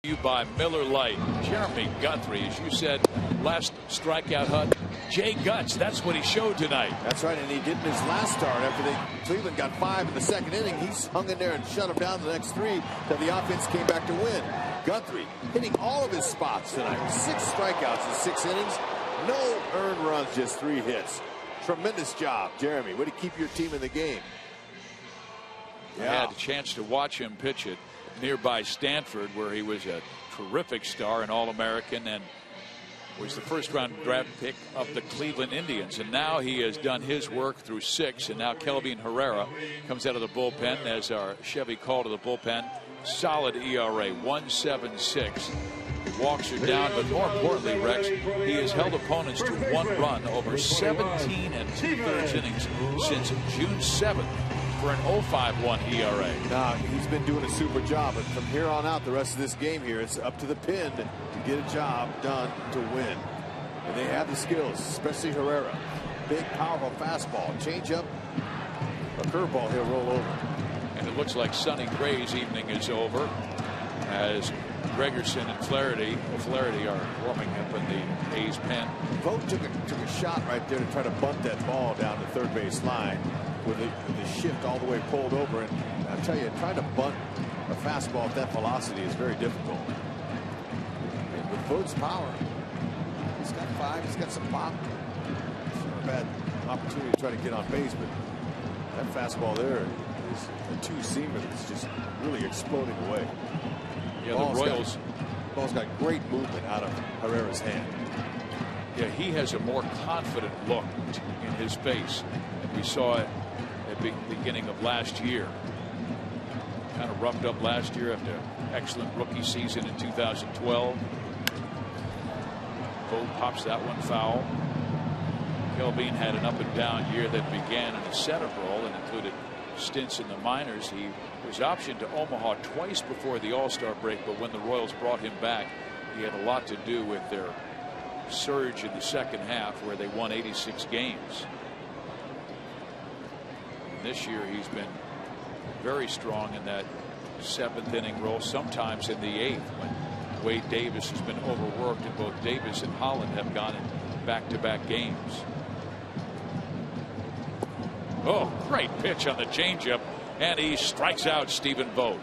J: You by Miller Lite. Jeremy Guthrie, as you said, last strikeout hunt. Jay Guts, that's what he showed tonight.
F: That's right, and he did in his last start after Cleveland got 5 in the second inning. He's hung in there and shut them down the next 3 till the offense came back to win. Guthrie hitting all of his spots tonight. 6 strikeouts in 6 innings. No earned runs, just 3 hits. Tremendous job, Jeremy. Way to keep your team in the game.
J: I had a chance to watch him pitch at nearby Stanford, where he was a terrific star, an All-American, and was the first-round draft pick of the Cleveland Indians. And now he has done his work through 6, and now Kelvin Herrera comes out of the bullpen, as our Chevy called to the bullpen. Solid ERA, 1.76. The walks are down, but more importantly, Rex, he has held opponents to 1 run over 17 2/3 innings since June 7th for an 0.51 ERA.
F: Now, he's been doing a super job, but from here on out, the rest of this game here, it's up to the pen to get a job done to win. And they have the skills, especially Herrera. Big, powerful fastball, changeup, a curveball he'll roll over.
J: And it looks like Sonny Gray's evening is over, as Gregerson and Flaherty are warming up in the A's pen.
F: Vogt took a shot right there to try to bunt that ball down the third base line with the shift all the way pulled over. And I'll tell you, trying to bunt a fastball at that velocity is very difficult. And with Vogt's power, he's got 5, he's got some pop. It's not a bad opportunity to try to get on base, but that fastball there is a 2-seamer that's just really exploding away.
J: Yeah, the Royals.
F: Ball's got great movement out of Herrera's hand.
J: Yeah, he has a more confident look in his face. And we saw it at the beginning of last year. Kind of roughed up last year after an excellent rookie season in 2012. Vogt pops that one foul. Kelvin had an up and down year that began in a setup role and included stints in the minors. He was optioned to Omaha twice before the All-Star break, but when the Royals brought him back, he had a lot to do with their surge in the second half, where they won 86 games. And this year he's been very strong in that 7th inning role, sometimes in the 8th, when Wade Davis has been overworked, and both Davis and Holland have gone in back-to-back games. Oh, great pitch on the changeup, and he strikes out Stephen Vogt.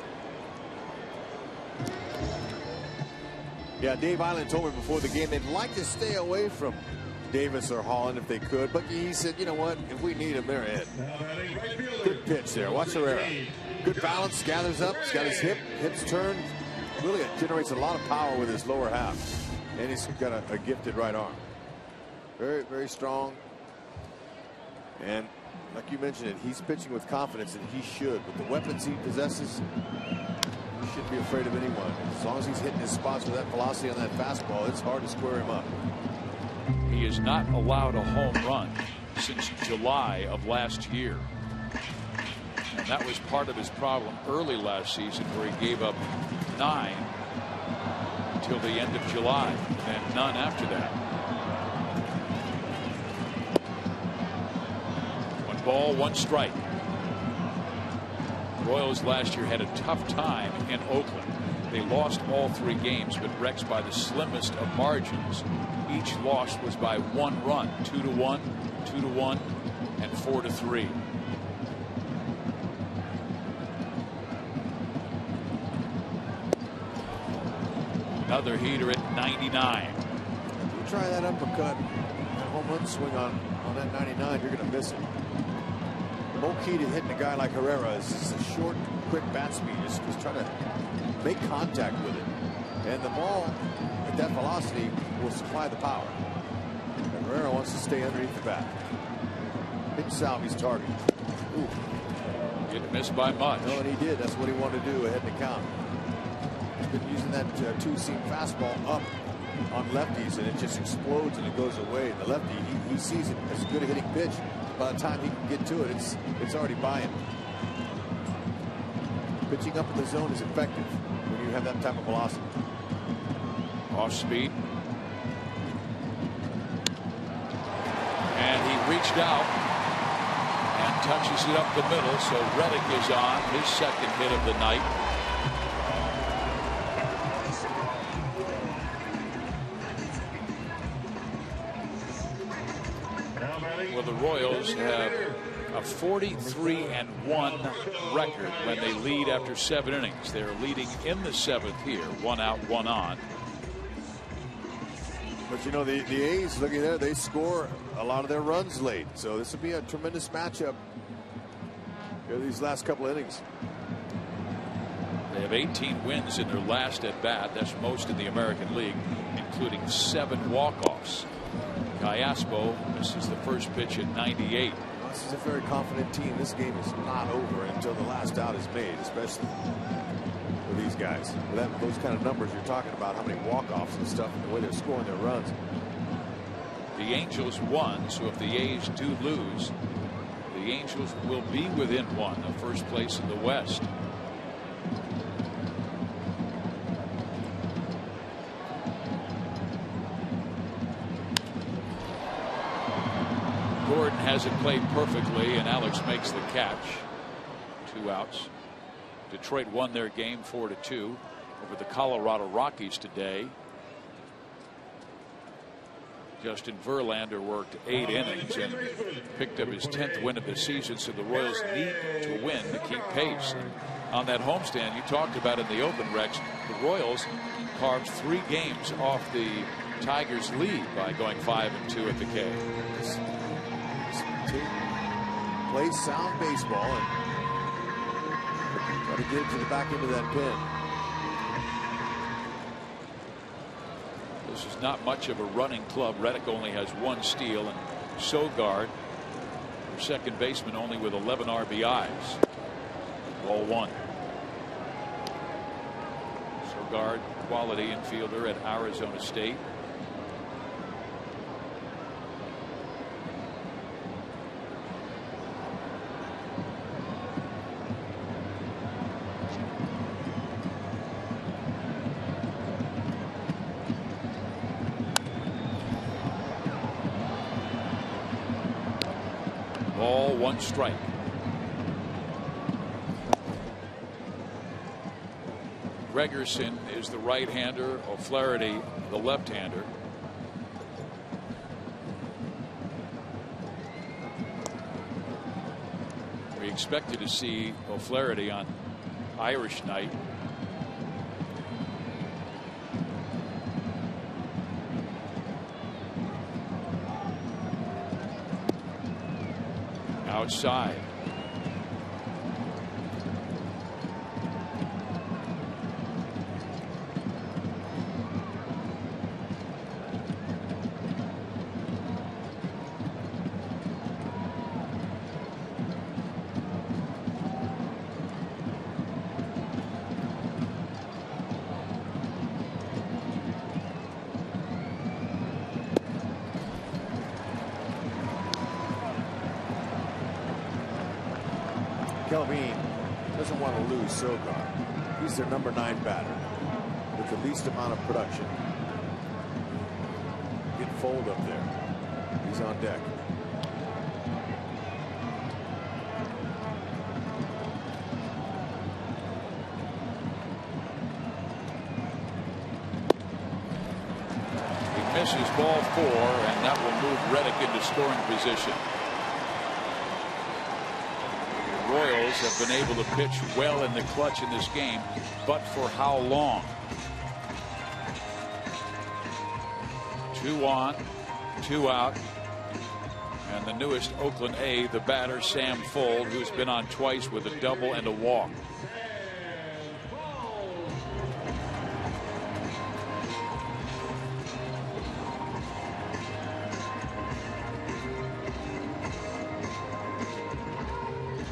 F: Yeah, Dave Island told me before the game they'd like to stay away from Davis or Holland if they could, but he said, you know what, if we need them, they're in. Good pitch there. Watch Herrera. Good balance, gathers up, he's got his hips turn. Really, it generates a lot of power with his lower half, and he's got a gifted right arm. Very, very strong. And like you mentioned it, he's pitching with confidence, and he should. With the weapons he possesses, he shouldn't be afraid of anyone. As long as he's hitting his spots with that velocity on that fastball, it's hard to square him up.
J: He is not allowed a home run since July of last year. And that was part of his problem early last season, where he gave up 9 until the end of July, and none after that. 1 ball, 1 strike. The Royals last year had a tough time in Oakland. They lost all 3 games, but Rex, by the slimmest of margins. Each loss was by 1 run, 2-1, 2-1, and 4-3. Another heater at 99.
F: You try that uppercut, that home run swing on that 99, you're going to miss it. The whole key to hitting a guy like Herrera is just a short, quick bat speed. Just try to make contact with it. And the ball at that velocity will supply the power. And Herrera wants to stay underneath the bat. Hit Salvi's target. Ooh.
J: Didn't miss by much.
F: No, and he did. That's what he wanted to do ahead in the count. He's been using that 2-seam fastball up on lefties, and it just explodes and it goes away. And the lefty, he sees it as a good hitting pitch. By the time he can get to it, it's already by him. Pitching up in the zone is effective when you have that type of velocity.
J: Off speed. And he reached out and touches it up the middle, so Reddick is on his 2nd hit of the night. Well, the Royals have a 43-1 record when they lead after 7 innings. They're leading in the 7th here, 1 out, 1 on.
F: But you know, the A's, looking there, they score a lot of their runs late. So this will be a tremendous matchup. These last couple innings.
J: They have 18 wins in their last at bat. That's most in the American League, including 7 walk-offs. Callaspo misses the first pitch at 98.
F: This is a very confident team. This game is not over until the last out is made, especially for these guys. Those kind of numbers you're talking about, how many walk-offs and stuff, and the way they're scoring their runs.
J: The Angels won, so if the A's do lose, the Angels will be within 1 of first place in the West. Gordon has it played perfectly, and Alex makes the catch. 2 outs. Detroit won their game 4-2 over the Colorado Rockies today. Justin Verlander worked 8 innings and picked up his 10th win of the season, so the Royals need to win to keep pace. And on that homestand you talked about in the open, Rex, the Royals carved 3 games off the Tigers' lead by going 5-2 at the K.
F: Play sound baseball and try to get it to the back end of that pin.
J: This is not much of a running club. Reddick only has 1 steal, and Sogard, their second baseman, only with 11 RBIs. Ball 1. Sogard, quality infielder at Arizona State. Ball 1 strike. Gregerson is the right-hander, O'Flaherty the left-hander. We expected to see O'Flaherty on Irish night. Outside.
F: Kelvin doesn't want to lose Sogard. He's their number 9 batter with the least amount of production. Get Fold up there. He's on deck.
J: He misses ball 4, and that will move Reddick into scoring position. Royals have been able to pitch well in the clutch in this game, but for how long? 2 on, 2 out, and the newest Oakland A, the batter Sam Fold, who's been on twice with a double and a walk.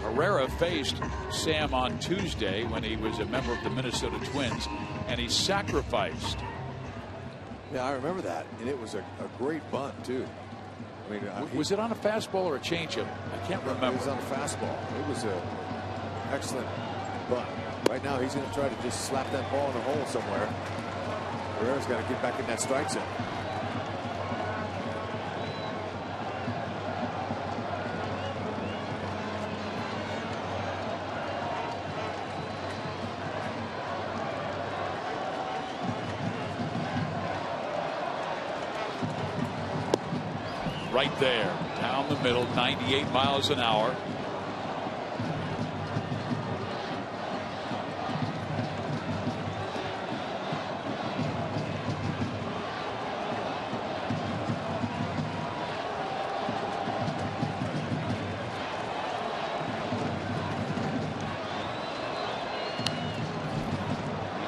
J: Herrera faced Sam on Tuesday when he was a member of the Minnesota Twins, and he sacrificed.
F: Yeah, I remember that, and it was a great bunt too. I mean,
J: was it on a fastball or a changeup? I can't remember.
F: It was on a fastball. It was an excellent bunt. Right now, he's going to try to just slap that ball in the hole somewhere. Herrera's got to get back in that strike zone.
J: Right there, down the middle, 98 miles an hour.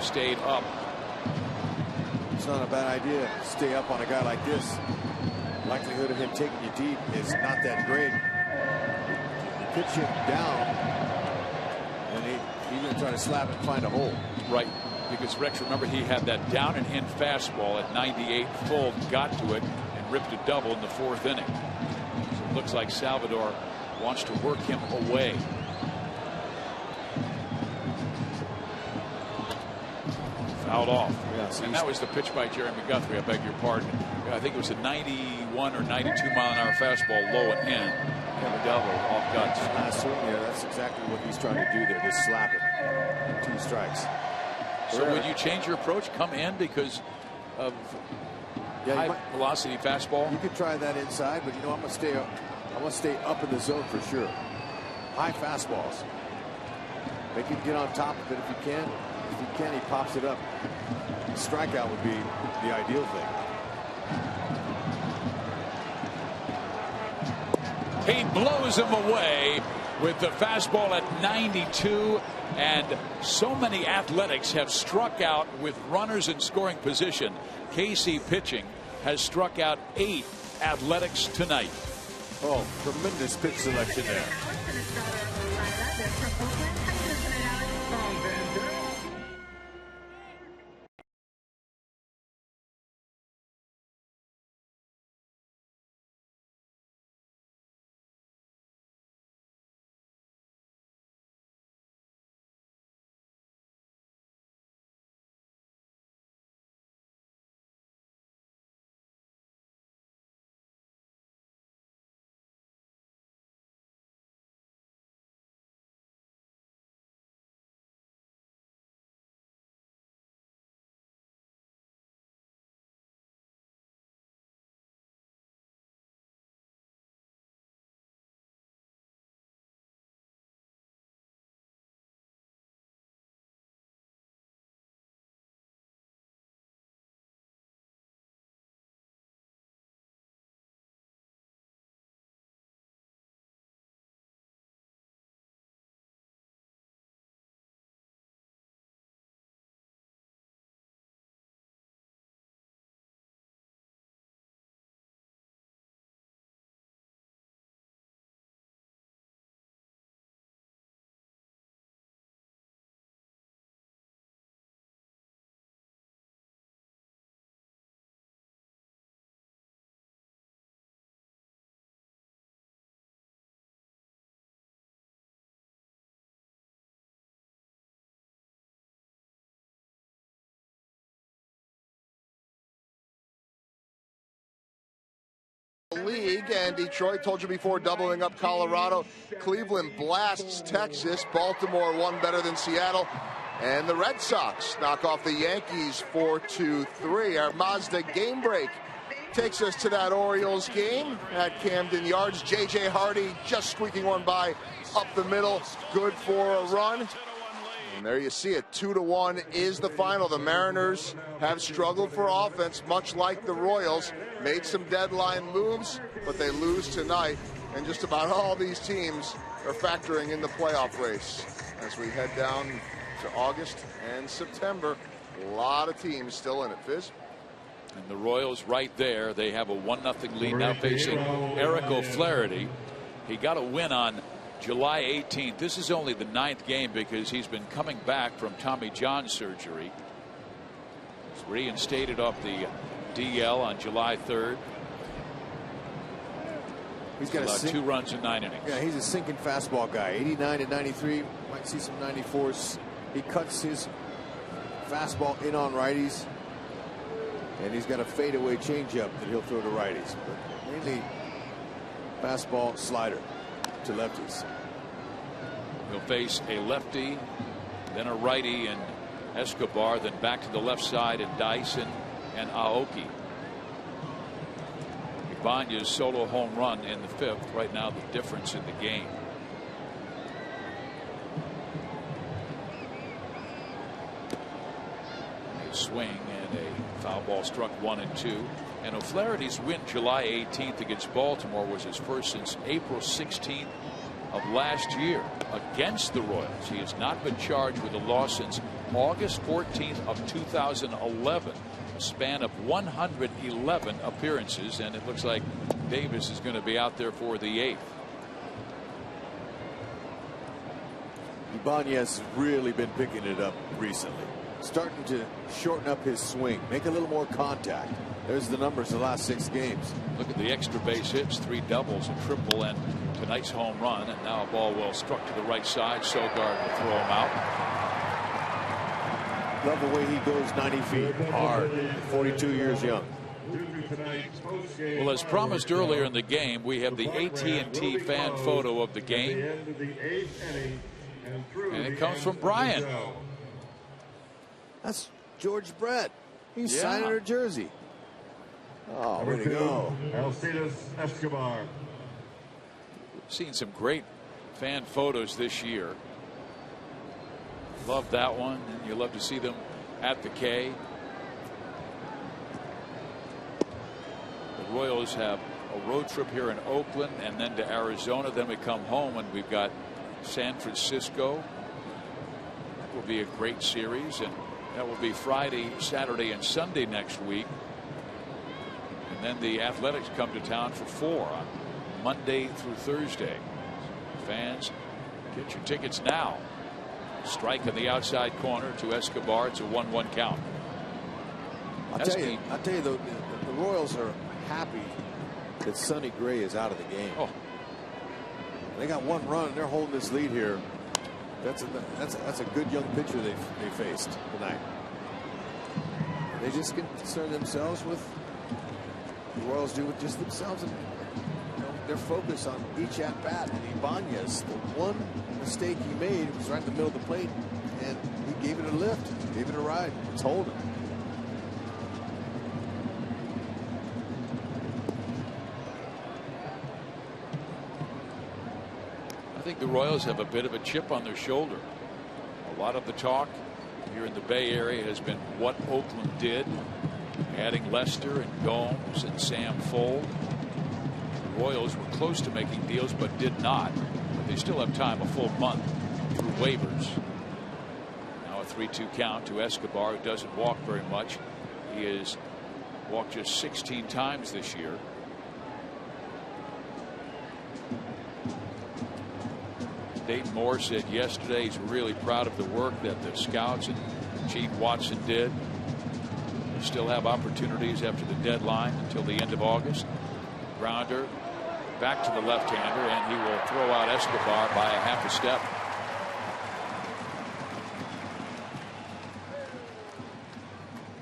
J: stayed up.
F: It's not a bad idea to stay up on a guy like this. Likelihood of him taking you deep is not that great. You pitch him down, and he's going to try to slap and find a hole.
J: Right, because Rex, remember, he had that down and in fastball at 98 full, got to it, and ripped a double in the 4th inning. So it looks like Salvador wants to work him away. Fouled off.
F: Yeah,
J: and that was the pitch by Jeremy Guthrie. I beg your pardon. I think it was a 91 or 92 mile-an-hour fastball, low and in. And a double off guts.
F: Last swing there. That's exactly what he's trying to do there. Just slap it. 2 strikes.
J: So would you change your approach? Come in because of high velocity fastball?
F: You could try that inside, but you know I'm gonna stay up. I'm gonna stay up in the zone for sure. High fastballs. Make him get on top of it if you can. If he can, he pops it up. Strikeout would be the ideal thing.
J: He blows him away with the fastball at 92, and so many Athletics have struck out with runners in scoring position. KC pitching has struck out 8 Athletics tonight.
F: Oh, tremendous pitch selection there.
A: League, and Detroit, told you before, doubling up Colorado. Cleveland blasts Texas. Baltimore won better than Seattle, and the Red Sox knock off the Yankees 4-3. Our Mazda game break takes us to that Orioles game at Camden Yards. J.J. Hardy just squeaking one by up the middle, good for a run. And there you see it, 2-1 is the final. The Mariners have struggled for offense, much like the Royals. Made some deadline moves, but they lose tonight. And just about all these teams are factoring in the playoff race. As we head down to August and September, a lot of teams still in it, Fizz.
J: And the Royals right there, they have a 1-0 lead now facing Eric O'Flaherty. He got a win on July 18th. This is only the 9th game because he's been coming back from Tommy John surgery. He's reinstated off the DL on July 3rd.
F: He's got
J: 2 runs in 9 innings.
F: Yeah, he's a sinking fastball guy. 89 to 93. Might see some 94s. He cuts his fastball in on righties. And he's got a fadeaway changeup that he'll throw to righties. But mainly fastball slider to lefties.
J: He'll face a lefty, then a righty in Escobar, then back to the left side in Dyson and Aoki. Ibanez's solo home run in the 5th, right now the difference in the game. A swing and a foul ball struck 1 and 2. And O'Flaherty's win July 18th against Baltimore was his first since April 16th of last year against the Royals. He has not been charged with a loss since August 14th of 2011. A span of 111 appearances, and it looks like Davis is going to be out there for the 8th.
F: Ibanez has really been picking it up recently. Starting to shorten up his swing, make a little more contact. There's the numbers the last 6 games.
J: Look at the extra base hits, 3 doubles, a triple, and tonight's home run. And now a ball well struck to the right side. Sogard will throw him out.
F: Love the way he goes 90 feet hard, 42 years young.
J: Well, as promised earlier in the game, we have the AT&T fan photo of the game. And it comes from Brian.
F: That's George Brett. He's signing her jersey. Oh, way to go.
E: Alcides Escobar.
J: Seen some great fan photos this year. Love that one, and you love to see them at the K. The Royals have a road trip here in Oakland and then to Arizona. Then we come home and we've got San Francisco. That will be a great series, and that will be Friday, Saturday, and Sunday next week. And then the Athletics come to town for 4 on Monday through Thursday. Fans, get your tickets now. Strike in the outside corner to Escobar. It's a 1-1 count.
F: I'll tell you, the Royals are happy that Sonny Gray is out of the game.
J: Oh.
F: They got 1 run. They're holding this lead here. That's a good young pitcher they faced tonight. They just concern themselves with the Royals do with just themselves and their focus on each at bat. And Ibanez, the one mistake he made was right in the middle of the plate, and he gave it a lift, gave it a ride. It's holding.
J: I think the Royals have a bit of a chip on their shoulder. A lot of the talk here in the Bay Area has been what Oakland did, adding Lester and Gomes and Sam Fuld. The Royals were close to making deals but did not. But they still have time, a full month through waivers. Now a 3-2 count to Escobar, who doesn't walk very much. He has walked just 16 times this year. Dayton Moore said yesterday he's really proud of the work that the scouts and Chief Watson did. They still have opportunities after the deadline until the end of August. Grounder back to the left-hander, and he will throw out Escobar by a half a step.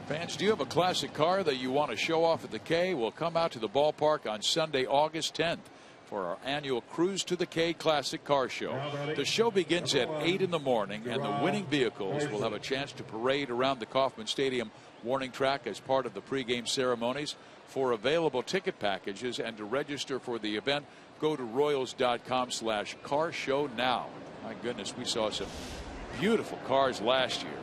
J: Fans, do you have a classic car that you want to show off at the K? Well, come out to the ballpark on Sunday, August 10th. For our annual Cruise to the K Classic Car Show. The show begins at 8 in the morning, and the winning vehicles will have a chance to parade around the Kauffman Stadium warning track as part of the pregame ceremonies. For available ticket packages and to register for the event, go to Royals.com/car show now. My goodness, we saw some beautiful cars last year.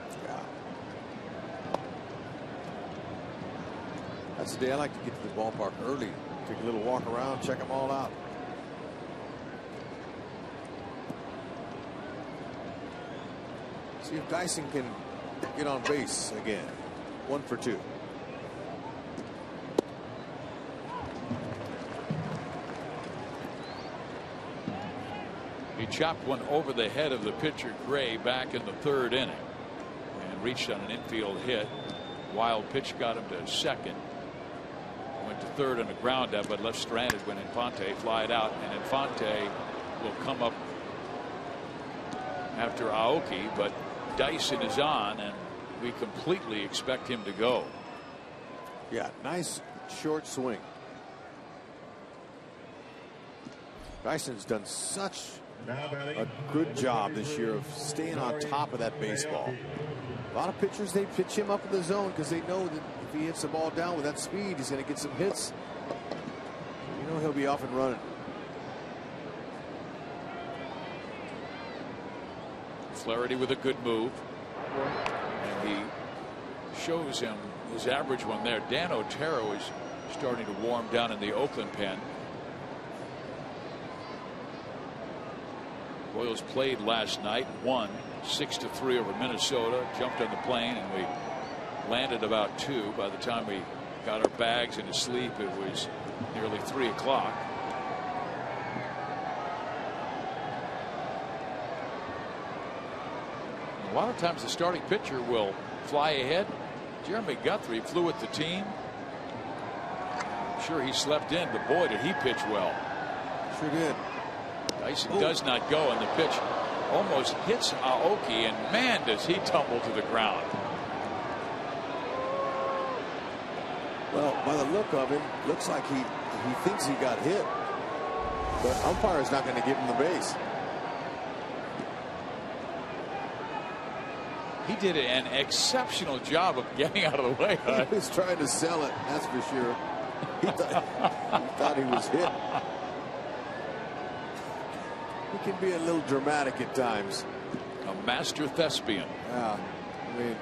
F: That's the day I like to get to the ballpark early. Take a little walk around, check them all out. See if Dyson can get on base again. 1 for 2.
J: He chopped one over the head of the pitcher Gray back in the 3rd inning and reached on an infield hit. Wild pitch got him to second. Went to 3rd on a ground out, but left stranded when Infante flied out, and Infante will come up after Aoki, but Dyson is on, and we completely expect him to go.
F: Yeah, nice short swing. Dyson's done such a good job this year of staying on top of that baseball. A lot of pitchers, they pitch him up in the zone because they know that if he hits the ball down with that speed, he's going to get some hits. You know he'll be off and running.
J: Flaherty with a good move, and he shows him his average one there. Dan Otero is starting to warm down in the Oakland pen. Royals played last night, won 6-3 over Minnesota, jumped on the plane, and we landed about 2. By the time we got our bags and to sleep, it was nearly 3 o'clock. A lot of times the starting pitcher will fly ahead. Jeremy Guthrie flew with the team. I'm sure he slept in, but boy, did he pitch well.
F: Sure did.
J: Dyson does not go, and the pitch almost hits Aoki, and man, does he tumble to the ground.
F: Well, by the look of him, looks like he thinks he got hit, but umpire is not going to give him the base.
J: He did an exceptional job of getting out of the way.
F: He was trying to sell it, that's for sure. He thought he was hit. He can be a little dramatic at times.
J: A master thespian.
F: Yeah, I mean,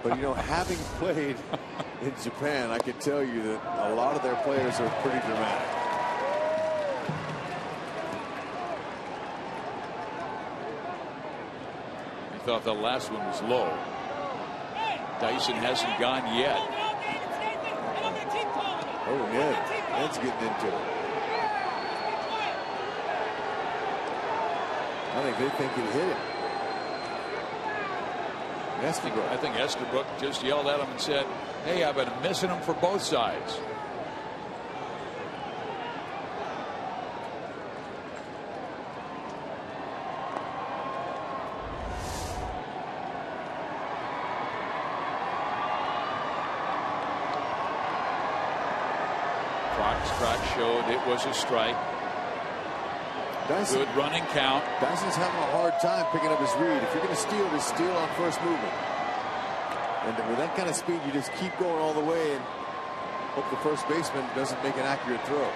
F: but you know, having played in Japan, I can tell you that a lot of their players are pretty dramatic.
J: I thought the last one was low. Dyson hasn't gone yet.
F: Oh, Ned's getting into it. I think they think he hit it.
J: I think Estabrook just yelled at him and said, "Hey, I've been missing him for both sides." Clock showed it was a strike.
F: Dyson,
J: good running count.
F: Dyson's having a hard time picking up his read. If you're going to steal, just steal on first movement. And with that kind of speed, you just keep going all the way and hope the first baseman doesn't make an accurate throw.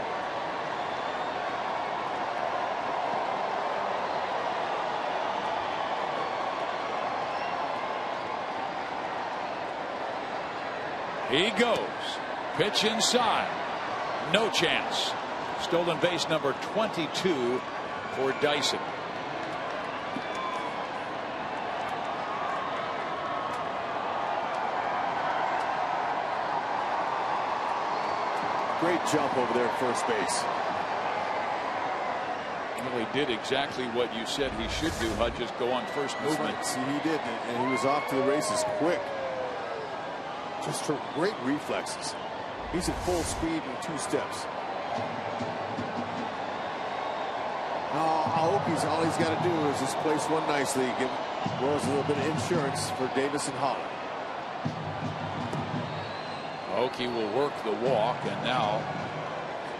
J: He goes. Pitch inside. No chance. Stolen base number 22 for Dyson.
F: Great jump over there at first base.
J: Well, he did exactly what you said he should do, Hud, just go on first movement.
F: Right. See, he did, and he was off to the races quick. Just great reflexes. He's at full speed in 2 steps. Now, Aoki's all he's got to do is just place one nicely, give Royals a little bit of insurance for Davis and Holland.
J: Aoki will work the walk, and now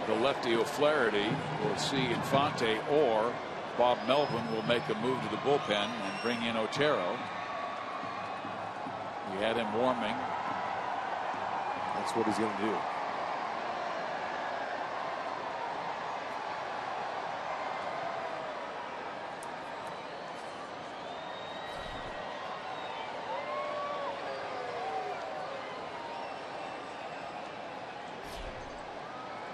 J: the lefty O'Flaherty will see Infante, or Bob Melvin will make a move to the bullpen and bring in Otero. He had him warming.
F: That's what he's going to do.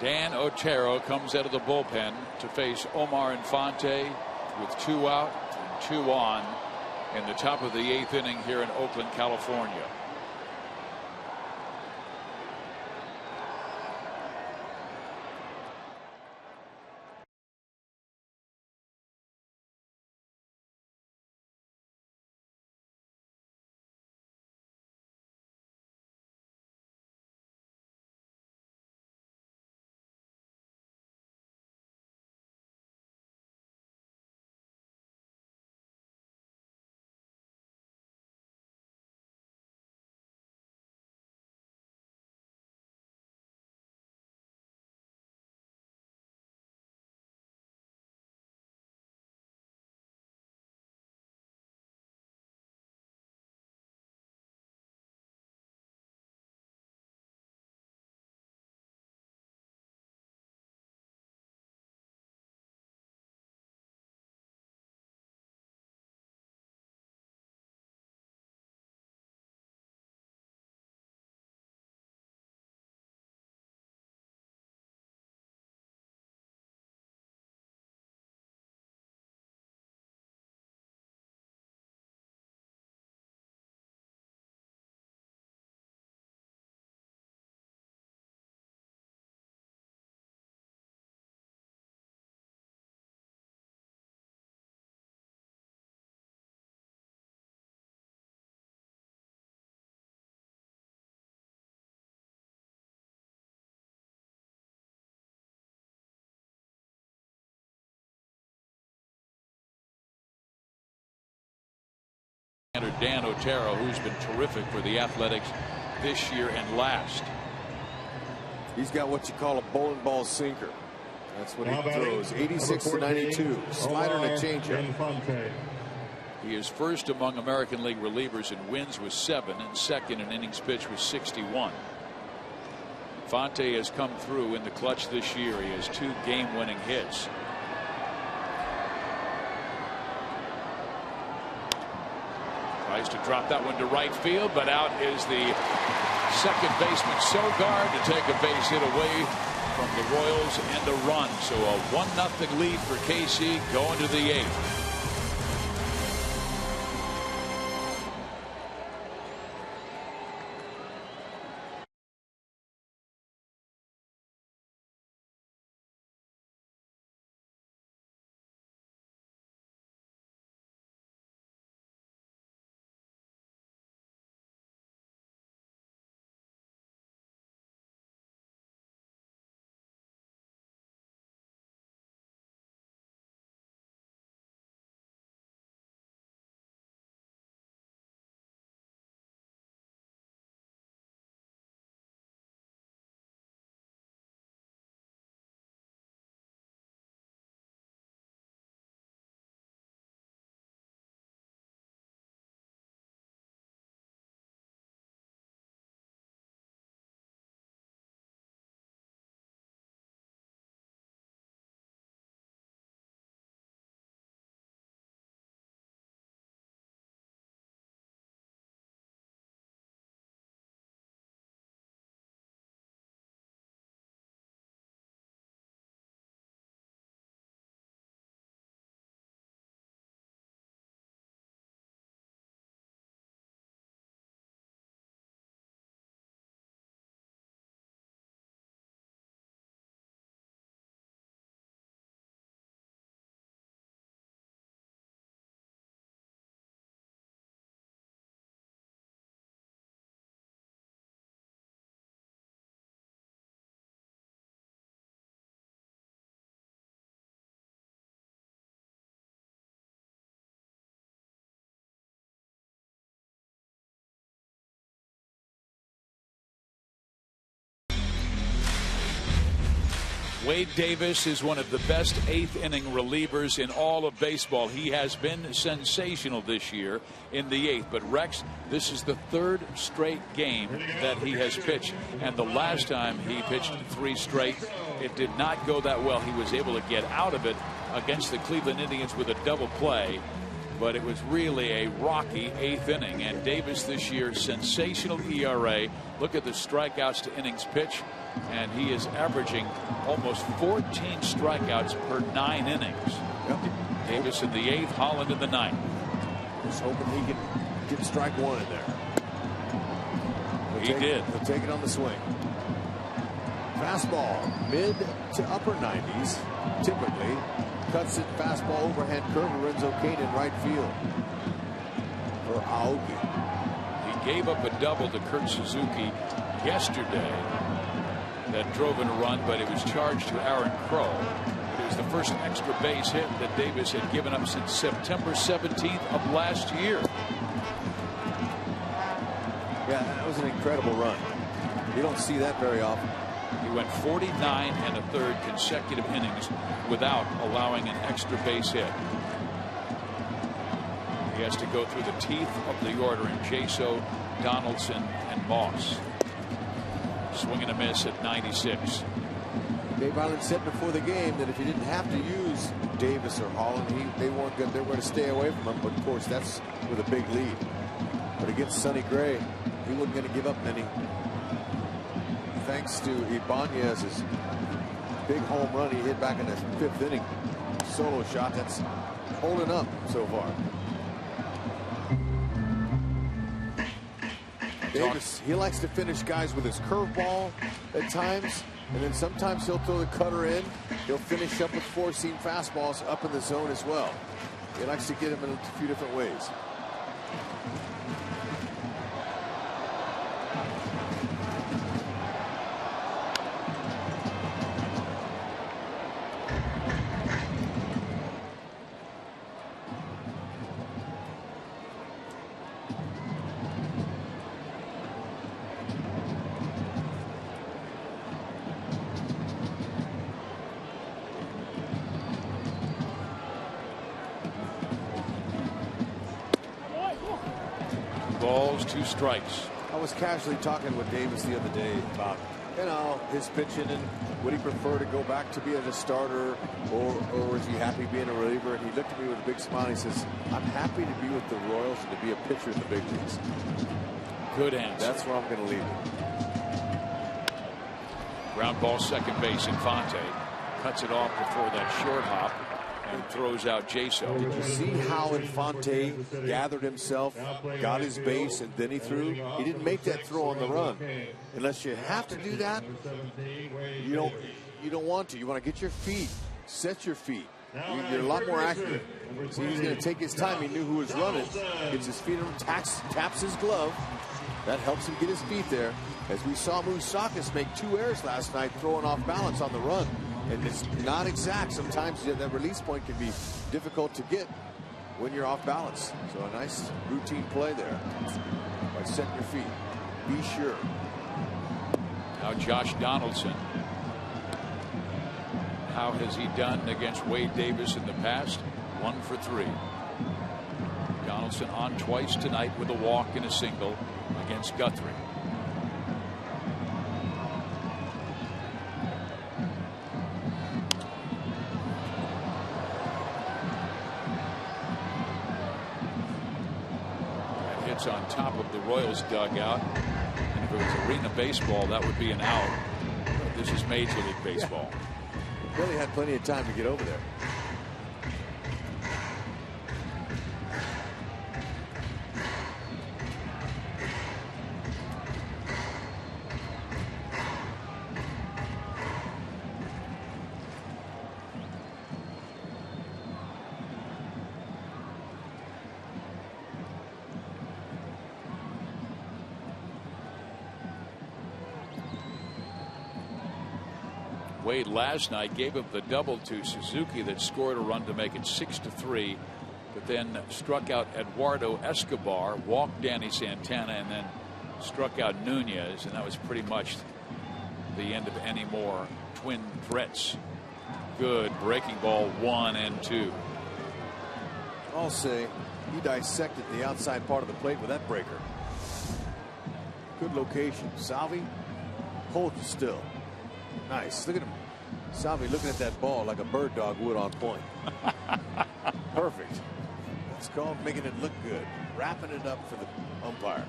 J: Dan Otero comes out of the bullpen to face Omar Infante with 2 out and 2 on in the top of the 8th inning here in Oakland, California. Dan Otero, who's been terrific for the Athletics this year and last.
F: He's got what you call a bowling ball sinker. That's what he throws. 86 to 92. Slider and a changeup.
J: He is first among American League relievers in wins with 7 and second in innings pitched with 61. Fonte has come through in the clutch this year. He has 2 game-winning hits. Tries to drop that one to right field, but out is the second baseman Sogard to take a base hit away from the Royals and a run. So a 1-0 lead for KC going to the 8th. Wade Davis is one of the best 8th inning relievers in all of baseball. He has been sensational this year in the 8th. But Rex, this is the 3rd straight game that he has pitched. And the last time he pitched 3 straight, it did not go that well. He was able to get out of it against the Cleveland Indians with a double play. But it was really a rocky 8th inning. And Davis this year, sensational ERA. Look at the strikeouts to innings pitched. And he is averaging almost 14 strikeouts per 9 innings.
F: Yep.
J: Davis in the 8th, Holland in the 9th.
F: Just hoping he can get strike 1 in there.
J: He did.
F: He'll take it on the swing. Fastball, mid to upper 90s, typically. Cuts it, fastball, overhand curve, Lorenzo Cain in right field for Aoki.
J: He gave up a double to Kurt Suzuki yesterday that drove in a run, but it was charged to Aaron Crow. It was the first extra base hit that Davis had given up since September 17th of last year.
F: Yeah, that was an incredible run. You don't see that very often.
J: He went 49 1/3 consecutive innings without allowing an extra base hit. He has to go through the teeth of the order in Jaso, Donaldson, and Moss. Swing and a miss at 96.
F: Dave Island said before the game that if he didn't have to use Davis or Holland, they weren't good. They were going to stay away from him. But of course, that's with a big lead. But against Sonny Gray, he wasn't going to give up many. Thanks to Ibanez's big home run he hit back in the 5th inning. Solo shot that's holding up so far. Davis, he likes to finish guys with his curveball at times, and then sometimes he'll throw the cutter in. He'll finish up with 4-seam fastballs up in the zone as well. He likes to get him in a few different ways.
J: balls, 2 strikes.
F: I was casually talking with Davis the other day about, you know, his pitching and would he prefer to go back to being a starter or is he happy being a reliever? And he looked at me with a big smile. He says, I'm happy to be with the Royals and to be a pitcher in the big leagues.
J: Good answer.
F: That's where I'm going to leave it.
J: Ground ball, second base. Infante cuts it off before that short hop and throws out Jaso.
F: Did you see how Infante gathered himself, got his base, and then he threw? He didn't make that throw on the run. Unless you have to do that, you don't want to. You want to get your feet, set your feet. You're a lot more accurate. See, he's going to take his time. He knew who was running. Gets his feet on him, taps his glove. That helps him get his feet there. As we saw Moustakas make 2 errors last night, throwing off balance on the run. And it's not exact. Sometimes that release point can be difficult to get when you're off balance. So a nice routine play there by setting your feet. Be sure.
J: Now Josh Donaldson. How has he done against Wade Davis in the past? 1 for 3. Donaldson on twice tonight with a walk and a single against Guthrie. On top of the Royals dugout, and if it was arena baseball, that would be an out. But this is Major League Baseball.
F: Yeah. Billy had plenty of time to get over there.
J: Wade last night gave up the double to Suzuki that scored a run to make it 6-3, but then struck out Eduardo Escobar, walked Danny Santana, and then struck out Nunez, and that was pretty much the end of any more twin threats. Good breaking ball, 1 and 2.
F: I'll say he dissected the outside part of the plate with that breaker. Good location. Salvi holds still. Nice. Look at him. Salvi looking at that ball like a bird dog would on point. Perfect. It's called making it look good. Wrapping it up for the umpire.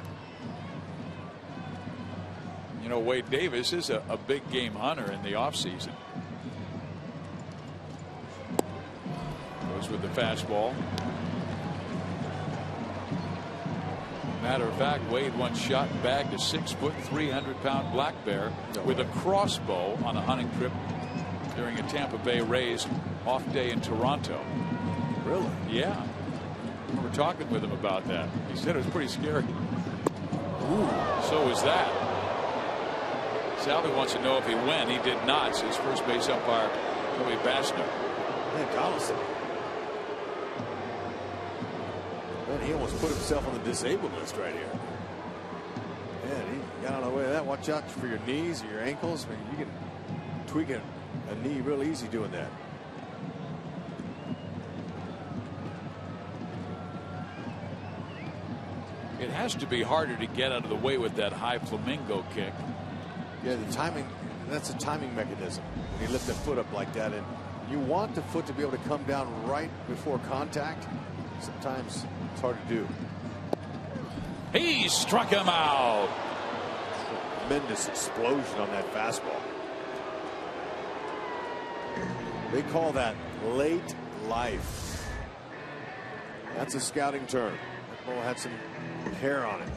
J: You know, Wade Davis is a big game hunter in the offseason. Goes with the fastball. Matter of fact, Wade once shot and bagged a 6-foot, 300-pound black bear with a crossbow on a hunting trip during a Tampa Bay Rays off day in Toronto.
F: Really?
J: Yeah. We were talking with him about that. He said it was pretty scary. Ooh. So was that. Salvi wants to know if he went. He did not, says first base umpire Joey Basner.
F: Man, Donaldson. Man, he almost put himself on the disabled list right here. Man, he got out of the way of that. Watch out for your knees or your ankles. I mean, you can tweak a knee real easy doing that.
J: It has to be harder to get out of the way with that high flamingo kick.
F: Yeah, the timing, that's a timing mechanism. When you lift that foot up like that, and you want the foot to be able to come down right before contact. Sometimes it's hard to do.
J: He struck him out.
F: Tremendous explosion on that fastball. They call that late life. That's a scouting term. That ball had some hair on it.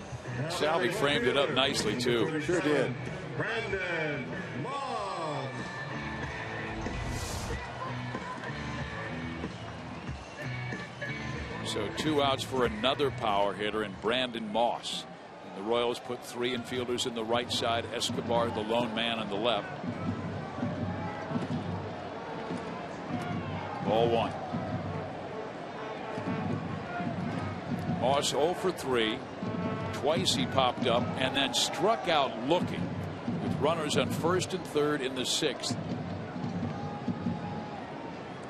J: Salvi framed it up nicely too.
F: Sure did.
E: Brandon Moss.
J: So 2 outs for another power hitter in Brandon Moss. And the Royals put 3 infielders in the right side. Escobar, the lone man, on the left. Ball 1. Moss 0 for 3. Twice he popped up and then struck out looking with runners on first and third in the 6th.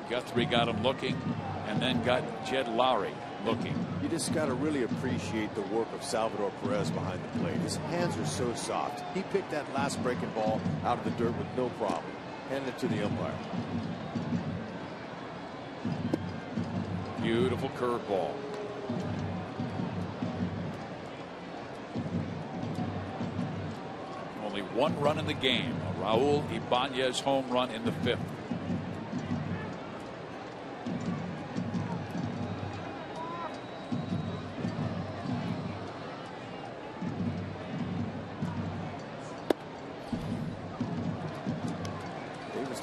J: Guthrie got him looking and then got Jed Lowry. looking.
F: You just got to really appreciate the work of Salvador Perez behind the plate. His hands are so soft. He picked that last breaking ball out of the dirt with no problem. Handed it to the umpire.
J: Beautiful curveball. Only one run in the game. A Raul Ibanez home run in the 5th.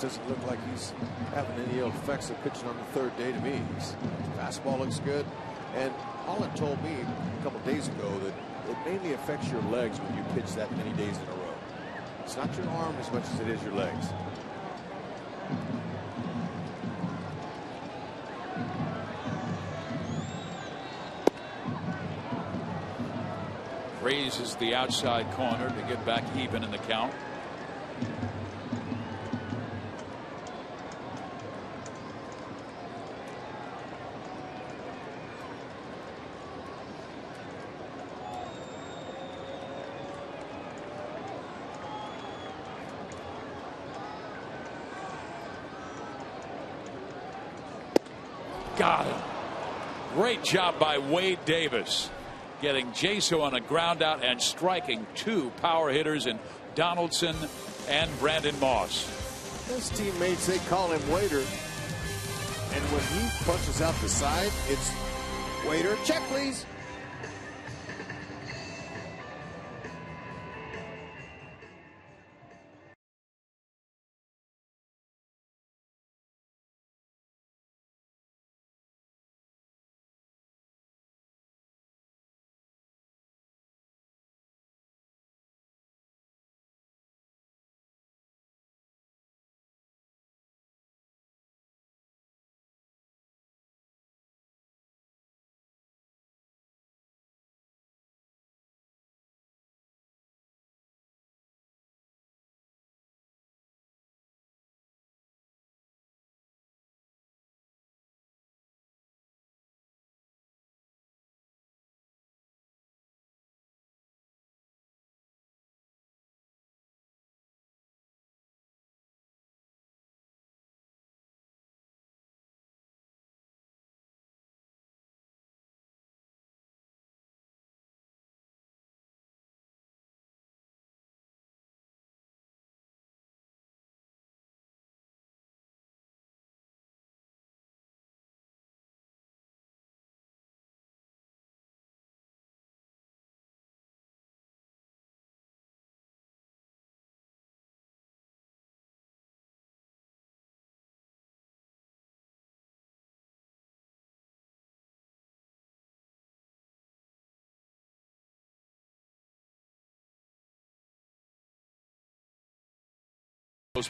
F: Doesn't look like he's having any ill effects of pitching on the 3rd day to me. His fastball looks good. And Holland told me a couple days ago that it mainly affects your legs when you pitch that many days in a row. It's not your arm as much as it is your legs.
J: Raises the outside corner to get back even in the count. Got him. Great job by Wade Davis, getting Jaso on a ground out and striking 2 power hitters in Donaldson and Brandon Moss.
F: His teammates, they call him Waiter. And when he punches out the side, it's Waiter, check please.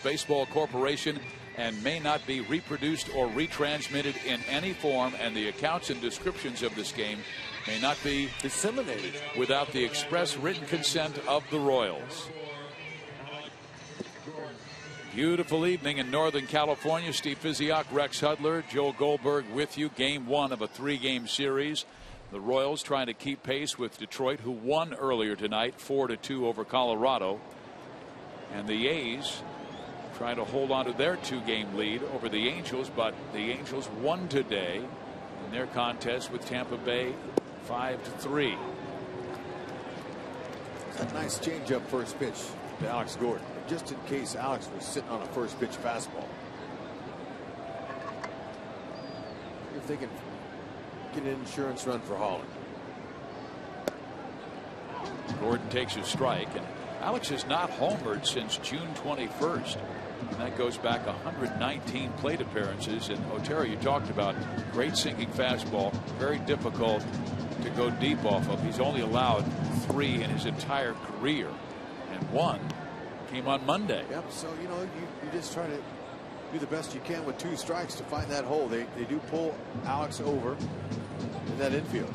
J: Baseball Corporation and may not be reproduced or retransmitted in any form, and the accounts and descriptions of this game may not be
F: disseminated
J: without the express written consent of the Royals. Beautiful evening in Northern California. Steve Physioc, Rex Hudler, Joe Goldberg with you. Game 1 of a 3-game series. The Royals trying to keep pace with Detroit, who won earlier tonight 4-2 over Colorado, and the A's trying to hold on to their 2-game lead over the Angels, but the Angels won today in their contest with Tampa Bay 5-3.
F: That nice changeup first pitch to Alex Gordon, just in case Alex was sitting on a first pitch fastball. If they can get an insurance run for Holland.
J: Gordon takes a strike, and Alex has not homered since June 21st. And that goes back 119 plate appearances. And Otero, you talked about great sinking fastball, very difficult to go deep off of. He's only allowed 3 in his entire career, and 1 came on Monday.
F: Yep. So you know, you just try to do the best you can with 2 strikes to find that hole. They do pull Alex over in that infield.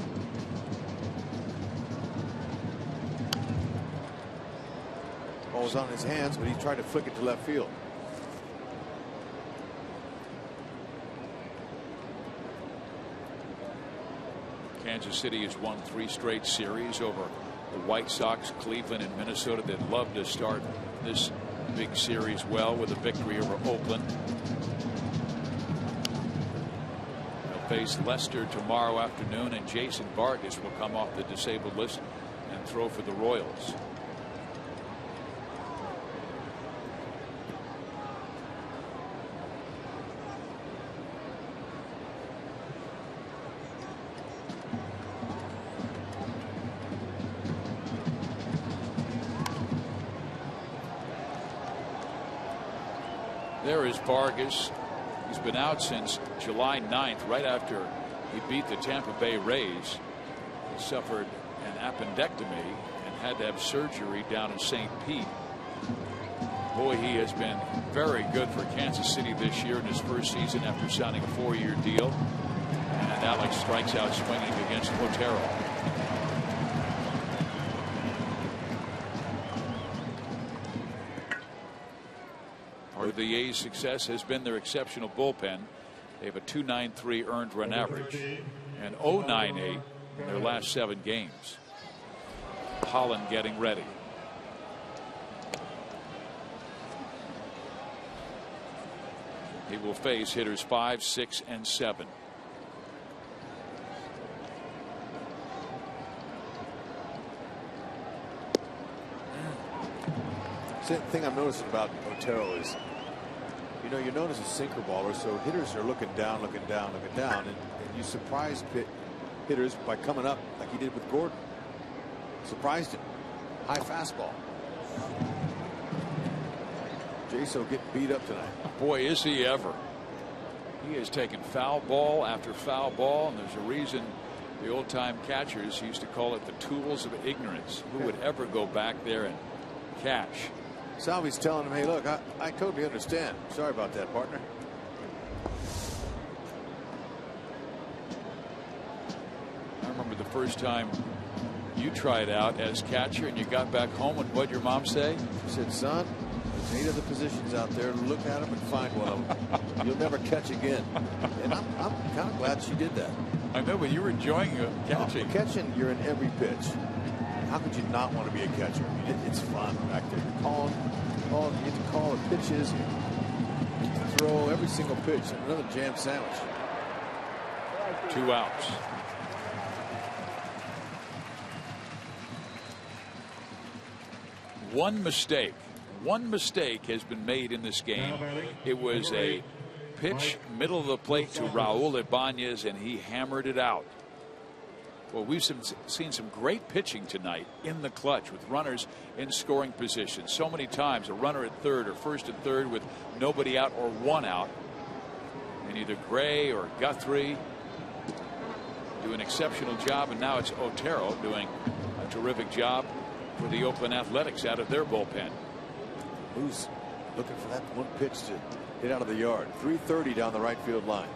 F: Ball was on his hands, but he tried to flick it to left field.
J: Kansas City has won 3 straight series over the White Sox, Cleveland, and Minnesota. They'd love to start this big series well with a victory over Oakland. They'll face Leicester tomorrow afternoon, and Jason Vargas will come off the disabled list and throw for the Royals. There is Vargas. He's been out since July 9th, right after he beat the Tampa Bay Rays. He suffered an appendectomy and had to have surgery down in St. Pete. Boy, he has been very good for Kansas City this year in his first season after signing a 4-year deal. And Alex strikes out swinging against Otero. Part of the A's success has been their exceptional bullpen. They have a .293 earned run average and .098 in their last 7 games. Holland getting ready. He will face hitters 5, 6, and 7.
F: The thing I'm noticing about Otero is, you're known as a sinker baller, so hitters are looking down, and you surprise hitters by coming up like he did with Gordon. Surprised him. High fastball. Jaso getting beat up tonight.
J: Boy, is he ever. He has taken foul ball after foul ball, and there's a reason the old-time catchers used to call it the tools of ignorance. Who would ever go back there and catch?
F: Salvi's telling him, hey, look, I totally understand. Sorry about that, partner.
J: I remember the first time you tried out as catcher and you got back home, and what'd your mom say?
F: She said, son, there's 8 other positions out there. Look at them and find one of them. You'll never catch again. And I'm kind of glad she did that.
J: I know, but you were enjoying catching.
F: Catching, you're in every pitch. How could you not want to be a catcher? I mean, it's fun back there. You get to call the pitches, you get to throw every single pitch. Another jam sandwich.
J: 2 outs. One mistake has been made in this game. It was a pitch middle of the plate to Raul Ibanez, and he hammered it out. Well, we've seen some great pitching tonight in the clutch with runners in scoring position. So many times a runner at third or first and third with nobody out or 1 out. And either Gray or Guthrie do an exceptional job, and now it's Otero doing a terrific job for the Oakland Athletics out of their bullpen.
F: Who's looking for that one pitch to hit out of the yard? 330 down the right field line.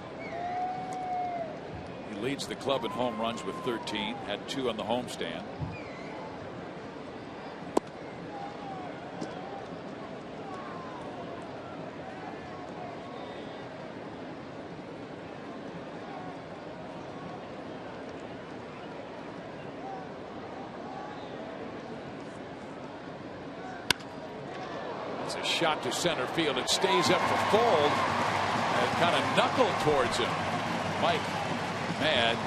J: He leads the club in home runs with 13, had 2 on the homestand. It's a shot to center field. It stays up for Fold and kind of knuckled towards him. Mike mad.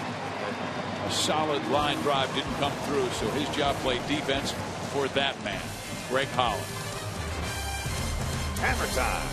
J: A solid line drive didn't come through, so his job played defense for that man, Greg Holland.
F: Hammer time.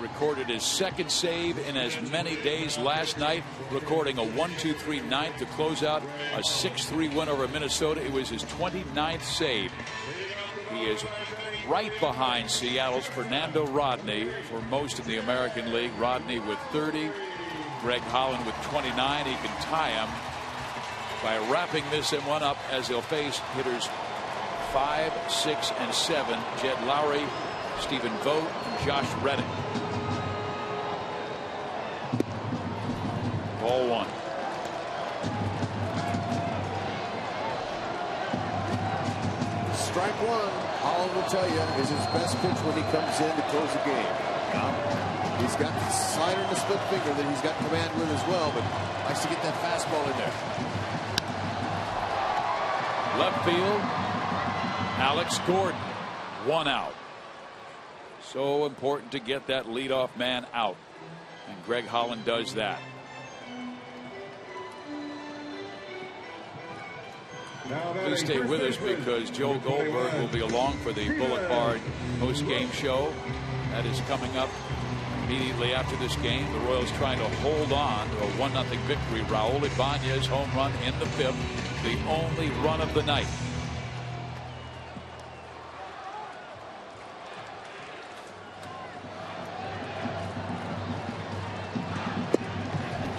J: recorded his second save in as many days last night, recording a 1-2-3 ninth to close out a 6-3 win over Minnesota. It was his 29th save. He is right behind Seattle's Fernando Rodney for most of the American League. Rodney with 30, Greg Holland with 29. He can tie him by wrapping this one up as they'll face hitters 5, 6, and 7. Jed Lowry, Stephen Vogt, and Josh Reddick. Ball one.
F: Strike one, Holland will tell you, is his best pitch when he comes in to close the game. He's got the slider and the split finger that he's got command with as well, but likes to get that fastball in there.
J: Left field, Alex Gordon, 1 out. So important to get that leadoff man out, and Greg Holland does that. Please stay with us because Joe Goldberg will be along for the Bullet Bar post-game show. That is coming up immediately after this game. The Royals trying to hold on to a 1-0 victory. Raul Ibanez home run in the 5th, the only run of the night.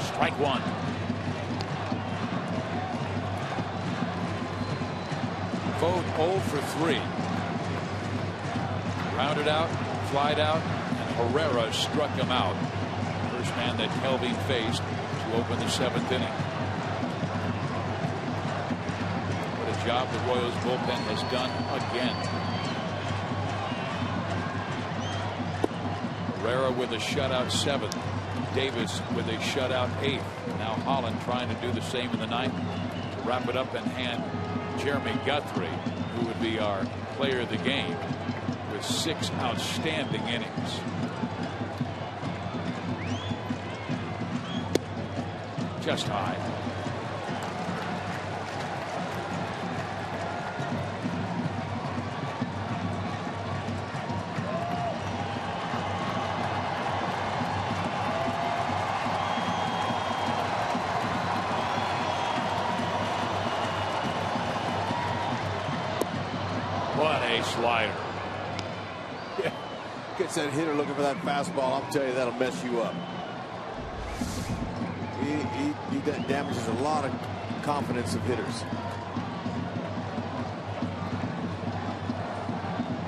J: Strike one. Vogt 0 for 3. Rounded out, flied out, and Herrera struck him out. First man that Kelvin faced to open the 7th inning. What a job the Royals bullpen has done again. Herrera with a shutout 7th. Davis with a shutout 8th. Now Holland trying to do the same in the 9th to wrap it up and hand Jeremy Guthrie, who would be our player of the game, with 6 outstanding innings. Just high. Slider.
F: Yeah. Gets that hitter looking for that fastball. I'll tell you, that'll mess you up. He damages a lot of confidence of hitters.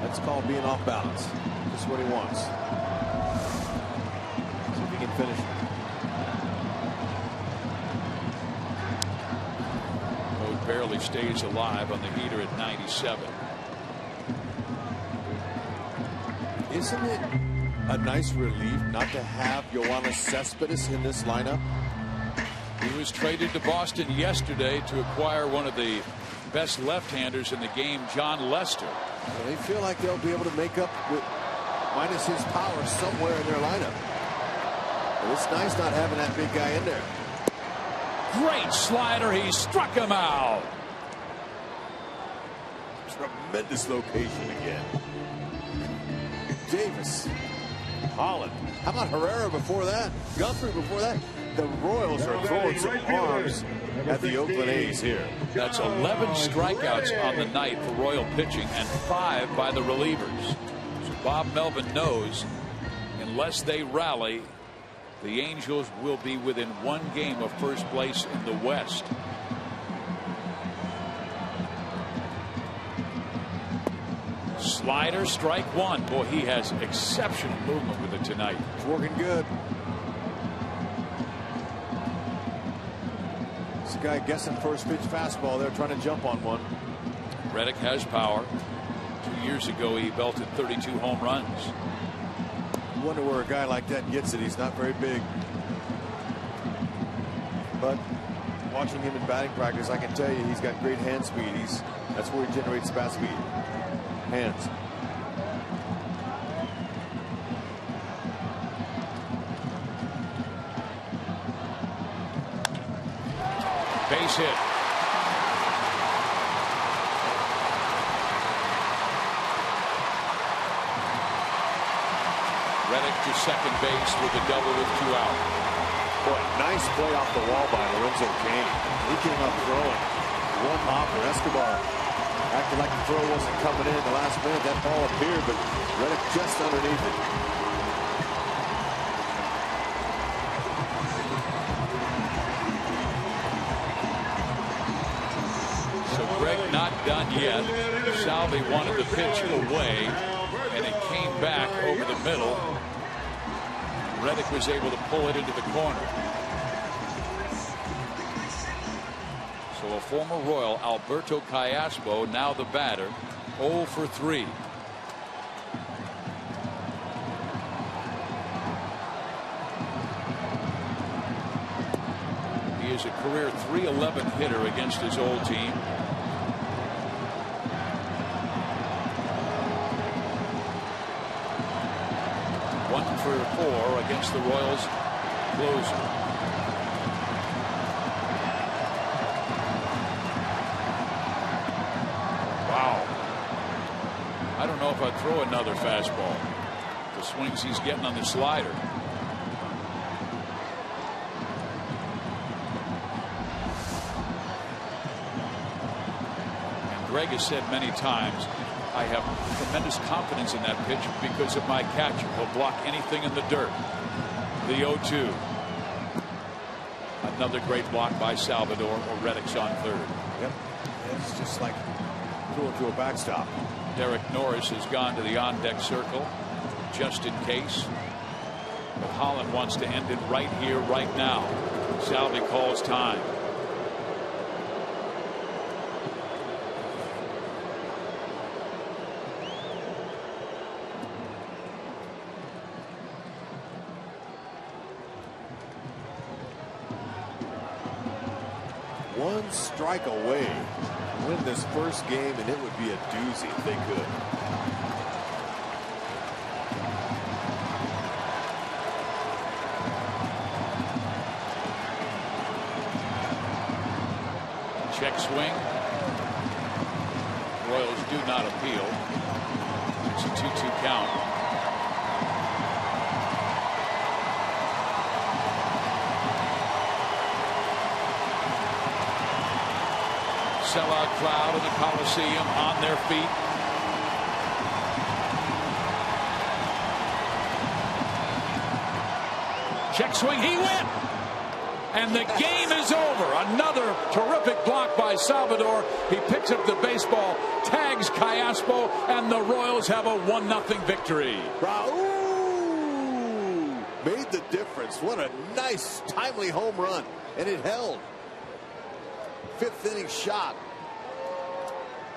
F: That's called being off balance. That's what he wants. See if he can finish it.
J: Vogt barely stays alive on the heater at 97.
F: Isn't it a nice relief not to have Yoenis Cespedes in this lineup?
J: He was traded to Boston yesterday to acquire one of the best left-handers in the game, John Lester.
F: Well, they feel like they'll be able to make up with minus his power somewhere in their lineup. But it's nice not having that big guy in there.
J: Great slider. He struck him out.
F: Tremendous location again. Davis, Holland. How about Herrera before that? Guthrie before that. The Royals are throwing some arms at the Oakland A's here.
J: That's 11 strikeouts on the night for Royal pitching and 5 by the relievers. So Bob Melvin knows unless they rally, the Angels will be within 1 game of first place in the West. Slider, strike 1. Boy, he has exceptional movement with it tonight.
F: It's working good. It's a guy guessing first pitch fastball. They're trying to jump on one.
J: Reddick has power. 2 years ago, he belted 32 home runs.
F: You wonder where a guy like that gets it. He's not very big. But watching him in batting practice, I can tell you he's got great hand speed. That's where he generates bat speed. Hands.
J: Base hit. Reddick to second base with a double with 2 out.
F: Boy, nice play off the wall by Lorenzo Cain. He came up throwing. One hopper. Escobar acted like the throw wasn't coming in the last minute. That ball appeared, but Reddick just underneath it.
J: So Greg not done yet. Salvi wanted the pitch away, and it came back over the middle. Reddick was able to pull it into the corner. So a former Royal, Alberto Callaspo, now the batter, 0 for 3. He is a career .311 hitter against his old team. For 4 against the Royals closer. Wow. I don't know if I'd throw another fastball. The swings he's getting on the slider. And Greg has said many times, I have tremendous confidence in that pitch because of my catcher. He'll block anything in the dirt. The 0-2. Another great block by Salvador, or Reddick's on third.
F: Yep. It's just like throwing to a backstop.
J: Derek Norris has gone to the on-deck circle just in case. But Holland wants to end it right here, right now. Salvi calls time.
F: One strike away to win this first game, and it would be a doozy if they could.
J: Check swing. Royals do not appeal. It's a 2-2 count. Sellout crowd in the Coliseum on their feet. Check swing, he went! And the game is over. Another terrific block by Salvador. He picks up the baseball, tags Callaspo, and the Royals have a 1-0 victory.
F: Raul made the difference. What a nice, timely home run. And it held. 5th inning shot.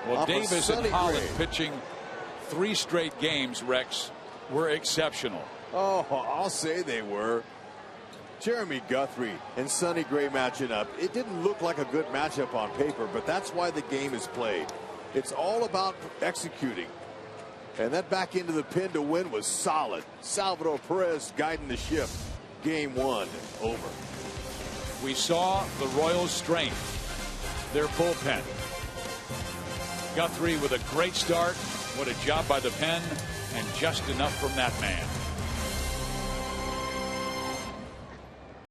J: Well, Davis and Holland pitching 3 straight games, Rex, were exceptional.
F: Oh, I'll say they were. Jeremy Guthrie and Sonny Gray matching up. It didn't look like a good matchup on paper, but that's why the game is played. It's all about executing. And that back into the pin to win was solid. Salvador Perez guiding the ship. Game 1 over.
J: We saw the Royals' strength. Their bullpen. Guthrie with a great start. What a job by the pen, and just enough from that man.